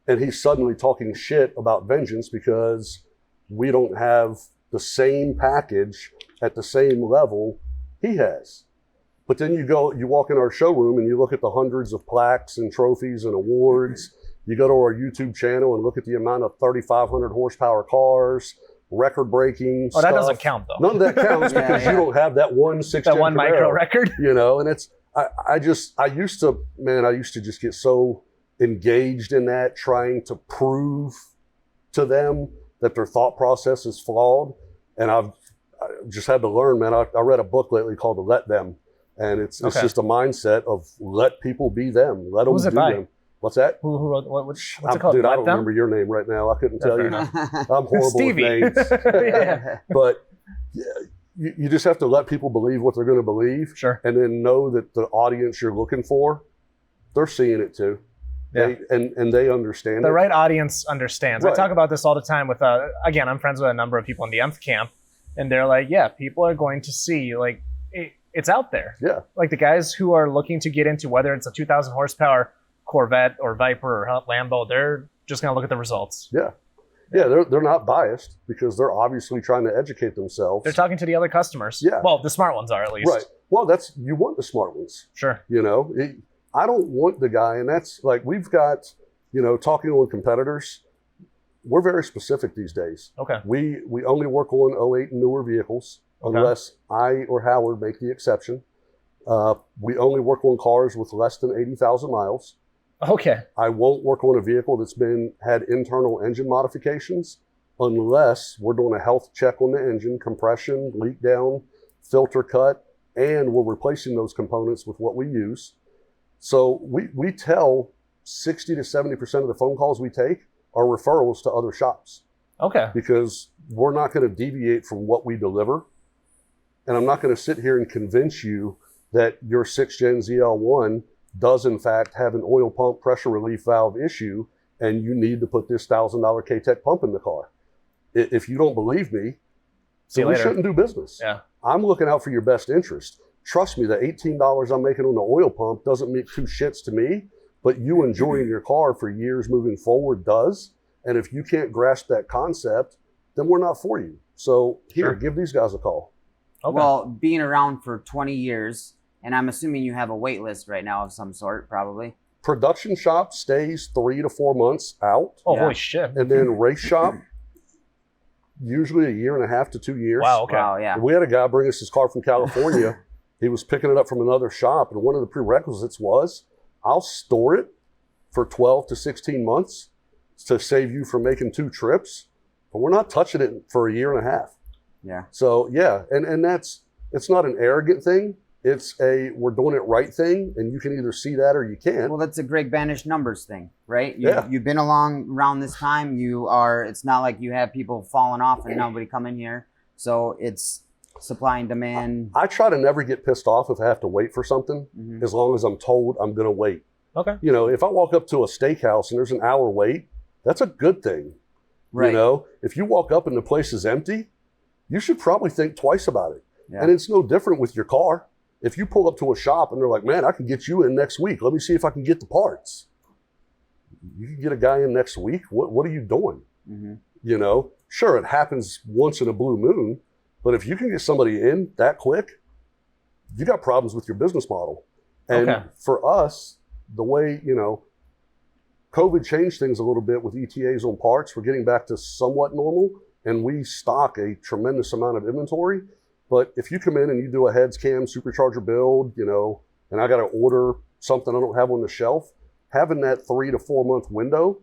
And he's suddenly talking shit about Vengeance because we don't have the same package at the same level he has. But then you walk in our showroom and you look at the hundreds of plaques and trophies and awards You go to our YouTube channel and look at the amount of 3,500 horsepower cars, record-breaking Oh, stuff. that doesn't count though. None of that counts because you don't have that one 6 That one micro record. You know, and it's I used to just get so engaged in that, trying to prove to them that their thought process is flawed. And I just had to learn, man. I read a book lately called Let Them. And it's just a mindset of let people be them. Let them Who's it do by? them. What's that? Who wrote what's it called? Dude, I Let don't Them? remember your name right now. I couldn't tell fair you. enough. I'm horrible Stevie. with names. Yeah. But you just have to let people believe what they're going to believe. Sure. And then know that the audience you're looking for, they're seeing it too. Yeah. And they understand The it. right audience understands. I Right. talk about this all the time with, again, I'm friends with a number of people in the Nth camp, and they're like, yeah, people are going to see, like, it's out there. Yeah. Like the guys who are looking to get into whether it's a 2,000 horsepower Corvette or Viper or Lambo, they're just going to look at the results. Yeah. Yeah, they're not biased because they're obviously trying to educate themselves. They're talking to the other customers. Yeah. Well, the smart ones are at least. Right. Well, you want the smart ones. Sure. You know, I don't want the guy, and that's like we've got, talking on competitors, we're very specific these days. Okay. We only work on '08 and newer vehicles, Okay. unless I or Howard make the exception. We only work on cars with less than 80,000 miles. Okay. I won't work on a vehicle that's had internal engine modifications unless we're doing a health check on the engine, compression, leak down, filter cut, and we're replacing those components with what we use. So we tell 60 to 70% of the phone calls we take are referrals to other shops Okay. because we're not going to deviate from what we deliver. And I'm not going to sit here and convince you that your 6th gen ZL1 does in fact have an oil pump pressure relief valve issue and you need to put this $1,000 K-Tech pump in the car. If you don't believe me, See you then we later. shouldn't do business. Yeah. I'm looking out for your best interest. Trust me, the $18 I'm making on the oil pump doesn't mean two shits to me, but you enjoying your car for years moving forward does. And if you can't grasp that concept, then we're not for you. So here, Sure. give these guys a call. Okay. Well, being around for 20 years, and I'm assuming you have a wait list right now of some sort, probably. Production shop stays 3 to 4 months out. oh, yeah. holy shit. And then race shop, usually 1.5 to 2 years. Wow. Okay. Wow, yeah. We had a guy bring us his car from California. He was picking it up from another shop, and one of the prerequisites was, I'll store it for 12 to 16 months to save you from making 2 trips, but we're not touching it for 1.5 years. Yeah. So yeah, and it's not an arrogant thing. It's we're doing it right thing, and you can either see that or you can't. Well, that's a Greg Banish numbers thing, right? Yeah. You've been along around this time. It's not like you have people falling off and nobody coming here. So it's supply and demand. I try to never get pissed off if I have to wait for something, Mhm. as long as I'm told I'm going to wait. Okay. If I walk up to a steakhouse and there's an hour wait, that's a good thing. Right. If you walk up and the place is empty, you should probably think twice about it. Yeah. And it's no different with your car. If you pull up to a shop and they're like, man, I can get you in next week. Let me see if I can get the parts. You can get a guy in next week. What are you doing? Mhm. Sure, it happens once in a blue moon, but if you can get somebody in that quick, you got problems with your business model. And Okay. for us, the way, COVID changed things a little bit with ETAs on parts. We're getting back to somewhat normal, and we stock a tremendous amount of inventory. But if you come in and you do a heads cam supercharger build, and I got to order something I don't have on the shelf, having that 3 to 4 month window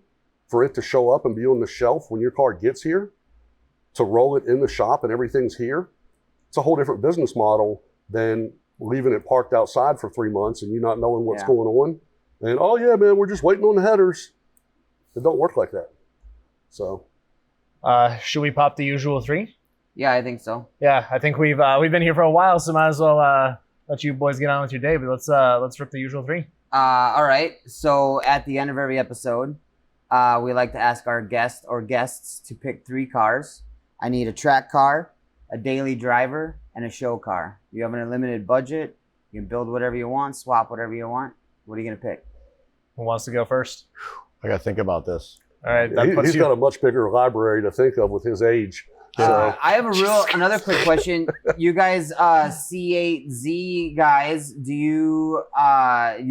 for it to show up and be on the shelf when your car gets here, to roll it in the shop and everything's here, it's a whole different business model than leaving it parked outside for 3 months and you not knowing what's Yeah. going on. And, oh yeah, man, we're just waiting on the headers. It don't work like that. So Should we pop the usual 3? Yeah, I think so. Yeah, I think we've been here for a while, so might as well let you boys get on with your day. But let's rip the usual 3. All right. So at the end of every episode, we like to ask our guest or guests to pick 3 cars. I need a track car, a daily driver, and a show car. You have an unlimited budget. You can build whatever you want, swap whatever you want. What are you gonna pick? Who wants to go first? I got to think about this. All right, that puts he's you. got a much bigger library to think of with his age. I have another quick question. You guys, C8Z guys, do you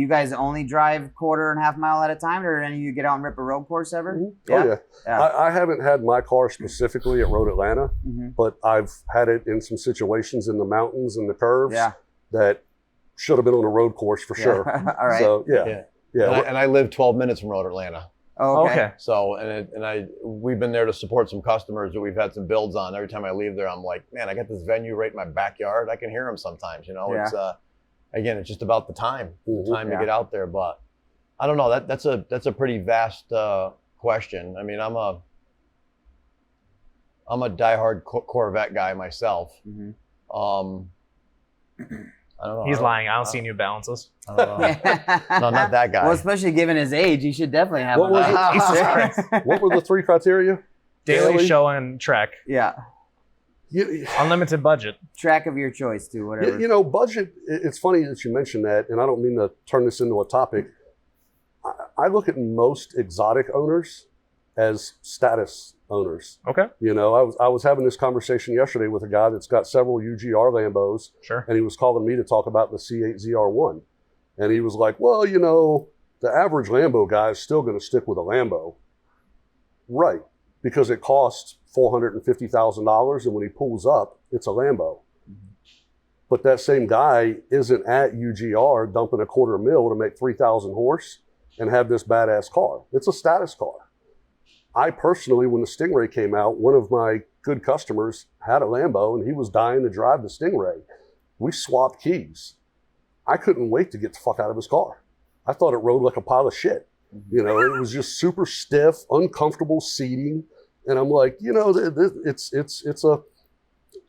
guys only drive quarter and half mile at a time, or do any of you get out and rip a road course ever? Mm-hmm. Oh yeah. I haven't had my car specifically at Road Atlanta, but I've had it in some situations in the mountains and the curves that should have been on a road course for sure. All right. So yeah. And I live 12 minutes from Road Atlanta. Oh, okay. So we've been there to support some customers that we've had some builds on. Every time I leave there, I'm like, man, I got this venue right in my backyard. I can hear them sometimes. You know, it's again, it's just about the time to get out there. But I don't know. That's a pretty vast question. I mean, I'm a diehard Corvette guy myself. I don't know. He's lying. I don't see New Balances. I don't know. No, not that guy. Well, especially given his age, he should definitely have What were the 3 criteria? Daily, show, and track. Yeah. Unlimited budget. Track of your choice, too, whatever. You know, budget, it's funny that you mentioned that, and I don't mean to turn this into a topic. I look at most exotic owners as status owners. Okay. You know, I was having this conversation yesterday with a guy that's got several UGR Lambos. Sure. And he was calling me to talk about the C8 ZR1. And he was like, well, you know, the average Lambo guy is still going to stick with a Lambo. Right. Because it costs $450,000, and when he pulls up, it's a Lambo. But that same guy isn't at UGR dumping $250,000 to make 3,000 horse and have this badass car. It's a status car. I personally, when the Stingray came out, one of my good customers had a Lambo and he was dying to drive the Stingray. We swapped keys. I couldn't wait to get the fuck out of his car. I thought it rode like a pile of shit. You know, it was just super stiff, uncomfortable seating. And I'm like, you know, it's a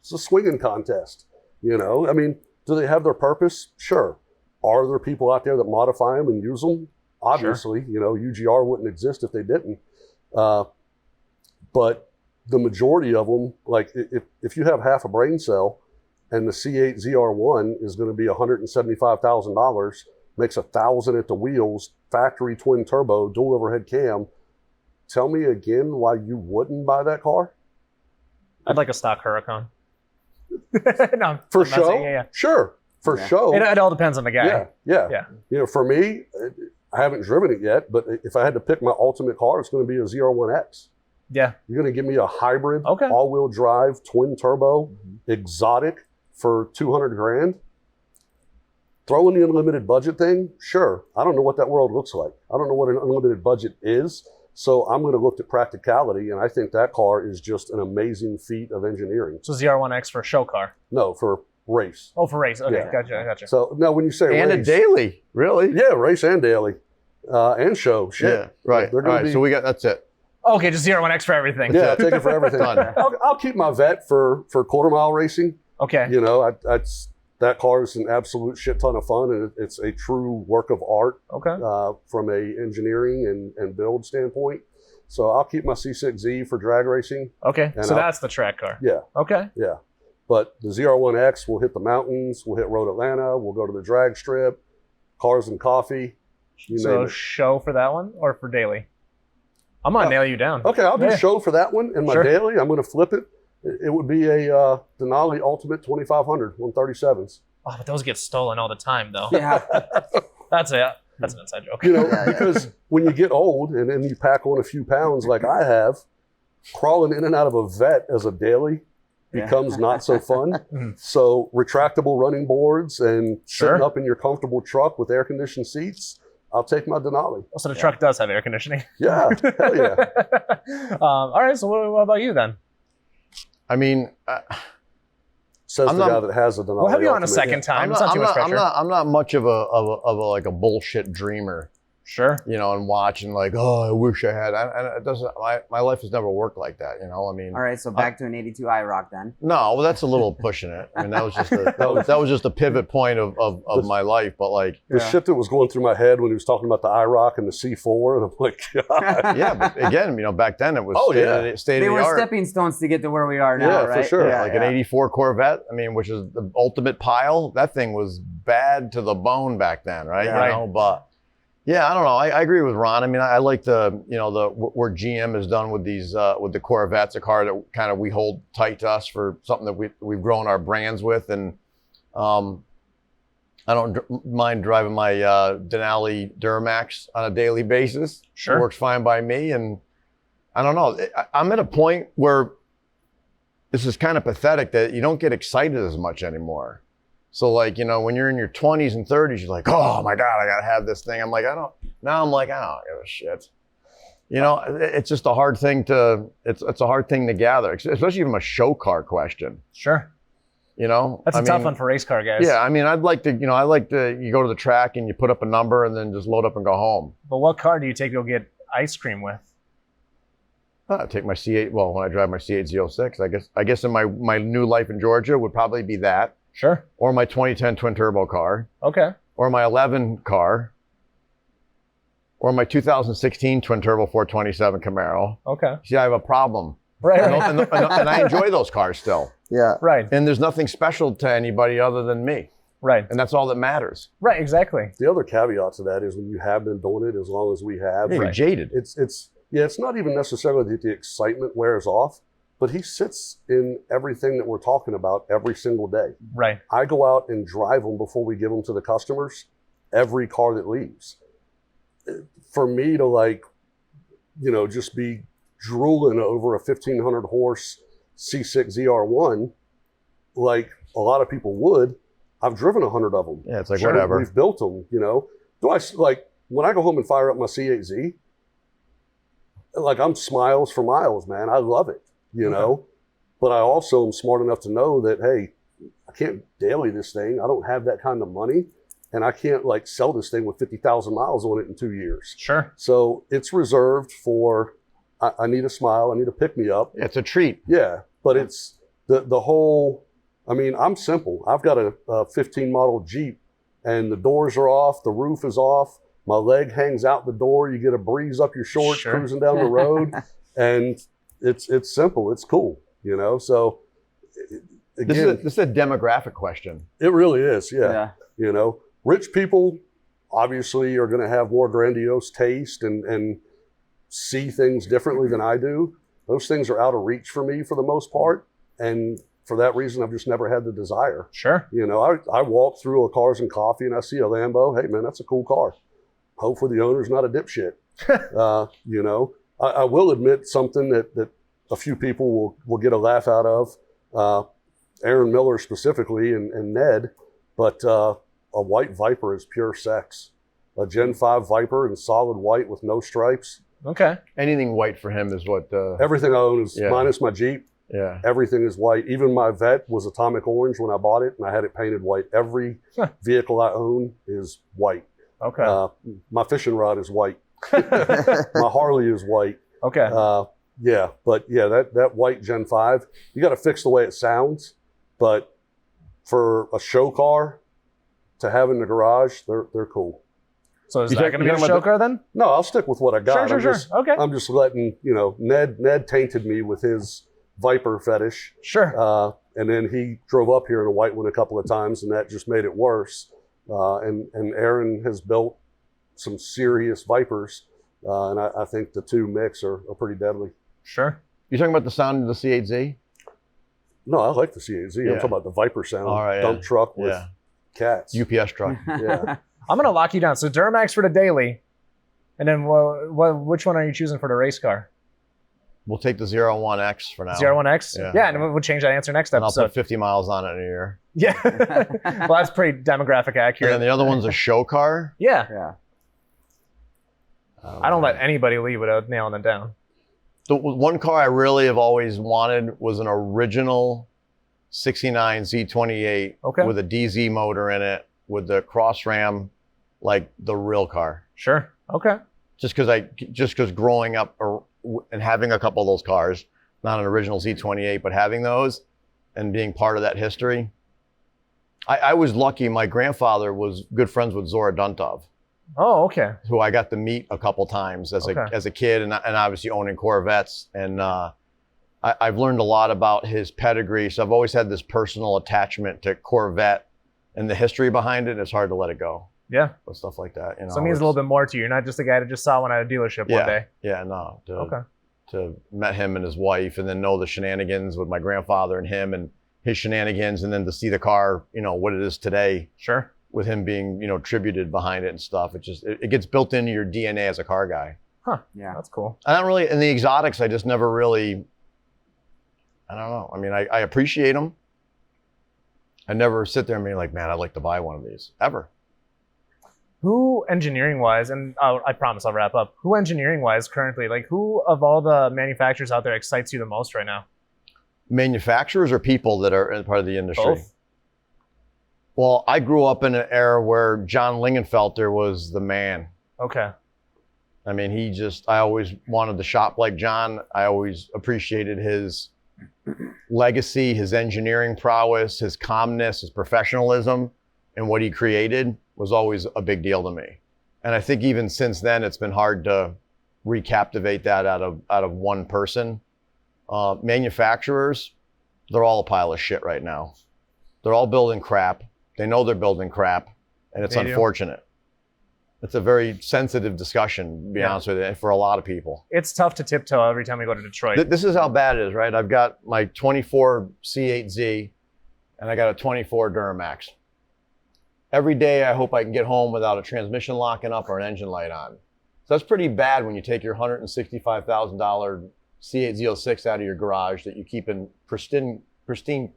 swinging contest. You know, I mean, do they have their purpose? Sure. Are there people out there that modify them and use them? Obviously, you know, UGR wouldn't exist if they didn't. But the majority of them, like if you have half a brain cell and the C8 ZR1 is going to be $175,000, makes $1,000 at the wheels, factory twin turbo, dual overhead cam, tell me again why you wouldn't buy that car? I'd like a stock Huracan. No, for show? Yeah. Sure. For show. It all depends on the guy. Yeah. You know, for me, I haven't driven it yet, but if I had to pick my ultimate car, it's going to be a ZR1X. Yeah. You're going to give me a hybrid, all-wheel drive, twin turbo, exotic for $200,000. Throw in the unlimited budget thing, sure. I don't know what that world looks like. I don't know what an unlimited budget is. So I'm going to look at practicality, and I think that car is just an amazing feat of engineering. So ZR1X for a show car? No, for race. Oh, for race. Okay, gotcha. So now when you say and race, a daily, really? Yeah, race and daily, and show. Shit. Yeah, right. They're All right, so we got that's it. Okay, just ZR1X for everything. Yeah, take it for everything. I'll keep my vet for quarter mile racing. Okay. You know, that car is an absolute shit ton of fun, and it's a true work of art. Okay. From a engineering and build standpoint. So I'll keep my C6Z for drag racing. Okay, so that's the track car. Yeah. Okay. Yeah. But the ZR1X will hit the mountains, we'll hit Road Atlanta, we'll go to the drag strip, cars and coffee. So show for that one or for daily? I'm going to nail you down. Okay, I'll do show for that one. And my daily, I'm going to flip it. It would be a Denali Ultimate 2500, 137s. Oh, but those get stolen all the time, though. Yeah. That's an inside joke. You know, because when you get old and then you pack on a few pounds like I have, crawling in and out of a vet as a daily becomes not so fun. So retractable running boards and sitting up in your comfortable truck with air conditioned seats, I'll take my Denali. So the truck does have air conditioning. Yeah, hell yeah. All right, so what about you then? I mean, says the guy that has a Denali. We'll have you on a second time. It's not too much pressure. I'm not much of a like a bullshit dreamer. Sure. You know, and watching like, oh, I wish I had. And it doesn't. My life has never worked like that. You know, I mean. All right, so back to an '82 IROC then. No, well, that's a little pushing it. I mean, that was just that was just a pivot point of my life. But like the shit that was going through my head when he was talking about the IROC and the C4, and I'm like, God. Yeah, but again, you know, back then it was state they of the were art. stepping stones to get to where we are now, right? For sure. Yeah, like an '84 Corvette. I mean, which is the ultimate pile. That thing was bad to the bone back then, right? Yeah. You know, but Yeah, I don't know. I agree with Ron. I mean, I like where GM has done with these with the Corvettes, a car that kind of we hold tight to us for something that we've grown our brands with, and I don't mind driving my Denali Duramax on a daily basis. Sure. It works fine by me, and I don't know. I'm at a point where this is kind of pathetic that you don't get excited as much anymore. So like, when you're in your 20s and 30s, you're like, oh my God, I got to have this thing. I'm like, I don't give a shit. It's just a hard thing it's a hard thing to gather, especially from a show car question. Sure. That's a tough one for race car guys. Yeah. I mean, you go to the track and you put up a number and then just load up and go home. But what car do you take to go get ice cream with? I take my C8. Well, when I drive my C8 Z06, I guess in my new life in Georgia would probably be that. Sure. Or my 2010 twin turbo car. Okay. Or my 11 car. Or my 2016 twin turbo 427 Camaro. Okay. See, I have a problem. Right. And I enjoy those cars still. Yeah. Right. And there's nothing special to anybody other than me. Right. And that's all that matters. Right. Exactly. The other caveat to that is when you have been doing it as long as we have, Yeah, you're jaded. it's not even necessarily that the excitement wears off, but he sits in everything that we're talking about every single day. Right. I go out and drive them before we give them to the customers, every car that leaves. For me to just be drooling over a 1,500 horse C6 ZR1, like a lot of people would, I've driven 100 of them. Yeah, it's like, sure, whatever. We've built them, Do I, when I go home and fire up my C8Z, I'm smiles for miles, man. I love it, But I also am smart enough to know that, hey, I can't daily this thing. I don't have that kind of money. And I can't sell this thing with 50,000 miles on it in 2 years. Sure. So it's reserved for, I need a smile. I need a pick me up. It's a treat. Yeah. But it's the whole, I'm simple. I've got a 15 model Jeep and the doors are off. The roof is off. My leg hangs out the door. You get a breeze up your shorts, sure, cruising down the road. And it's simple. It's cool, So again, this is a demographic question. It really is. Yeah. Rich people obviously are going to have more grandiose taste and see things differently than I do. Those things are out of reach for me for the most part. And for that reason, I've just never had the desire. Sure. I walk through a Cars and Coffee and I see a Lambo. Hey, man, that's a cool car. Hopefully the owner's not a dipshit. I will admit something that a few people will get a laugh out of, Aaron Miller specifically and Ned, but a white Viper is pure sex. A Gen 5 Viper in solid white with no stripes. Okay. Anything white for him is what... Everything I own is, minus my Jeep. Yeah. Everything is white. Even my Vet was atomic orange when I bought it, and I had it painted white. Every vehicle I own is white. Okay. My fishing rod is white. My Harley is white. Okay. That white Gen 5, you got to fix the way it sounds, but for a show car to have in the garage, they're cool. So is that going to be a show car then? No, I'll stick with what I got. Sure. Okay. I'm just letting, Ned tainted me with his Viper fetish. Sure. And then he drove up here in a white one a couple of times, and that just made it worse. And Aaron has built some serious Vipers, and I think the two mix are pretty deadly. Sure. You talking about the sound of the C8Z? No, I like the C8Z. I'm talking about the Viper sound. All right, dump truck with cats. UPS truck. Yeah. I'm going to lock you down. So Duramax for the daily, and then which one are you choosing for the race car? We'll take the 01X for now. 01X? Yeah, and we'll change that answer next and episode. I'll put 50 miles on it in a year. Yeah. Well, that's pretty demographic accurate. And then the other one's a show car? Yeah. I don't let anybody leave without nailing it down. The one car I really have always wanted was an original 69 Z28 with a DZ motor in it with the cross ram, like the real car. Sure. Okay. Just because growing up and having a couple of those cars, not an original Z28, but having those and being part of that history. I was lucky. My grandfather was good friends with Zora Duntov. Oh, okay. Who I got to meet a couple times as a kid, and obviously owning Corvettes. And I've learned a lot about his pedigree. So I've always had this personal attachment to Corvette and the history behind it. It's hard to let it go. Yeah. with stuff like that. You know, So it means a little bit more to you. You're not just a guy that just saw one at a dealership one day. Yeah, no. Okay. To met him and his wife, and then know the shenanigans with my grandfather and him and his shenanigans, and then to see the car, you know, what it is today. Sure. With him being, you know, tributed behind it and stuff. It just, it gets built into your DNA as a car guy. Huh. Yeah. That's cool. I don't really, in the exotics, I just never really, I don't know. I mean, I appreciate them. I never sit there and be like, man, I'd like to buy one of these, ever. Who engineering-wise, and I promise I'll wrap up, who engineering-wise currently, like who of all the manufacturers out there excites you the most right now? Manufacturers or people that are part of the industry? Both. Well, I grew up in an era where John Lingenfelter was the man. Okay. I mean, I always wanted to shop like John. I always appreciated his legacy, his engineering prowess, his calmness, his professionalism, and what he created was always a big deal to me. And I think even since then, it's been hard to recaptivate that out of one person. Manufacturers, they're all a pile of shit right now. They're all building crap. They know they're building crap, and it's unfortunate. It's a very sensitive discussion, to be honest with you, for a lot of people. It's tough to tiptoe every time we go to Detroit. This is how bad it is, right? I've got my 24 C8Z, and I got a 24 Duramax. Every day, I hope I can get home without a transmission locking up or an engine light on. So that's pretty bad when you take your $165,000 C8Z06 out of your garage that you keep in pristine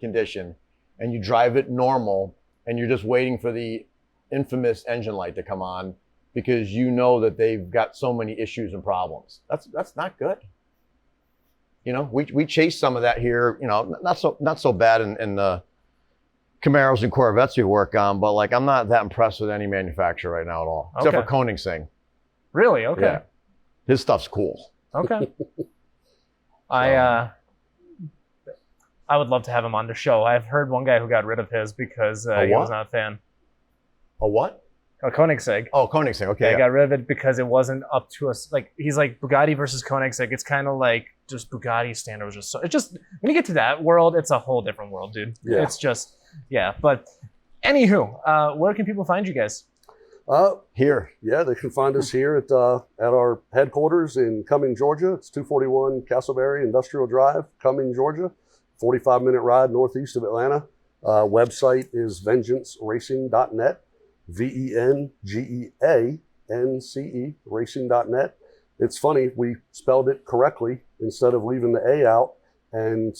condition, and you drive it normal, and you're just waiting for the infamous engine light to come on because you know that they've got so many issues and problems. That's not good. You know, we chase some of that here. You know, not so bad in the Camaros and Corvettes we work on, but like I'm not that impressed with any manufacturer right now at all, except for Koenigsegg. Really? Okay. Yeah. His stuff's cool. Okay. I would love to have him on the show. I've heard one guy who got rid of his because he was not a fan. A what? A Koenigsegg. Oh, Koenigsegg. Okay. They got rid of it because it wasn't up to us. Like he's like Bugatti versus Koenigsegg. It's kind of like just Bugatti's standard was just so. It just when you get to that world, it's a whole different world, dude. Yeah. It's just But anywho, where can people find you guys? Here. Yeah, they can find us here at our headquarters in Cumming, Georgia. It's 241 Castleberry Industrial Drive, Cumming, Georgia. 45-minute ride northeast of Atlanta. Website is vengeanceracing.net, VENGEANCE racing.net. It's funny, we spelled it correctly instead of leaving the A out, and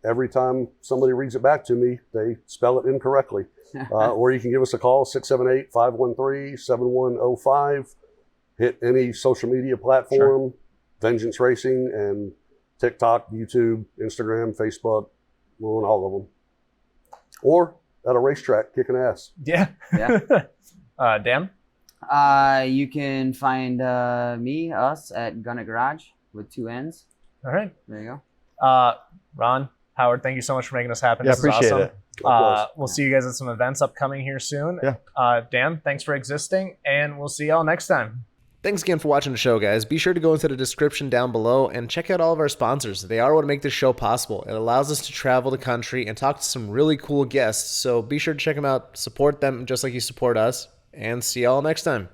every time somebody reads it back to me, they spell it incorrectly. Or you can give us a call, 678-513-7105. Hit any social media platform, Vengeance Racing, and TikTok, YouTube, Instagram, Facebook, we're on all of them. Or at a racetrack kicking ass. Yeah. Yeah. Dan? You can find us at Gun It Garage with 2 N's. All right. There you go. Ron, Howard, thank you so much for making this happen. Yeah, This is appreciate awesome. it. We'll see you guys at some events upcoming here soon. Yeah. Dan, thanks for existing, and we'll see y'all next time. Thanks again for watching the show, guys. Be sure to go into the description down below and check out all of our sponsors. They are what make this show possible. It allows us to travel the country and talk to some really cool guests, so be sure to check them out, support them just like you support us, and see y'all next time.